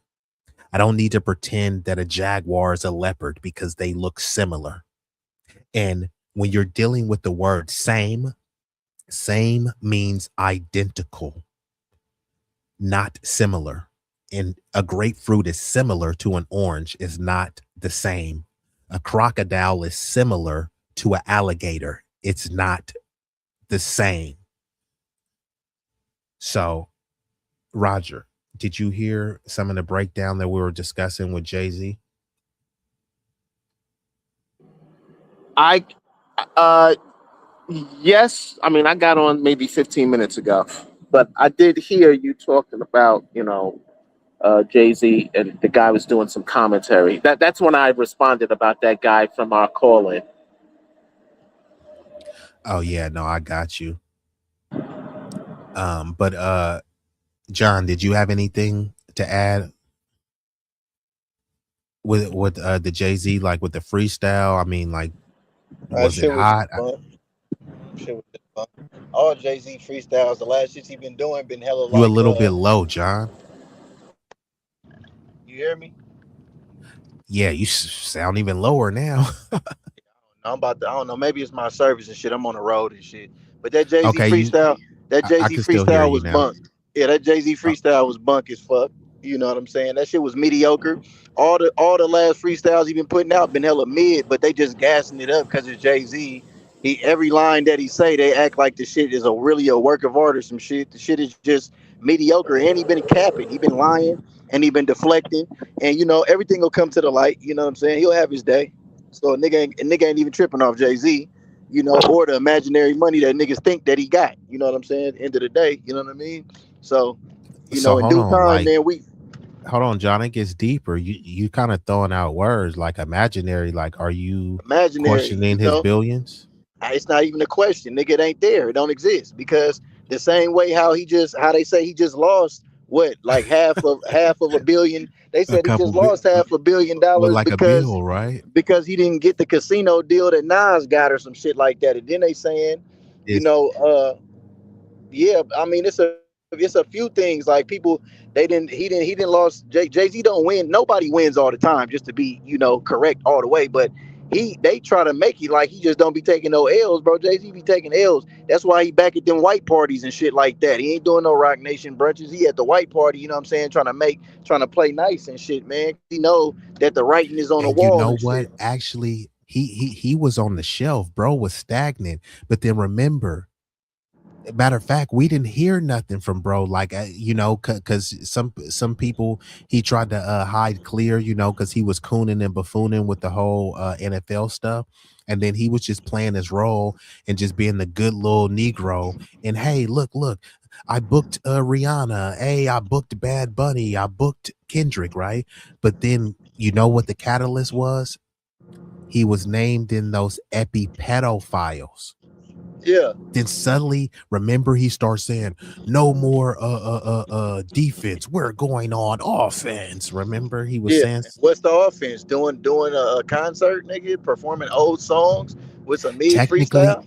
I don't need to pretend that a jaguar is a leopard because they look similar. And when you're dealing with the word same means identical, not similar. And a grapefruit is similar to an orange, is not the same. A crocodile is similar to an alligator. It's not the same. So, Roger, did you hear some of the breakdown that we were discussing with Jay-Z?
Yes, I mean I got on maybe 15 minutes ago, but I did hear you talking about, Jay-Z, and the guy was doing some commentary. That's when I responded about that guy from our call-in.
Oh yeah, no, I got you. But John, did you have anything to add with the Jay-Z, like with the freestyle? I mean, like, was it hot?
Shit was just fun. All Jay-Z freestyles, the last shit he been doing, been hella
You a
like.
little bit low, John.
You hear me?
Yeah, you sound even lower now.
I'm about to, I don't know, maybe it's my service and shit. I'm on the road and shit. But that Jay-Z
Okay,
freestyle,
I can still hear you
was
now.
bunk. Yeah, that Jay-Z freestyle was bunk as fuck. You know what I'm saying? That shit was mediocre. All the last freestyles he been putting out been hella mid, but they just gassing it up because it's Jay-Z. Every line that he say, they act like the shit is really a work of art or some shit. The shit is just mediocre, and he been capping, he been lying, and he been deflecting, and everything will come to the light. You know what I'm saying? He'll have his day. So a nigga ain't even tripping off Jay-Z, or the imaginary money that niggas think that he got. You know what I'm saying? End of the day, you know what I mean? So,
So
in
hold
due
on,
time,
like,
man,
hold on, John. It gets deeper. You kind of throwing out words like imaginary. Like, are you
imaginary,
questioning his billions?
It's not even a question, nigga. It ain't there. It don't exist, because the same way how they say he just lost what, like half of a billion. They
A
said he
couple
just lost half $1 billion
with like a
because
bill, right?
he didn't get the casino deal that Nas got or some shit like that. And then they saying,
It's
yeah, I mean it's a few things, like people, he didn't lost. Jay-Z don't win. Nobody wins all the time, just to be correct all the way. But they try to make it like he just don't be taking no L's, bro. Jay-Z be taking L's. That's why he back at them white parties and shit like that. He ain't doing no Rock Nation brunches. He at the white party, you know what I'm saying, trying to play nice and shit, man. He know that the writing is on the
And you
wall
know
and
what?
shit.
Actually, he was on the shelf, bro. Was stagnant. But then remember, matter of fact, we didn't hear nothing from bro, like because some people he tried to hide clear, because he was cooning and buffooning with the whole NFL stuff, and then he was just playing his role and just being the good little Negro. And hey, look, I booked Rihanna. Hey, I booked Bad Bunny. I booked Kendrick, right? But then you know what the catalyst was? He was named in those pedophiles.
Yeah.
Then suddenly, remember, he starts saying, "No more defense. We're going on offense." Remember, he was
Yeah.
saying,
What's the offense? Doing a concert, nigga, performing old songs with some mid
technically,
freestyle.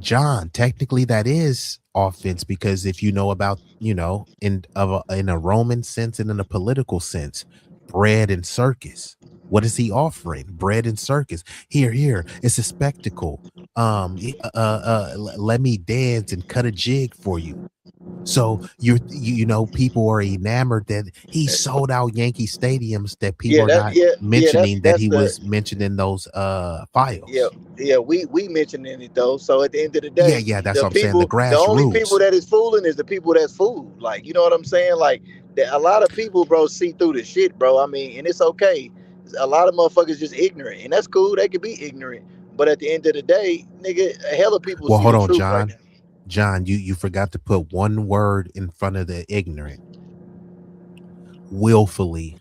John, technically that is offense because if you know about, in a Roman sense and in a political sense, bread and circus. What is he offering? Bread and circus. Here, it's a spectacle. Let me dance and cut a jig for you. So people are enamored that he sold out Yankee stadiums that people
Yeah,
are not mentioning that
that's
he
the
was mentioned in those
yeah,
files.
yeah, we mentioned it though. So at the end of the
Yeah,
day,
yeah, that's
the
what I'm saying. The
the only people
grassroots.
that is fooling is the people that's fooled. Like, you know what I'm saying? Like, a lot of people, bro, see through the shit, bro. I mean, and it's okay. A lot of motherfuckers just ignorant, and that's cool. They could be ignorant, but at the end of the day, nigga, a hell of people
Well,
see
hold
the
on,
truth right
John.
now.
John, you forgot to put one word in front of the ignorant. Willfully.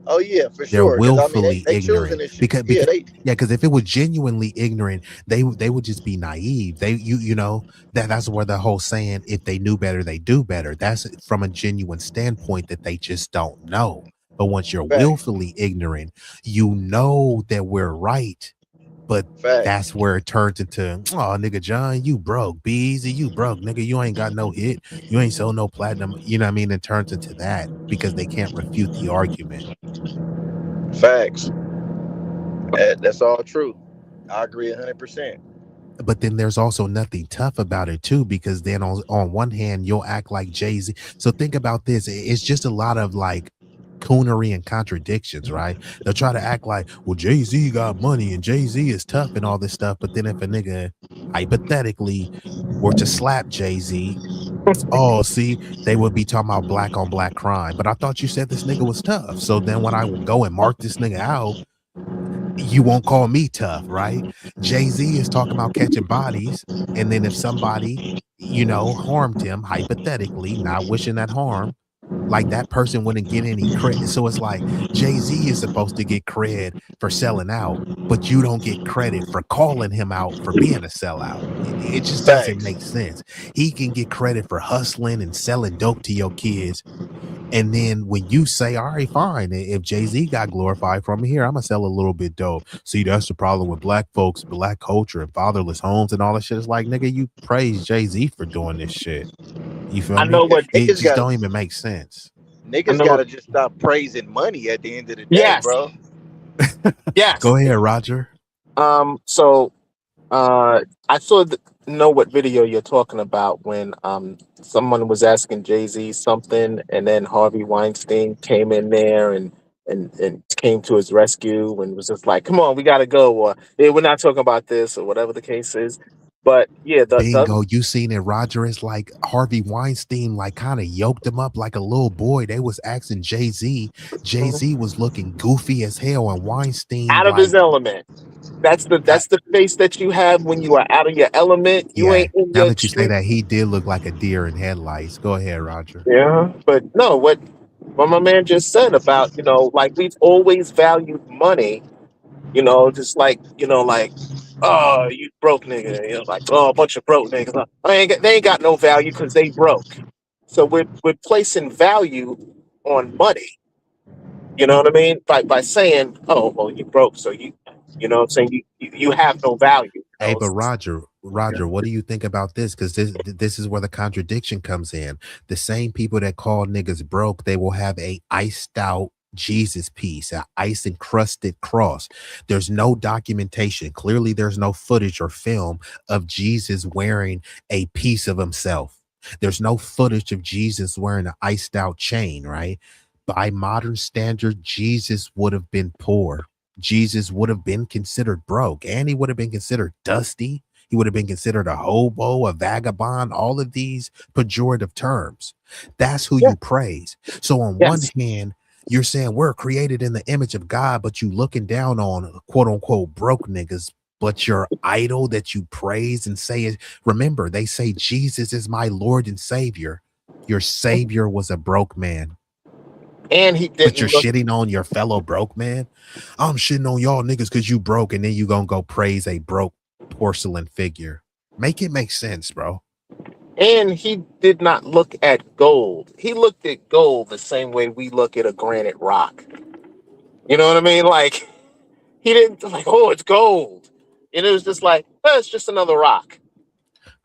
Oh yeah, for
They're
sure. Because I mean,
willfully
they choosing
ignorant
this shit.
because
Yeah, they
yeah, because if it was genuinely ignorant, they would just be naive. That's where the whole saying, if they knew better, they do better. That's from a genuine standpoint that they just don't know. But once you're
facts,
willfully ignorant, you know that we're right. But
facts,
that's where it turns into, oh nigga, John, you broke. B-Eazy, you broke, nigga. You ain't got no hit. You ain't sold no platinum. You know what I mean? It turns into that because they can't refute the argument.
facts. That's all true. I agree 100%.
But then there's also nothing tough about it too, because then on one hand you'll act like Jay-Z. So think about this. It's just a lot of like coonery and contradictions, right? They'll try to act like, well, Jay-Z got money and Jay-Z is tough and all this stuff. But then if a nigga hypothetically were to slap Jay-Z, oh, see, they would be talking about black on black crime. But I thought you said this nigga was tough. So then when I would go and mark this nigga out, you won't call me tough, right? Jay-Z is talking about catching bodies. And then if somebody, harmed him, hypothetically, not wishing that harm, like that person wouldn't get any credit. So it's like Jay-Z is supposed to get credit for selling out, but you don't get credit for calling him out for being a sellout. It just doesn't
Facts.
make sense. He can get credit for hustling and selling dope to your kids. And then when you say, all right, fine, if Jay-Z got glorified from here, I'm gonna sell a little bit dope. See, that's the problem with black folks, black culture, and fatherless homes and all that shit. It's like, nigga, you praise Jay-Z for doing this shit. You feel
I
me?
know what.
It
Niggas
just
got
don't even make sense.
I
niggas
know what.
gotta just stop praising money at the end of the day,
Yes.
bro.
Yes.
Go ahead, Roger.
So I know what video you're talking about when someone was asking Jay-Z something and then Harvey Weinstein came in there and came to his rescue and was just like, come on, we gotta go, or hey, we're not talking about this, or whatever the case is. But yeah, the other
Bingo, you seen it, Roger. It's like Harvey Weinstein like kind of yoked him up like a little boy. They was asking Jay-Z. Jay-Z was looking goofy as hell, and Weinstein
out of his
like,
element. That's the face that you have when you are out of your element. You
yeah.
ain't in
Now
your
that you say
street.
that, he did look like a deer in headlights. Go ahead, Roger.
Yeah, but no, what my man just said about, like we've always valued money, just like, like, oh, you broke nigga, like, oh, a bunch of broke niggas. They ain't got no value because they broke. So we're placing value on money. You know what I mean? By saying, oh, well, you broke, so you know what I'm saying, you have no value.
Hey, but Roger, what do you think about this? Because this is where the contradiction comes in. The same people that call niggas broke, they will have a iced out Jesus piece, an ice encrusted cross. There's no documentation. Clearly, there's no footage or film of Jesus wearing a piece of himself. There's no footage of Jesus wearing an iced out chain, right? By modern standard, Jesus would have been poor. Jesus would have been considered broke, and he would have been considered dusty. He would have been considered a hobo, a vagabond, all of these pejorative terms. That's who
Yeah.
you praise. So on one
Yes.
hand, you're saying we're created in the image of God, but you looking down on quote unquote broke niggas. But your idol that you praise and say is, remember, they say Jesus is my Lord and Savior. Your Savior was a broke man.
And he
But you're
didn't look.
shitting on your fellow broke man. I'm shitting on y'all niggas because you broke, and then you gonna go praise a broke porcelain figure. Make it make sense, bro.
And he did not look at gold. He looked at gold the same way we look at a granite rock. You know what I mean? Like, he didn't like, oh, it's gold. And it was just like, oh, it's just another rock.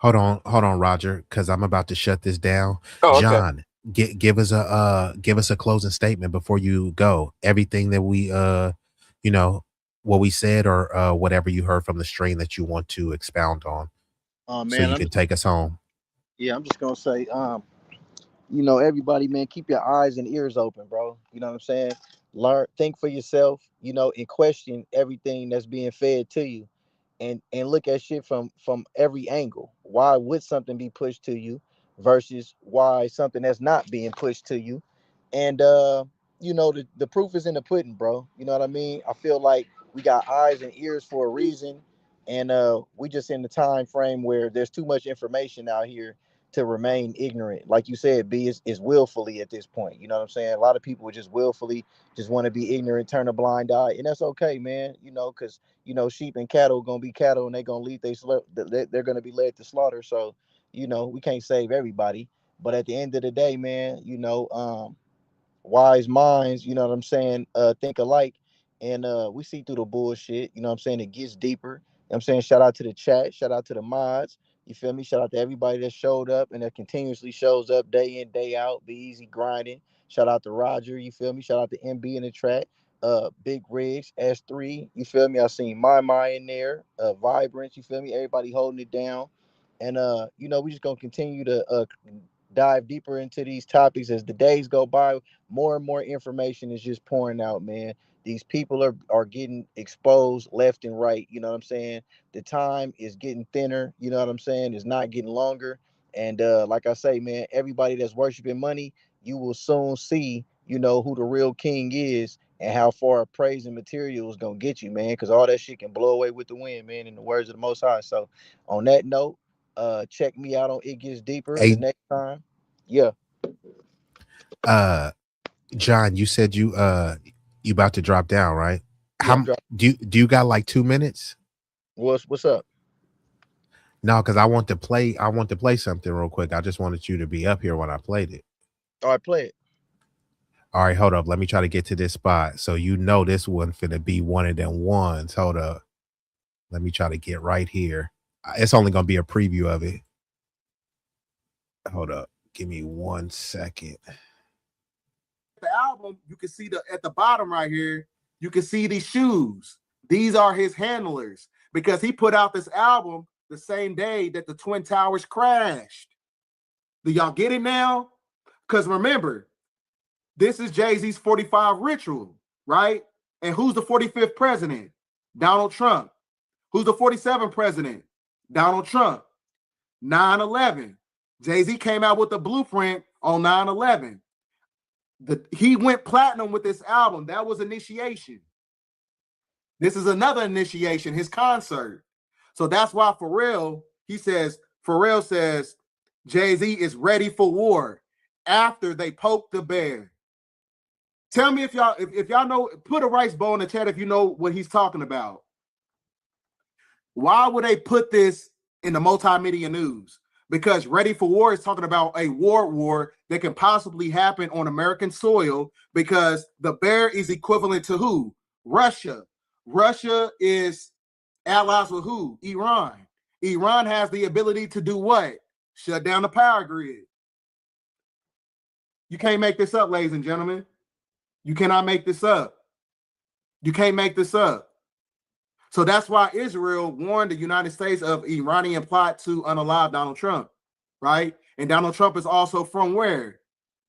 Hold on, Roger, because I'm about to shut this down.
Oh, okay.
John, give us a closing statement before you go. Everything that we you know, what we said or whatever you heard from the stream that you want to expound on, so
Man,
you can take us home.
I'm just gonna say, everybody, man, keep your eyes and ears open, bro. You know what I'm saying? Learn, think for yourself, and question everything that's being fed to you, and look at shit from every angle. Why would something be pushed to you versus why something that's not being pushed to you? And the proof is in the pudding, bro. You know what I mean? I feel like we got eyes and ears for a reason, and we just in the time frame where there's too much information out here to remain ignorant. Like you said, B is willfully at this point. You know what I'm saying? A lot of people just willfully just want to be ignorant, turn a blind eye, and that's okay, man. Because sheep and cattle gonna be cattle, and they're gonna lead they're gonna be led to slaughter. So, we can't save everybody, but at the end of the day, man, wise minds, you know what I'm saying, think alike. And we see through the bullshit, you know what I'm saying? It gets deeper. You know what I'm saying? Shout out to the chat, shout out to the mods. You feel me? Shout out to everybody that showed up and that continuously shows up day in, day out. Be easy grinding. Shout out to Roger, you feel me? Shout out to MB in the track. Big Rigs, S3, you feel me? I seen my in there, Vibrance, you feel me? Everybody holding it down. And we just gonna continue to dive deeper into these topics as the days go by. More and more information is just pouring out, man. These people are getting exposed left and right. You know what I'm saying? The time is getting thinner. You know what I'm saying? It's not getting longer. And like I say, man, everybody that's worshiping money, you will soon see, who the real king is and how far praise and material is gonna get you, man. Because all that shit can blow away with the wind, man. In the words of the Most High. So, on that note, check me out on It Gets Deeper the
Hey,
next time. Yeah.
John, you said you about to drop down, right?
Yeah,
How do you got like 2 minutes?
What's up?
No, because I want to play something real quick. I just wanted you to be up here when I played it.
All right, play it.
All right, hold up. Let me try to get to this spot. So this one finna be one of them ones. Hold up. Let me try to get right here. It's only gonna be a preview of it. Hold up. Give me 1 second.
The album, you can see at the bottom right here, you can see these shoes. These are his handlers because he put out this album the same day that the Twin Towers crashed. Do y'all get it now? Because remember, this is Jay-Z's 45 ritual, right? And who's the 45th president? Donald Trump. Who's the 47th president? Donald Trump. 9/11. Jay-Z came out with the blueprint on 9/11. He went platinum with this album. That was initiation. This is another initiation, his concert. So that's why Pharrell says Jay-Z is ready for war after they poked the bear. Tell me if y'all know, put a rice bowl in the chat if you know what he's talking about. Why would they put this in the multimedia news? Because Ready for War is talking about a war that can possibly happen on American soil because the bear is equivalent to who? Russia. Russia is allies with who? Iran. Iran has the ability to do what? Shut down the power grid. You can't make this up, ladies and gentlemen. You cannot make this up. You can't make this up. So that's why Israel warned the United States of Iranian plot to unalive Donald Trump, right? And Donald Trump is also from where?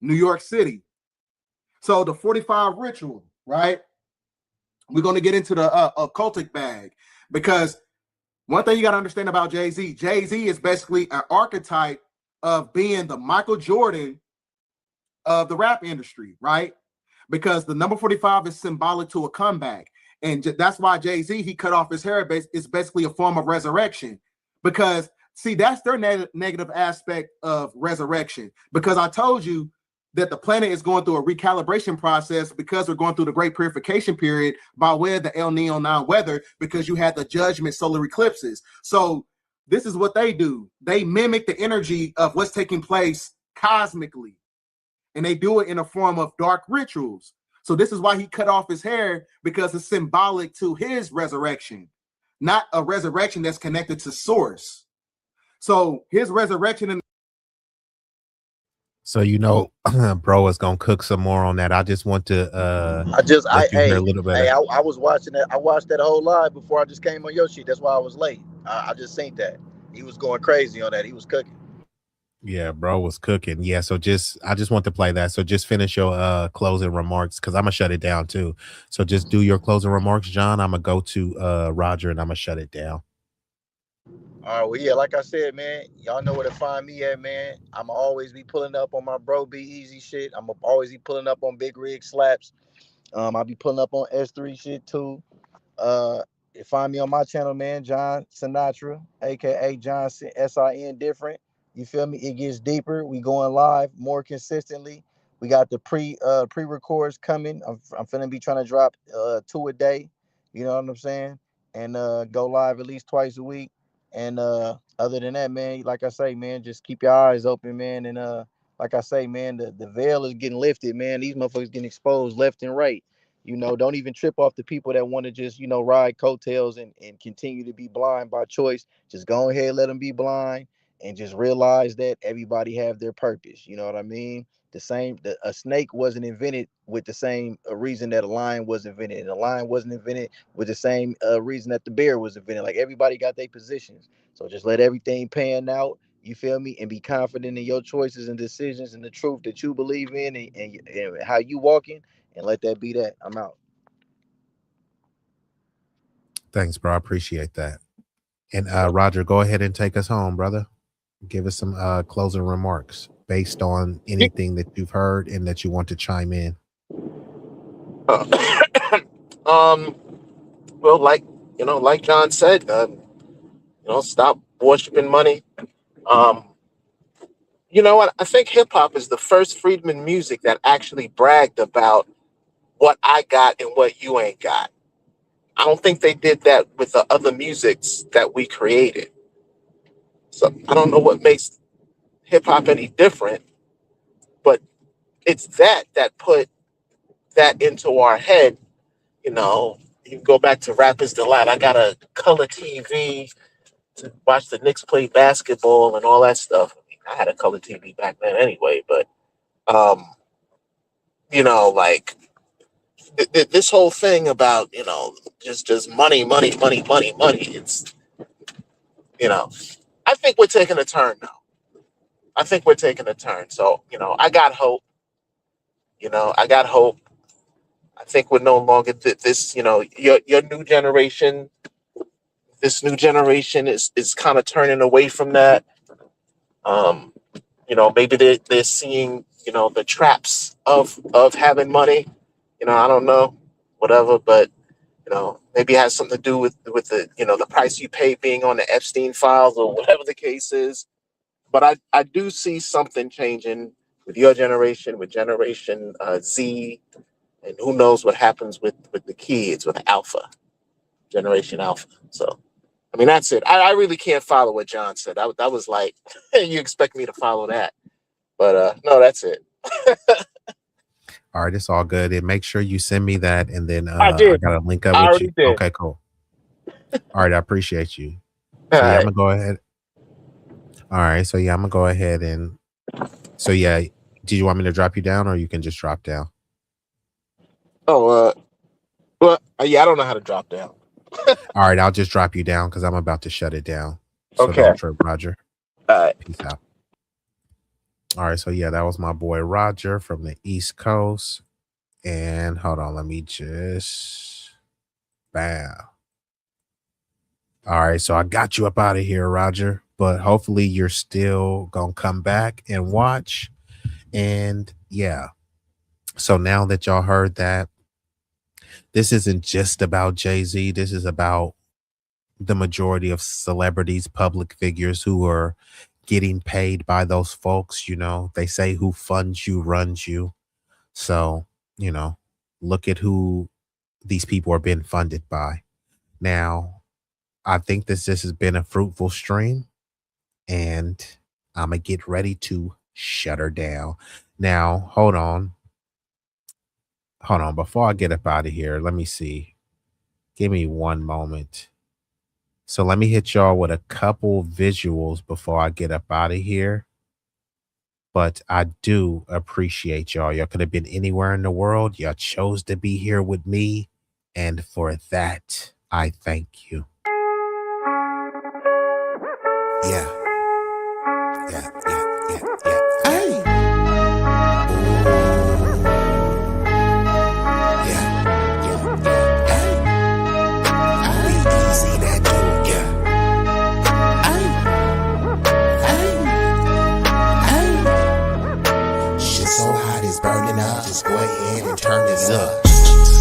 New York City. So the 45 ritual, right? We're going to get into the occultic bag because one thing you got to understand about Jay-Z, Jay-Z is basically an archetype of being the Michael Jordan of the rap industry, right? Because the number 45 is symbolic to a comeback. And that's why Jay-Z, he cut off his hair. It's basically a form of resurrection. Because, see, that's their negative aspect of resurrection. Because I told you that the planet is going through a recalibration process because we're going through the great purification period by way of the El Nino non-weather because you had the judgment solar eclipses. So this is what they do. They mimic the energy of what's taking place cosmically. And they do it in a form of dark rituals. So this is why he cut off his hair, because it's symbolic to his resurrection, not a resurrection that's connected to source. So his resurrection and
So bro is gonna cook some more on that. I just want to let you hear a little bit.
I was watching that. I watched that whole live before I just came on your shit. That's why I was late. I just seen that. He was going crazy on that. He was cooking.
Yeah, bro was cooking. Yeah, so I just want to play that. So just finish your closing remarks because I'm gonna shut it down too. So just do your closing remarks, John. I'm gonna go to Roger and I'm gonna shut it down.
All right, well, yeah, like I said, man, y'all know where to find me at, man. I'm always be pulling up on my bro B-Eazy shit. I'm always be pulling up on Big Rig Slaps. I'll be pulling up on S3 shit too. Find me on my channel, man, John Sinatra, aka John SIN different. You feel me? It gets deeper. We going live more consistently. We got the pre-records coming. I'm finna be trying to drop 2 a day. You know what I'm saying? And go live at least twice a week. And other than that, man, like I say, man, just keep your eyes open, man. And like I say, man, the veil is getting lifted, man. These motherfuckers getting exposed left and right. You know, don't even trip off the people that want to just, ride coattails and continue to be blind by choice. Just go ahead, let them be blind, and just realize that everybody have their purpose. You know what I mean? A snake wasn't invented with the same reason that a lion was invented, and a lion wasn't invented with the same reason that the bear was invented. Like, everybody got their positions. So just let everything pan out. You feel me? And be confident in your choices and decisions and the truth that you believe in and how you walking. And let that be that. I'm out.
Thanks, bro. I appreciate that. And Roger, go ahead and take us home, brother. Give us some closing remarks based on anything that you've heard and that you want to chime in.
Well, like John said, stop worshiping money. You know what? I think hip hop is the first Friedman music that actually bragged about what I got and what you ain't got. I don't think they did that with the other musics that we created. So I don't know what makes hip hop any different, but it's that put that into our head. You go back to Rap is Delight. I got a color TV to watch the Knicks play basketball and all that stuff. I mean, I had a color TV back then anyway, but like this whole thing about just money. It's I think we're taking a turn now. So I got hope. I think we're no longer this. Your new generation. This new generation is kind of turning away from that. Maybe they're seeing the traps of having money. I don't know, whatever, but maybe it has something to do with the the price you pay being on the Epstein files or whatever the case is. But I do see something changing with your generation, with Generation Z, and who knows what happens with the kids, with Generation Alpha. So, I mean, that's it. I really can't follow what John said. That was like, you expect me to follow that. But no, that's it.
All right, it's all good. And make sure you send me that, and then
I
got to link up with you.
did.
Okay, cool. All right, I appreciate you. So yeah, I'm gonna go ahead. All right, so yeah, I'm gonna go ahead and. So yeah, do you want me to drop you down, or you can just drop down?
Oh, well, yeah, I don't know how to drop down.
All right, I'll just drop you down because I'm about to shut it down. So
Okay.
don't trip, Roger.
All right.
Peace out. All right, so yeah, that was my boy Roger from the East Coast. And hold on, let me just bam. All right, so I got you up out of here, Roger. But hopefully you're still gonna come back and watch. And yeah. So now that y'all heard that, this isn't just about Jay-Z. This is about the majority of celebrities, public figures who are getting paid by those folks. They say who funds you runs you. So, look at who these people are being funded by. Now, I think this has been a fruitful stream, and I'm going to get ready to shut her down. Now, hold on. Before I get up out of here, let me see. Give me one moment. So let me hit y'all with a couple visuals before I get up out of here. But I do appreciate y'all. Y'all could have been anywhere in the world. Y'all chose to be here with me. And for that, I thank you.
Yeah. Hey. B-Eazy Dat Dude, yeah. Shit so hot it's burning up. Just go ahead and turn this up.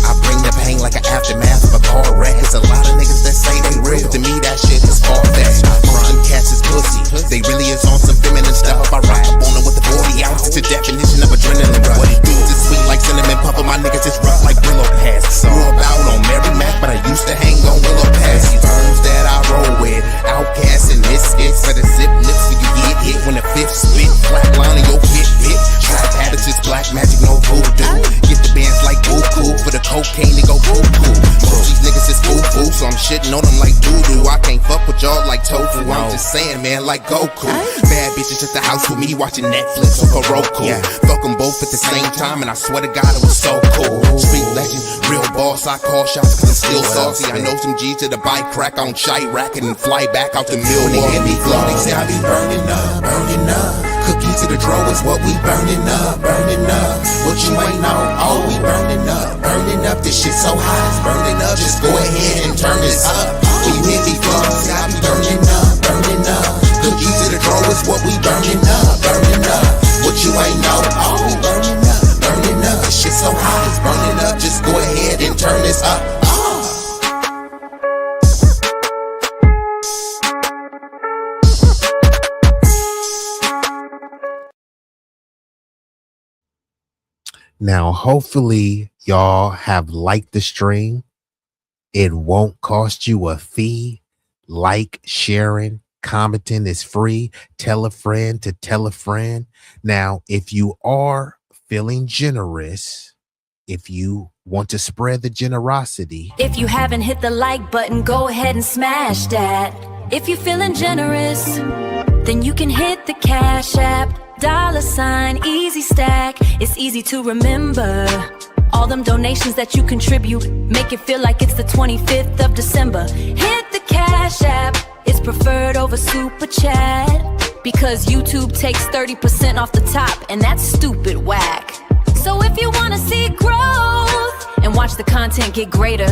I bring the pain like an aftermath of a car wreck. There's a lot of niggas that say they real. To me, that shit is far-fetched. Most them cats is pussy. They really is on some feminine stuff. I rock up on them with the 40 ounce. It's a definition of adrenaline rush. What he do is sweet like cinnamon puffer. My niggas is rough like Willow Pass. Grew up out on Mary Mac, but I used to hang on Willow Pass. These birds that I roll with, outcasts and misfits. Better zip lips so you get hit when the fifth spit. Flat line in your hit bit. Trap habits is black magic, no voodoo. Get the bands like Goku for the cocaine to go cuckoo. Most these niggas is foo-foo, so I'm shitting on them like doo-doo. I can't fuck with y'all like tofu. I'm just saying, man, like Goku. Bad bitches at the house with me watching Netflix or Roku. Fuck them both at the same time, and I swear to God it was so cool. Street legend, real boss, I call shots cause I'm still saucy. I know some G's to the bike crack on shite racking and fly back out the mill. When they hear me flow, they say I be burning up, burning up. Cookie to the draw is what we burning up, burning up. What you ain't know, oh, we burning up, burning up. This shit so hot, it's burning up. Just go ahead and turn this up. When you hear me flow, say I be burning up, burning up. Cookie to the draw is what we burning up, burning up. What you ain't know, oh, we burning up, burning up. This shit so hot, it's burning up. Just go ahead and turn this up.
Now, hopefully, y'all have liked the stream. It won't cost you a fee. Like, sharing, commenting is free. Tell a friend to tell a friend. Now, if you are feeling generous, if you want to spread the generosity.
If you haven't hit the like button, go ahead and smash that. If you're feeling generous, then you can hit the Cash App. $ easy stack. It's easy to remember. All them donations that you contribute make it feel like it's the 25th of December. Hit the Cash App. It's preferred over Super Chat because YouTube takes 30% off the top, and that's stupid whack. So if you want to see growth and watch the content get greater,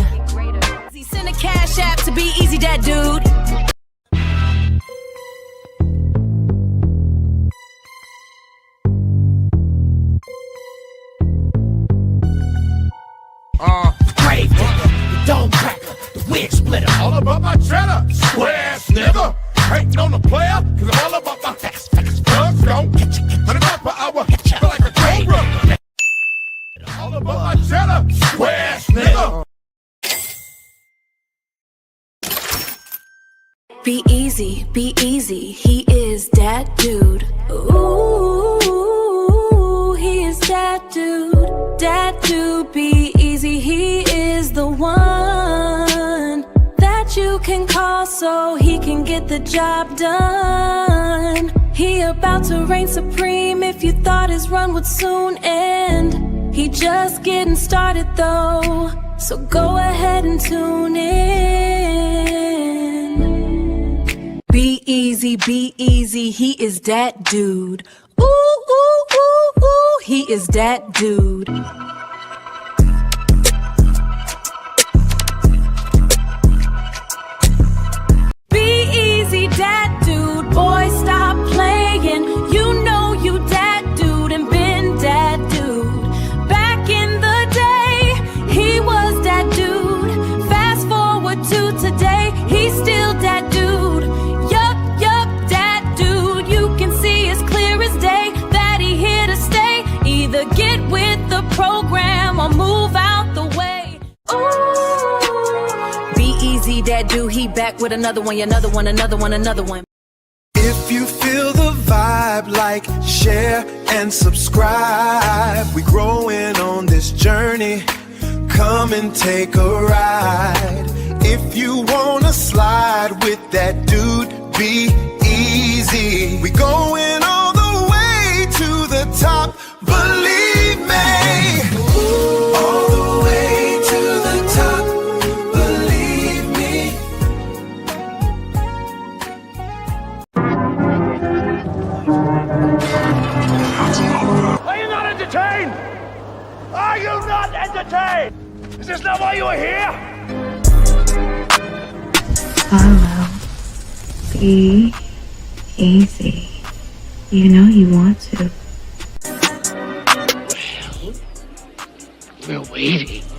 send a Cash App to B-Eazy Dat Dude.
Grave digger, the dome cracker, the wig splitter. All about my cheddar, square ass nigga. Hating on the player, cause I'm all about my fast. Drugs don't catch you, 100 miles per hour, feel like a cobra. All about my cheddar, square ass nigga.
Be easy, he is that dude. Ooh, he is that dude. That dude, be easy, he is the one that you can call so he can get the job done. He about to reign supreme if you thought his run would soon end. He just getting started though, so go ahead and tune in. Be easy, he is that dude. Ooh, ooh, ooh, ooh, he is that dude. B-Eazy Dat Dude, boy, stop playing. You know you dat dude and been dat dude. Back in the day, he was that dude. Fast forward to today, he's still that dude. Yup, dat dude. You can see as clear as day that he here to stay. Either get with the program or move out the way. Ooh. B-Eazy Dat Dude, he back with another one, another one.
If you feel the vibe, like, share, and subscribe. We growing on this journey. Come and take a ride. If you wanna slide with that dude, be easy. We going all the way to the top, believe me. All the way to the top, believe me.
Are you not entertained? Are you not entertained? Is this not why you are here?
Follow. Be easy. You know you want to.
We're waiting.